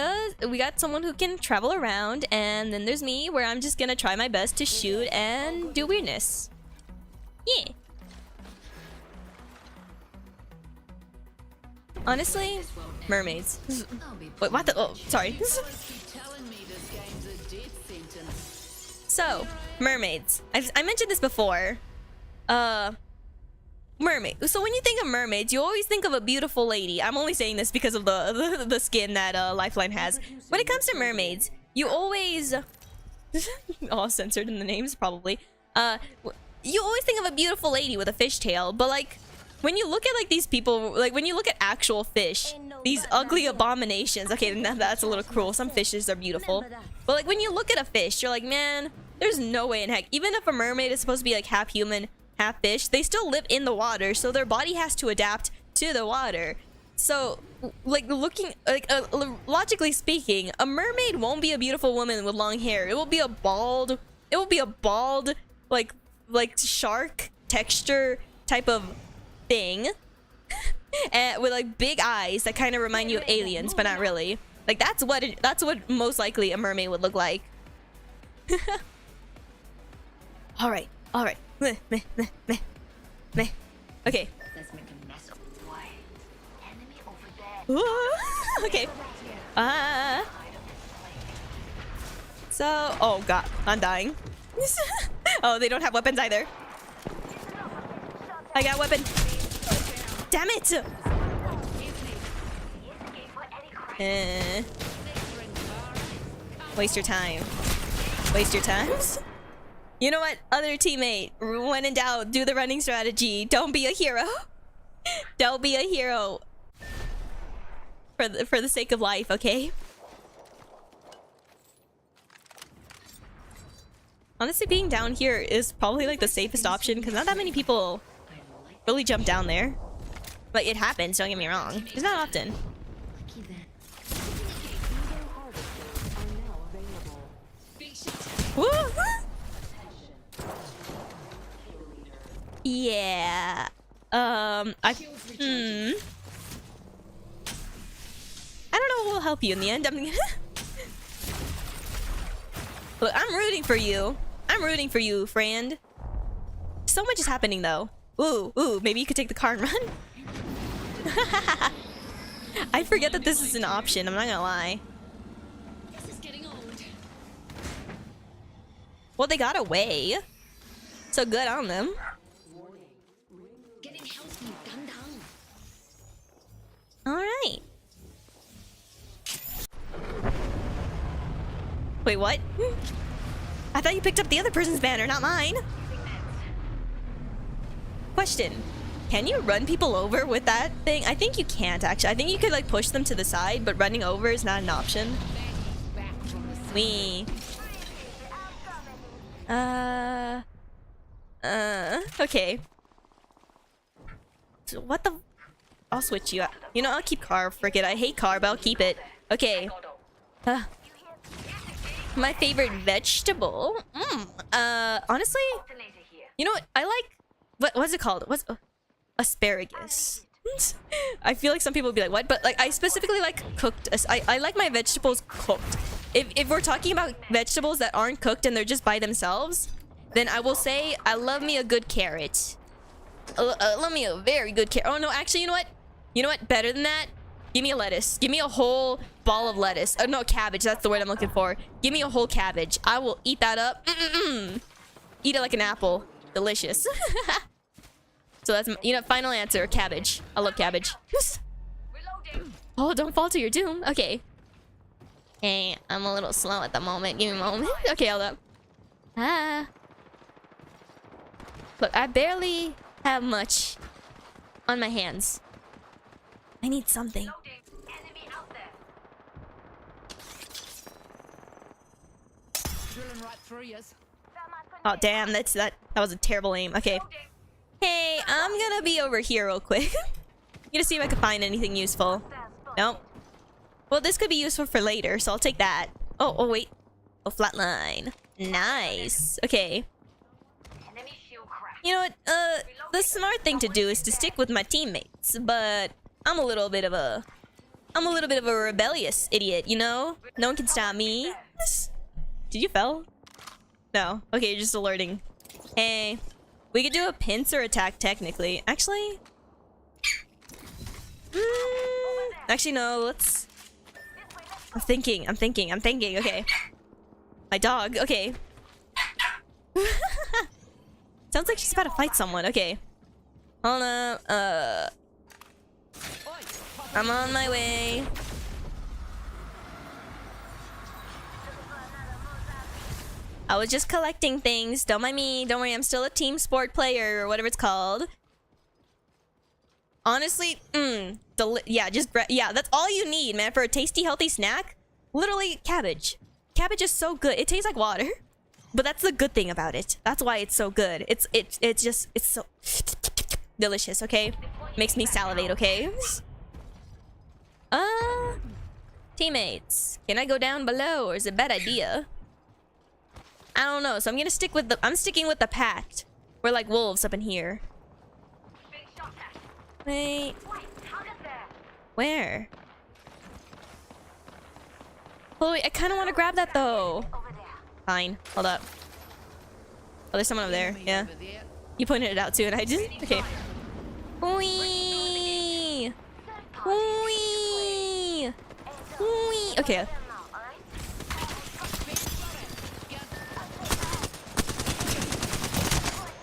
someone who can travel around, and then there's me, where I'm just gonna try my best to shoot and do weirdness. Yeah. Honestly, mermaids. Wait, what the? Oh, sorry. So, mermaids. I mentioned this before. Mermaid. So when you think of mermaids, you always think of a beautiful lady. I'm only saying this because of the skin that Lifeline has. When it comes to mermaids, you always all censored in the names probably. You always think of a beautiful lady with a fishtail, but like when you look at like these people, like when you look at actual fish, these ugly abominations. Okay, that's a little cruel. Some fishes are beautiful, but like when you look at a fish, you're like, man, there's no way in heck. Even if a mermaid is supposed to be like half human, half fish, they still live in the water, so their body has to adapt to the water. So like logically speaking, a mermaid won't be a beautiful woman with long hair. It will be a bald like shark texture type of thing and with like big eyes that kind of remind you of aliens, but not really. Like that's what most likely a mermaid would look like. all right meh. Okay. Let's make a mess of why. Enemy over there. Ooh, okay. So, oh god, I'm dying. Oh, they don't have weapons either. I got a weapon. Damn it! Waste your time. Waste your times. You know what, other teammate? When in doubt, do the running strategy. Don't be a hero. Don't be a hero. For the sake of life, okay? Honestly, being down here is probably like the safest option because not that many people really jump down there. But it happens, don't get me wrong. It's not often. Woo! Yeah. I don't know what will help you in the end. Look, I'm rooting for you. I'm I'm rooting for you, friend. So much is happening though. Ooh, maybe you could take the car and run. I forget that this is an option, I'm not gonna lie. This is getting old. Well, they got away. So good on them. Getting healthy, done down. Alright. Wait, what? I thought you picked up the other person's banner, not mine. Question. Can you run people over with that thing? I think you can't, actually. I think you could, like, push them to the side, but running over is not an option. Wee. Okay. So what the... I'll switch you out. You know, I'll keep car. Frick it. I hate car, but I'll keep it. Okay. My favorite vegetable? Honestly... You know what? I like... What's it called? What's... asparagus. I feel like some people would be like, what? But, like, I specifically like cooked... I like my vegetables cooked. If we're talking about vegetables that aren't cooked and they're just by themselves, then I will say I love me a good carrot. Love me a very good carrot. Oh, no, actually, you know what? You know what? Better than that? Give me a lettuce. Give me a whole ball of lettuce. No, cabbage. That's the word I'm looking for. Give me a whole cabbage. I will eat that up. Eat it like an apple. Delicious. So that's, you know, final answer. Cabbage. I love cabbage. Oh, don't fall to your doom. Okay. Hey, I'm a little slow at the moment. Give me a moment. Okay, hold up. Look, I barely have much on my hands. I need something. Drilling right through yous. Oh, damn. That was a terrible aim. Okay. Hey, I'm gonna be over here real quick. Gonna see if I can find anything useful. Nope. Well, this could be useful for later, so I'll take that. Oh, wait. Oh, flatline. Nice. Okay. You know what? The smart thing to do is to stick with my teammates, but I'm a little bit of a rebellious idiot, you know? No one can stop me. Did you fell? No. Okay, you're just alerting. Hey. We could do a pincer attack, technically. Actually... actually, no. Let's... I'm thinking. Okay. My dog. Okay. Sounds like she's about to fight someone. Okay. Hold up. I'm on my way. I was just collecting things. Don't mind me. Don't worry. I'm still a team sport player or whatever it's called. Honestly, yeah, yeah, that's all you need, man, for a tasty, healthy snack. Literally, cabbage. Cabbage is so good. It tastes like water, but that's the good thing about it. That's why it's so good. It's so delicious. Okay, makes me salivate. Okay. Teammates, can I go down below, or is it a bad idea? I don't know. So I'm gonna stick with I'm sticking with the pact. We're like wolves up in here. Wait. Where? Oh, wait, I kind of want to grab that though. Fine. Hold up. Oh, there's someone over there. Yeah. You pointed it out too, and I just... Okay. Whee! Whee! Whee! Okay.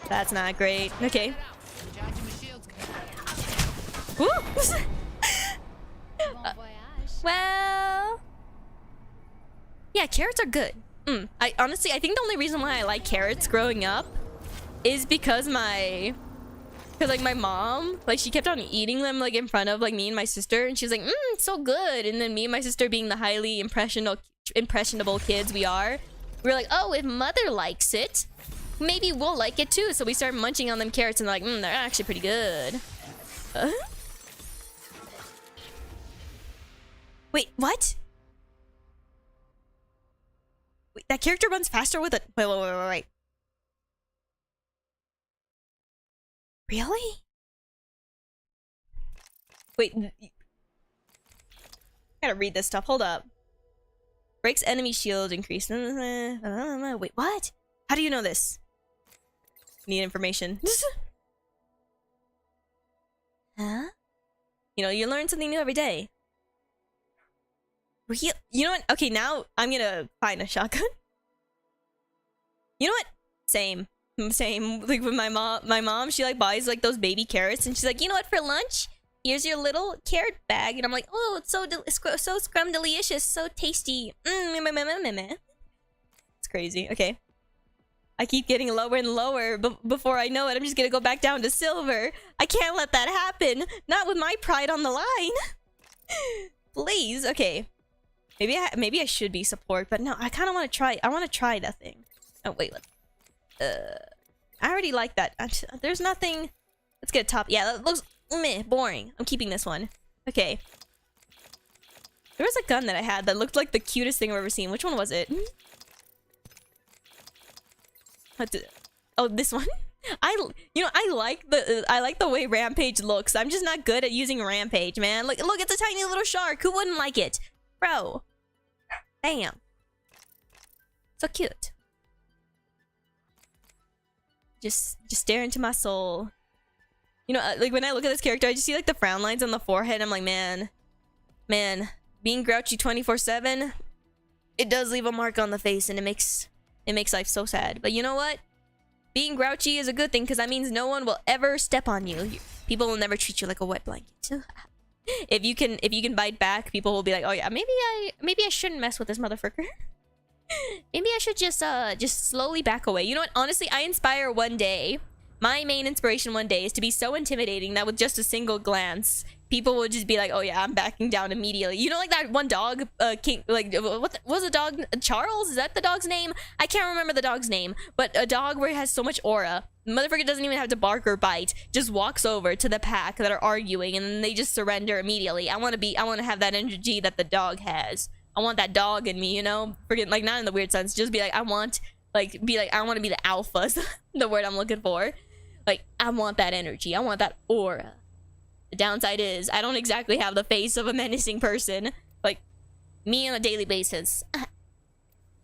That's not great. Okay. Woo! Well... Yeah, carrots are good. I honestly, I think the only reason why I like carrots growing up is because like my mom, like, she kept on eating them, like, in front of, like, me and my sister, and she was like, it's so good. And then me and my sister, being the highly impressionable kids we are, we were like, oh, if mother likes it, maybe we'll like it too. So we started munching on them carrots, and like, they're actually pretty good. Wait, what? Wait, that character runs faster with a... Wait. Really? Wait. I gotta read this stuff. Hold up. Breaks enemy shield, increase... Wait, what? How do you know this? Need information. Huh? You know, you learn something new every day. You know what? Okay, now I'm gonna find a shotgun. You know what? Same. Like with my mom, she like buys like those baby carrots, and she's like, you know what? For lunch, here's your little carrot bag, and I'm like, oh, it's so scrum-delicious, so tasty. It's crazy. Okay. I keep getting lower and lower, but before I know it, I'm just gonna go back down to silver. I can't let that happen. Not with my pride on the line. Please. Okay. Maybe I should be support, but no, I kind of want to try. I want to try that thing. Oh wait, I already like that. There's nothing. Let's get a top. Yeah, that looks meh, boring. I'm keeping this one. Okay. There was a gun that I had that looked like the cutest thing I've ever seen. Which one was it? Oh, this one. I like the way Rampage looks. I'm just not good at using Rampage, man. Look, it's a tiny little shark. Who wouldn't like it, bro? Damn, so cute. Just stare into my soul. You know, like when I look at this character, I just see like the frown lines on the forehead. I'm like, man, being grouchy 24/7, it does leave a mark on the face, and it makes life so sad. But you know what? Being grouchy is a good thing, because that means no one will ever step on you. People will never treat you like a wet blanket. If you can bite back, people will be like, oh yeah, maybe I shouldn't mess with this motherfucker. Maybe I should just slowly back away. You know what? Honestly, I inspire one day. My main inspiration one day is to be so intimidating that with just a single glance, people will just be like, oh yeah, I'm backing down immediately. You know, like that one dog, King, like, what was the dog? Charles? Is that the dog's name? I can't remember the dog's name, but a dog where it has so much aura. The motherfucker doesn't even have to bark or bite, just walks over to the pack that are arguing, and then they just surrender immediately. I want to have that energy that the dog has. I want that dog in me, you know? Forget, like, not in the weird sense, just be like, I want to be the alpha, the word I'm looking for. Like, I want that energy. I want that aura. The downside is, I don't exactly have the face of a menacing person. Like, me on a daily basis.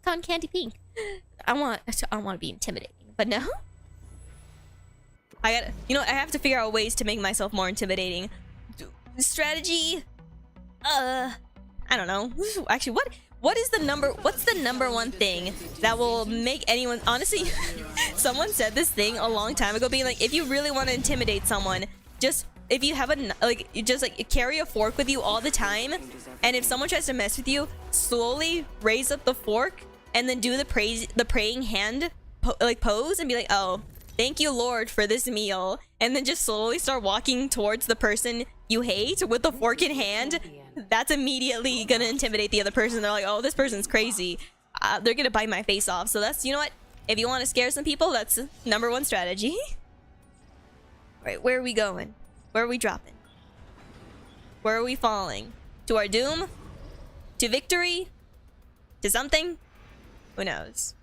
Cotton candy pink. I want to be intimidating, but no. I have to figure out ways to make myself more intimidating. Strategy? I don't know. Actually, what's the number one thing that will make anyone, honestly, someone said this thing a long time ago, being like, if you really want to intimidate someone, if you have carry a fork with you all the time, and if someone tries to mess with you, slowly raise up the fork and then do the praying hand pose and be like, oh, thank you Lord for this meal, and then just slowly start walking towards the person you hate with the fork in hand. That's immediately gonna intimidate the other person. They're like, oh, this person's crazy. They're gonna bite my face off. So that's, you know what? If you want to scare some people, that's number one strategy. Right, where are we going? Where are we dropping? Where are we falling? To our doom? To victory? To something? Who knows?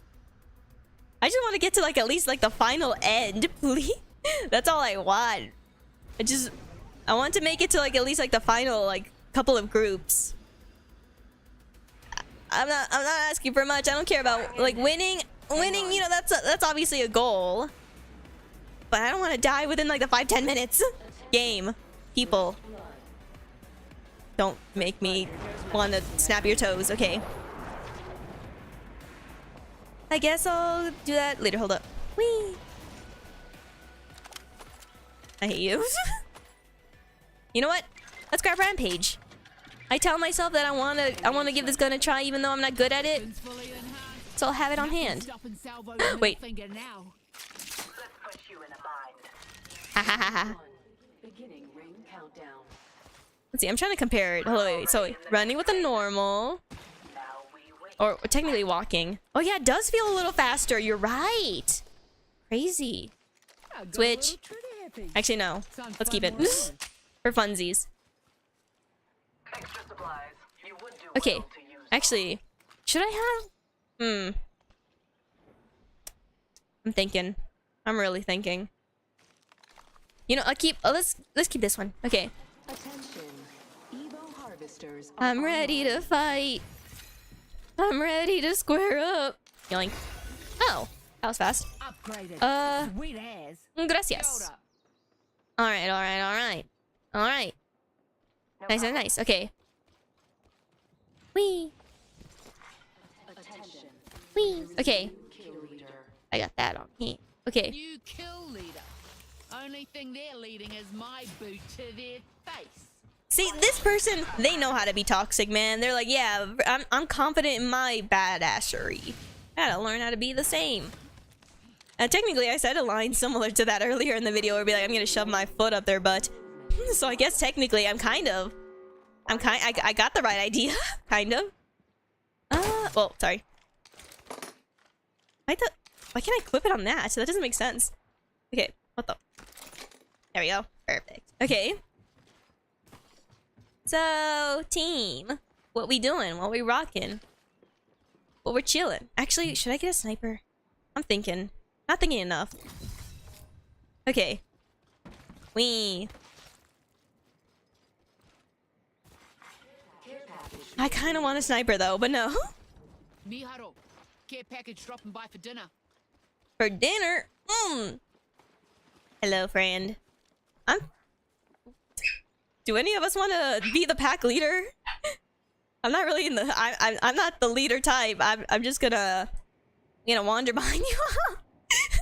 I just want to get to like at least like the final end, please. That's all I want. I want to make it to like at least like the final like couple of groups. I'm not asking for much. I don't care about like winning. You know, that's obviously a goal. But I don't want to die within like the 5-10 minutes. Game. People. Don't make me want to snap your toes. Okay. I guess I'll do that later. Hold up. Whee! I hate you. You know what? Let's grab Rampage. I tell myself that I wanna give this gun a try even though I'm not good at it. So I'll have it on hand. Wait. Hahaha. Let's see, I'm trying to compare it. Hold on, wait. So running with a normal. Or technically walking. Oh yeah, it does feel a little faster. You're right. Crazy. Switch. Actually, no. Let's keep it. For funsies. Okay. Actually, should I have... I'm thinking. I'm really thinking. You know, let's keep this one. Okay. I'm ready to fight. I'm ready to square up. Yoink. Oh. That was fast. Upgraded. Sweet as. Gracias. Alright, alright, alright. Alright. Nice and nice. Okay. Wee. Wee. Okay. I got that on me. Okay. You kill leader. Only thing they're leading is my boot to their face. See, this person, they know how to be toxic, man. They're like, yeah, I'm confident in my badassery. I gotta learn how to be the same. Technically, I said a line similar to that earlier in the video where I'd be like, I'm gonna shove my foot up their butt. So I guess technically I got the right idea. Kind of. Well, sorry. Why can't I equip it on that? That doesn't make sense. Okay, what the? There we go. Perfect. Okay. So, team. What we doing? What we rocking? What we're chilling? Actually, should I get a sniper? I'm thinking. Not thinking enough. Okay. Wee. I kind of want a sniper though, but no. Miharo, care package dropping by for dinner. For dinner? Hello, friend. Do any of us want to be the pack leader? I'm not really in the. I'm not the leader type. I'm just gonna, wander behind you.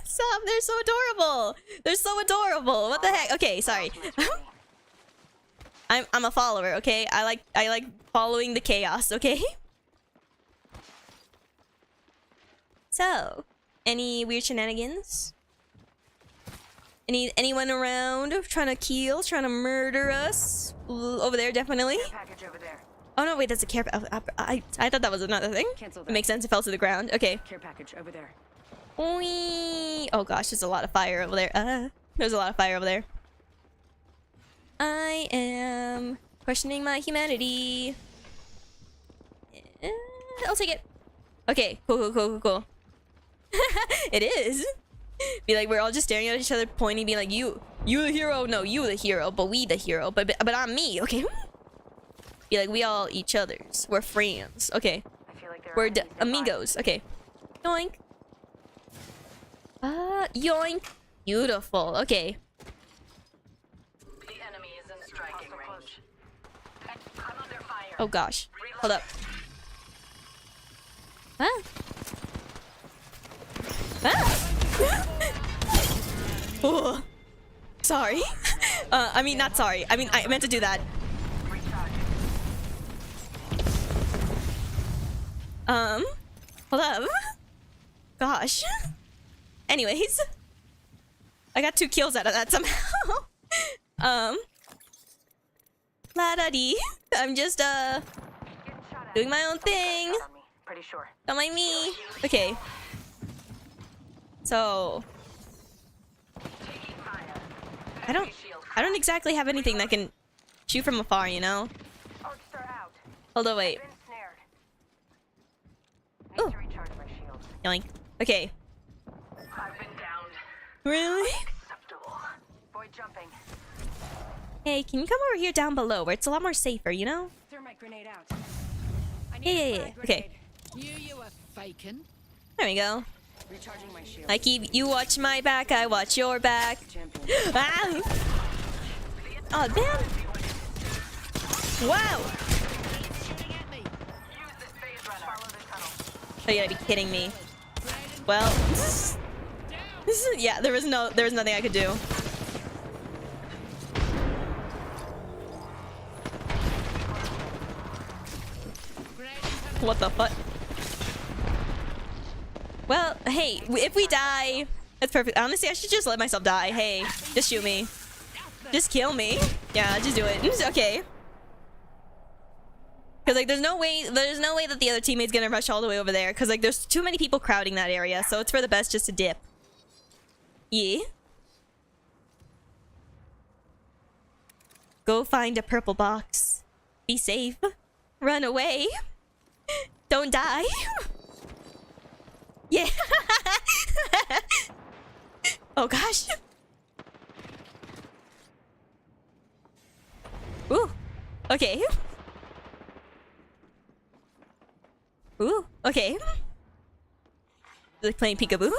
Stop! They're so adorable. They're so adorable. What the heck? Okay, sorry. I'm a follower. Okay, I like following the chaos. Okay. So, any weird shenanigans? Anyone around trying to kill, trying to murder us? Over there, definitely. Package over there. Oh no, wait, that's a care. I thought that was another thing. It makes sense. It fell to the ground. Okay. Care package over there. Whee! Oh gosh, there's a lot of fire over there. There's a lot of fire over there. I am questioning my humanity. I'll take it. Okay, cool. It is. Be like, we're all just staring at each other, pointing, being like, you the hero. No, you the hero, but we the hero. But I'm me. Okay. Be like, we all each other's. We're friends. Okay. I feel like We're amigos. Okay. Yoink. Yoink. Beautiful. Okay. The enemy is in striking range. I'm under fire. Oh gosh. Hold up. Huh? Oh. Sorry. I mean, not sorry. I mean, I meant to do that. Hold up. Gosh. Anyways. I got 2 kills out of that somehow. La-da-dee. I'm just, doing my own thing. Pretty sure. Don't mind me. Okay. So... I don't exactly have anything that can shoot from afar, you know? Hold on, wait. Oh. Yoink. Okay. I've been downed. Really? Acceptable. Boy jumping. Hey, can you come over here down below where it's a lot more safer, you know? Thermite grenade out. Yeah. Okay. You were faking. There we go. Recharging my shield. I keep you watch my back, I watch your back. Ah! Oh damn! Wow! Oh, you gotta be kidding me. Well, this is yeah. There was nothing I could do. What the fuck? Well, hey, if we die, that's perfect. Honestly, I should just let myself die. Hey, just shoot me. Just kill me. Yeah, just do it. It's okay. Cause like there's no way that the other teammate's gonna rush all the way over there. Cause like there's too many people crowding that area, so it's for the best just to dip. Yeah. Go find a purple box. Be safe. Run away. Don't die. Yeah. Oh gosh. Ooh. Okay. Ooh. Okay. Like playing peekaboo.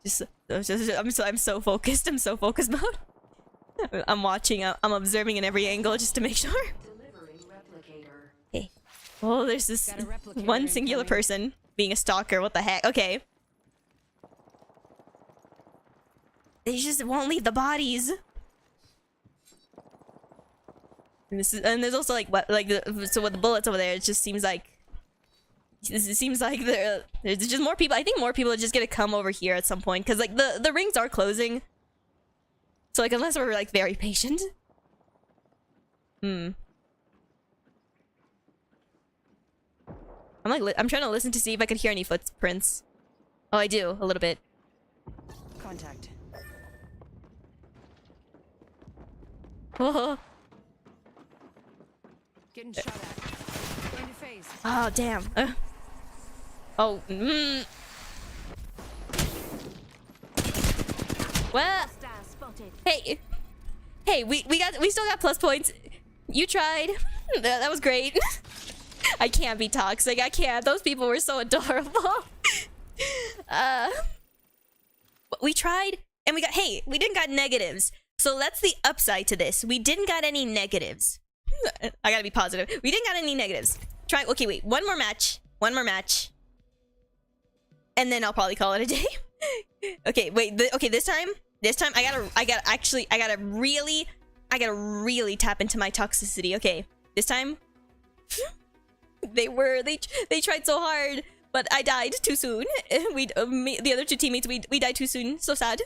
I'm so focused. I'm so focused mode. I'm watching. I'm observing in every angle just to make sure. Okay. Well, there's this one singular person being a stalker. What the heck? Okay. They just won't leave the bodies. And there's also like what so with the bullets over there, it just seems like there's just more people. I think more people are just gonna come over here at some point because like the rings are closing. So like unless we're like very patient. I'm trying to listen to see if I could hear any footprints. Oh, I do a little bit. Contact. Oh, Getting shot at. Going to phase. oh damn. Oh. Well. Hey, we still got plus points. You tried. That was great. I can't be toxic. I can't. Those people were so adorable. We tried and we got, hey, we didn't got negatives. So that's the upside to this. We didn't got any negatives. I gotta be positive. We didn't got any negatives. Okay, wait. One more match. And then I'll probably call it a day. Okay, wait. Okay, this time I gotta really tap into my toxicity. Okay, this time they tried so hard, but I died too soon. The other two teammates, we died too soon. So sad,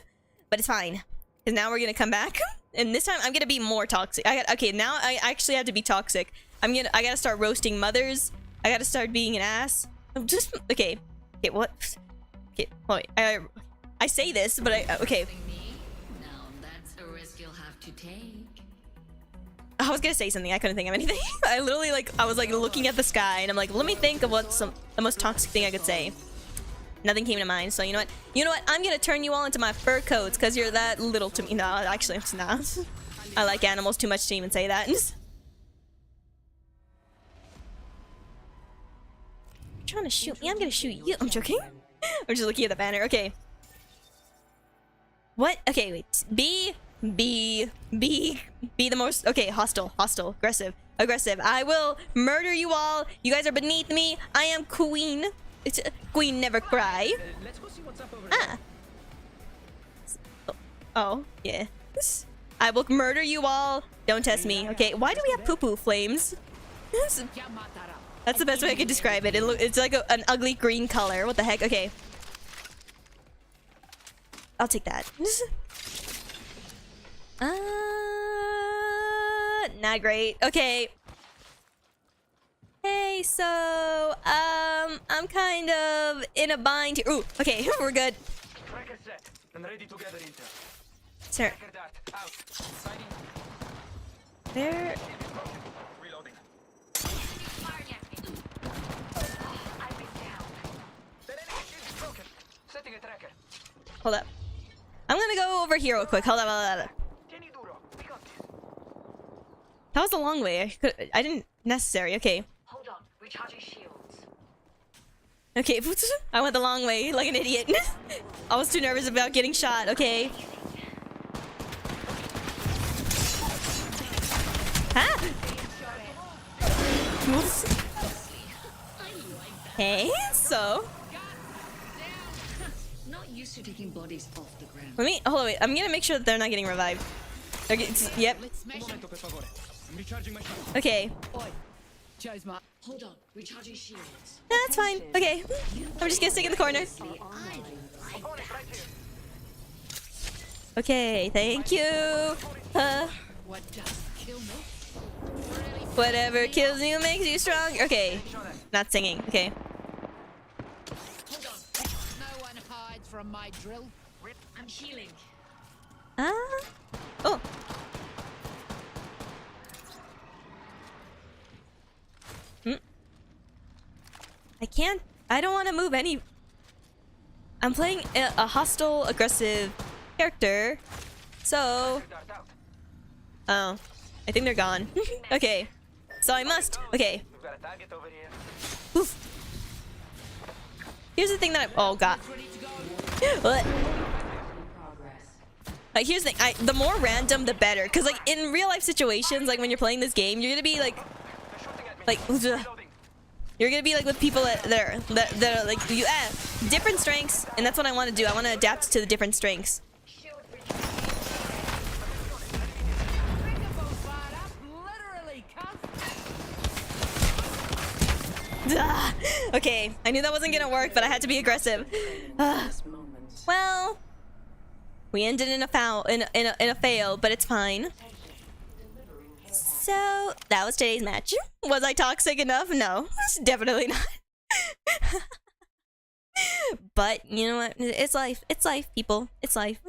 but it's fine. Cause now we're gonna come back, and this time I'm gonna be more toxic. Okay, now I actually have to be toxic. I gotta start roasting mothers. I gotta start being an ass. Okay, what? Okay, wait. I say this, but okay. Now that's a risk you'll have to take. I was gonna say something. I couldn't think of anything. I literally I was looking at the sky, and I'm like, let me think of what's the most toxic thing I could say. Nothing came to mind. So you know what? I'm gonna turn you all into my fur coats because you're that little to me. No, actually, it's not. I like animals too much to even say that. You're trying to shoot me? I'm gonna shoot you. I'm joking. I'm just looking at the banner. Okay. What? Okay, wait. Be the most. Okay, hostile, aggressive. I will murder you all. You guys are beneath me. I am queen. It's queen never cry. Let's go see what's up over there. Oh, yeah. I will murder you all. Don't test me. Okay, why do we have poo-poo flames? That's the best way I could describe it. It's like an ugly green color. What the heck? Okay. I'll take that. Not great. Okay. Hey, so I'm kind of in a bind here. Ooh, okay, we're good. Tracker set and ready to gather intel. Sir. Tracker dart out. Sighting. There. Reloading. Setting a tracker. Hold up. I'm gonna go over here real quick. Hold up. That was a long way. I didn't necessary. Okay. Hold on, recharging shields. Okay, I went the long way like an idiot. I was too nervous about getting shot. Okay. Huh? Hey, so Not used to taking bodies off the ground. hold on, wait. I'm gonna make sure that they're not getting revived. Yep. Momento, per favore. I'm recharging my shot. Okay. Joe's mark. Hold on, recharging shields. That's fine. Okay. I'm just gonna stick in the corner. Okay, thank you. What does kill me? Whatever kills you makes you strong. Okay. Not singing. Okay. Hold on. No one hides from my drill. I'm healing. Oh. I don't want to move any. I'm playing a hostile, aggressive character. So. Oh. I think they're gone. Okay. So I must. Okay. We've got a target over here. Oof. Here's the thing that oh god. What? Like, here's the thing. The more random, the better. Because, like, in real life situations, like, when you're playing this game, you're gonna be, like... You're gonna be, like, with people that are, like, different strengths. And that's what I want to do. I want to adapt to the different strengths. Okay, I knew that wasn't gonna work, but I had to be aggressive. Well, we ended in a foul, in a fail, but it's fine. So that was today's match. Was I toxic enough? No, definitely not. But you know what? It's life. It's life, people. It's life.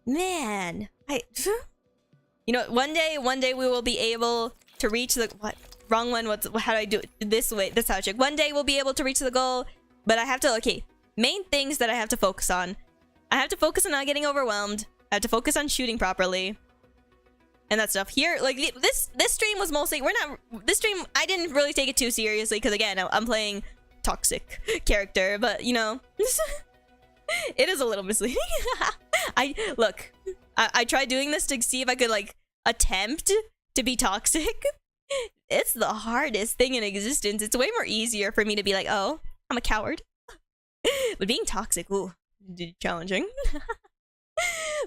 Man, you know, one day we will be able to reach the what? Wrong one. How do I do it? This way. This how I check. One day we'll be able to reach the goal, but I have to. Okay, main things that I have to focus on. I have to focus on not getting overwhelmed. I have to focus on shooting properly, and that stuff. Here, like this stream was mostly this stream. I didn't really take it too seriously because again, I'm playing toxic character, but you know, it is a little misleading. I tried doing this to see if I could like attempt to be toxic. It's the hardest thing in existence. It's way more easier for me to be like, oh, I'm a coward. But being toxic, ooh, challenging.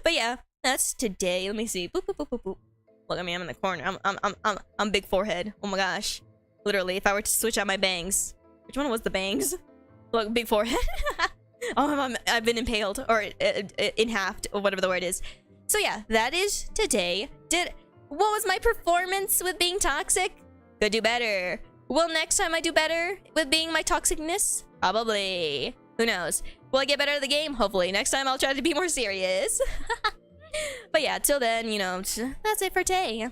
But yeah, that's today. Let me see. Boop, boop, boop, boop, boop. Look at me, I'm in the corner. I'm big forehead. Oh my gosh. Literally, if I were to switch out my bangs. Which one was the bangs? Look, big forehead. Oh, I've been impaled or in half or whatever the word is. So yeah, that is today. What was my performance with being toxic? Could do better. Will next time I do better with being my toxicness? Probably. Who knows? Will I get better at the game? Hopefully. Next time I'll try to be more serious. But yeah, till then, you know, that's it for today.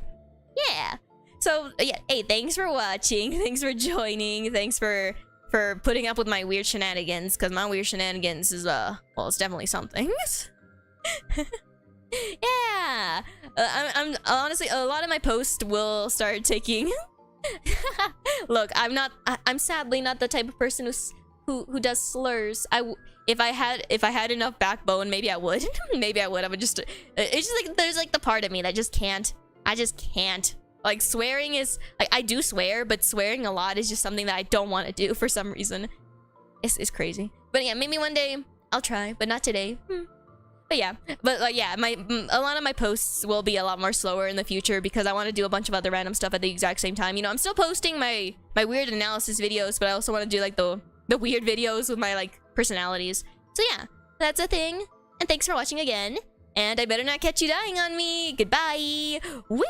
Yeah. So yeah, hey, thanks for watching. Thanks for joining. Thanks for putting up with my weird shenanigans, because my weird shenanigans is well, it's definitely something. Yeah, I'm honestly, a lot of my posts will start taking. Look, I'm sadly not the type of person who does slurs. If I had enough backbone, maybe I would. Maybe I would. I would just. It's just like there's like the part of me that just can't. I just can't. Like swearing is like I do swear, but swearing a lot is just something that I don't want to do for some reason. It's crazy. But yeah, maybe one day I'll try, but not today. But yeah, yeah, a lot of my posts will be a lot more slower in the future because I want to do a bunch of other random stuff at the exact same time. You know, I'm still posting my weird analysis videos, but I also want to do like the weird videos with my like personalities. So yeah, that's a thing. And thanks for watching again. And I better not catch you dying on me. Goodbye. Woo!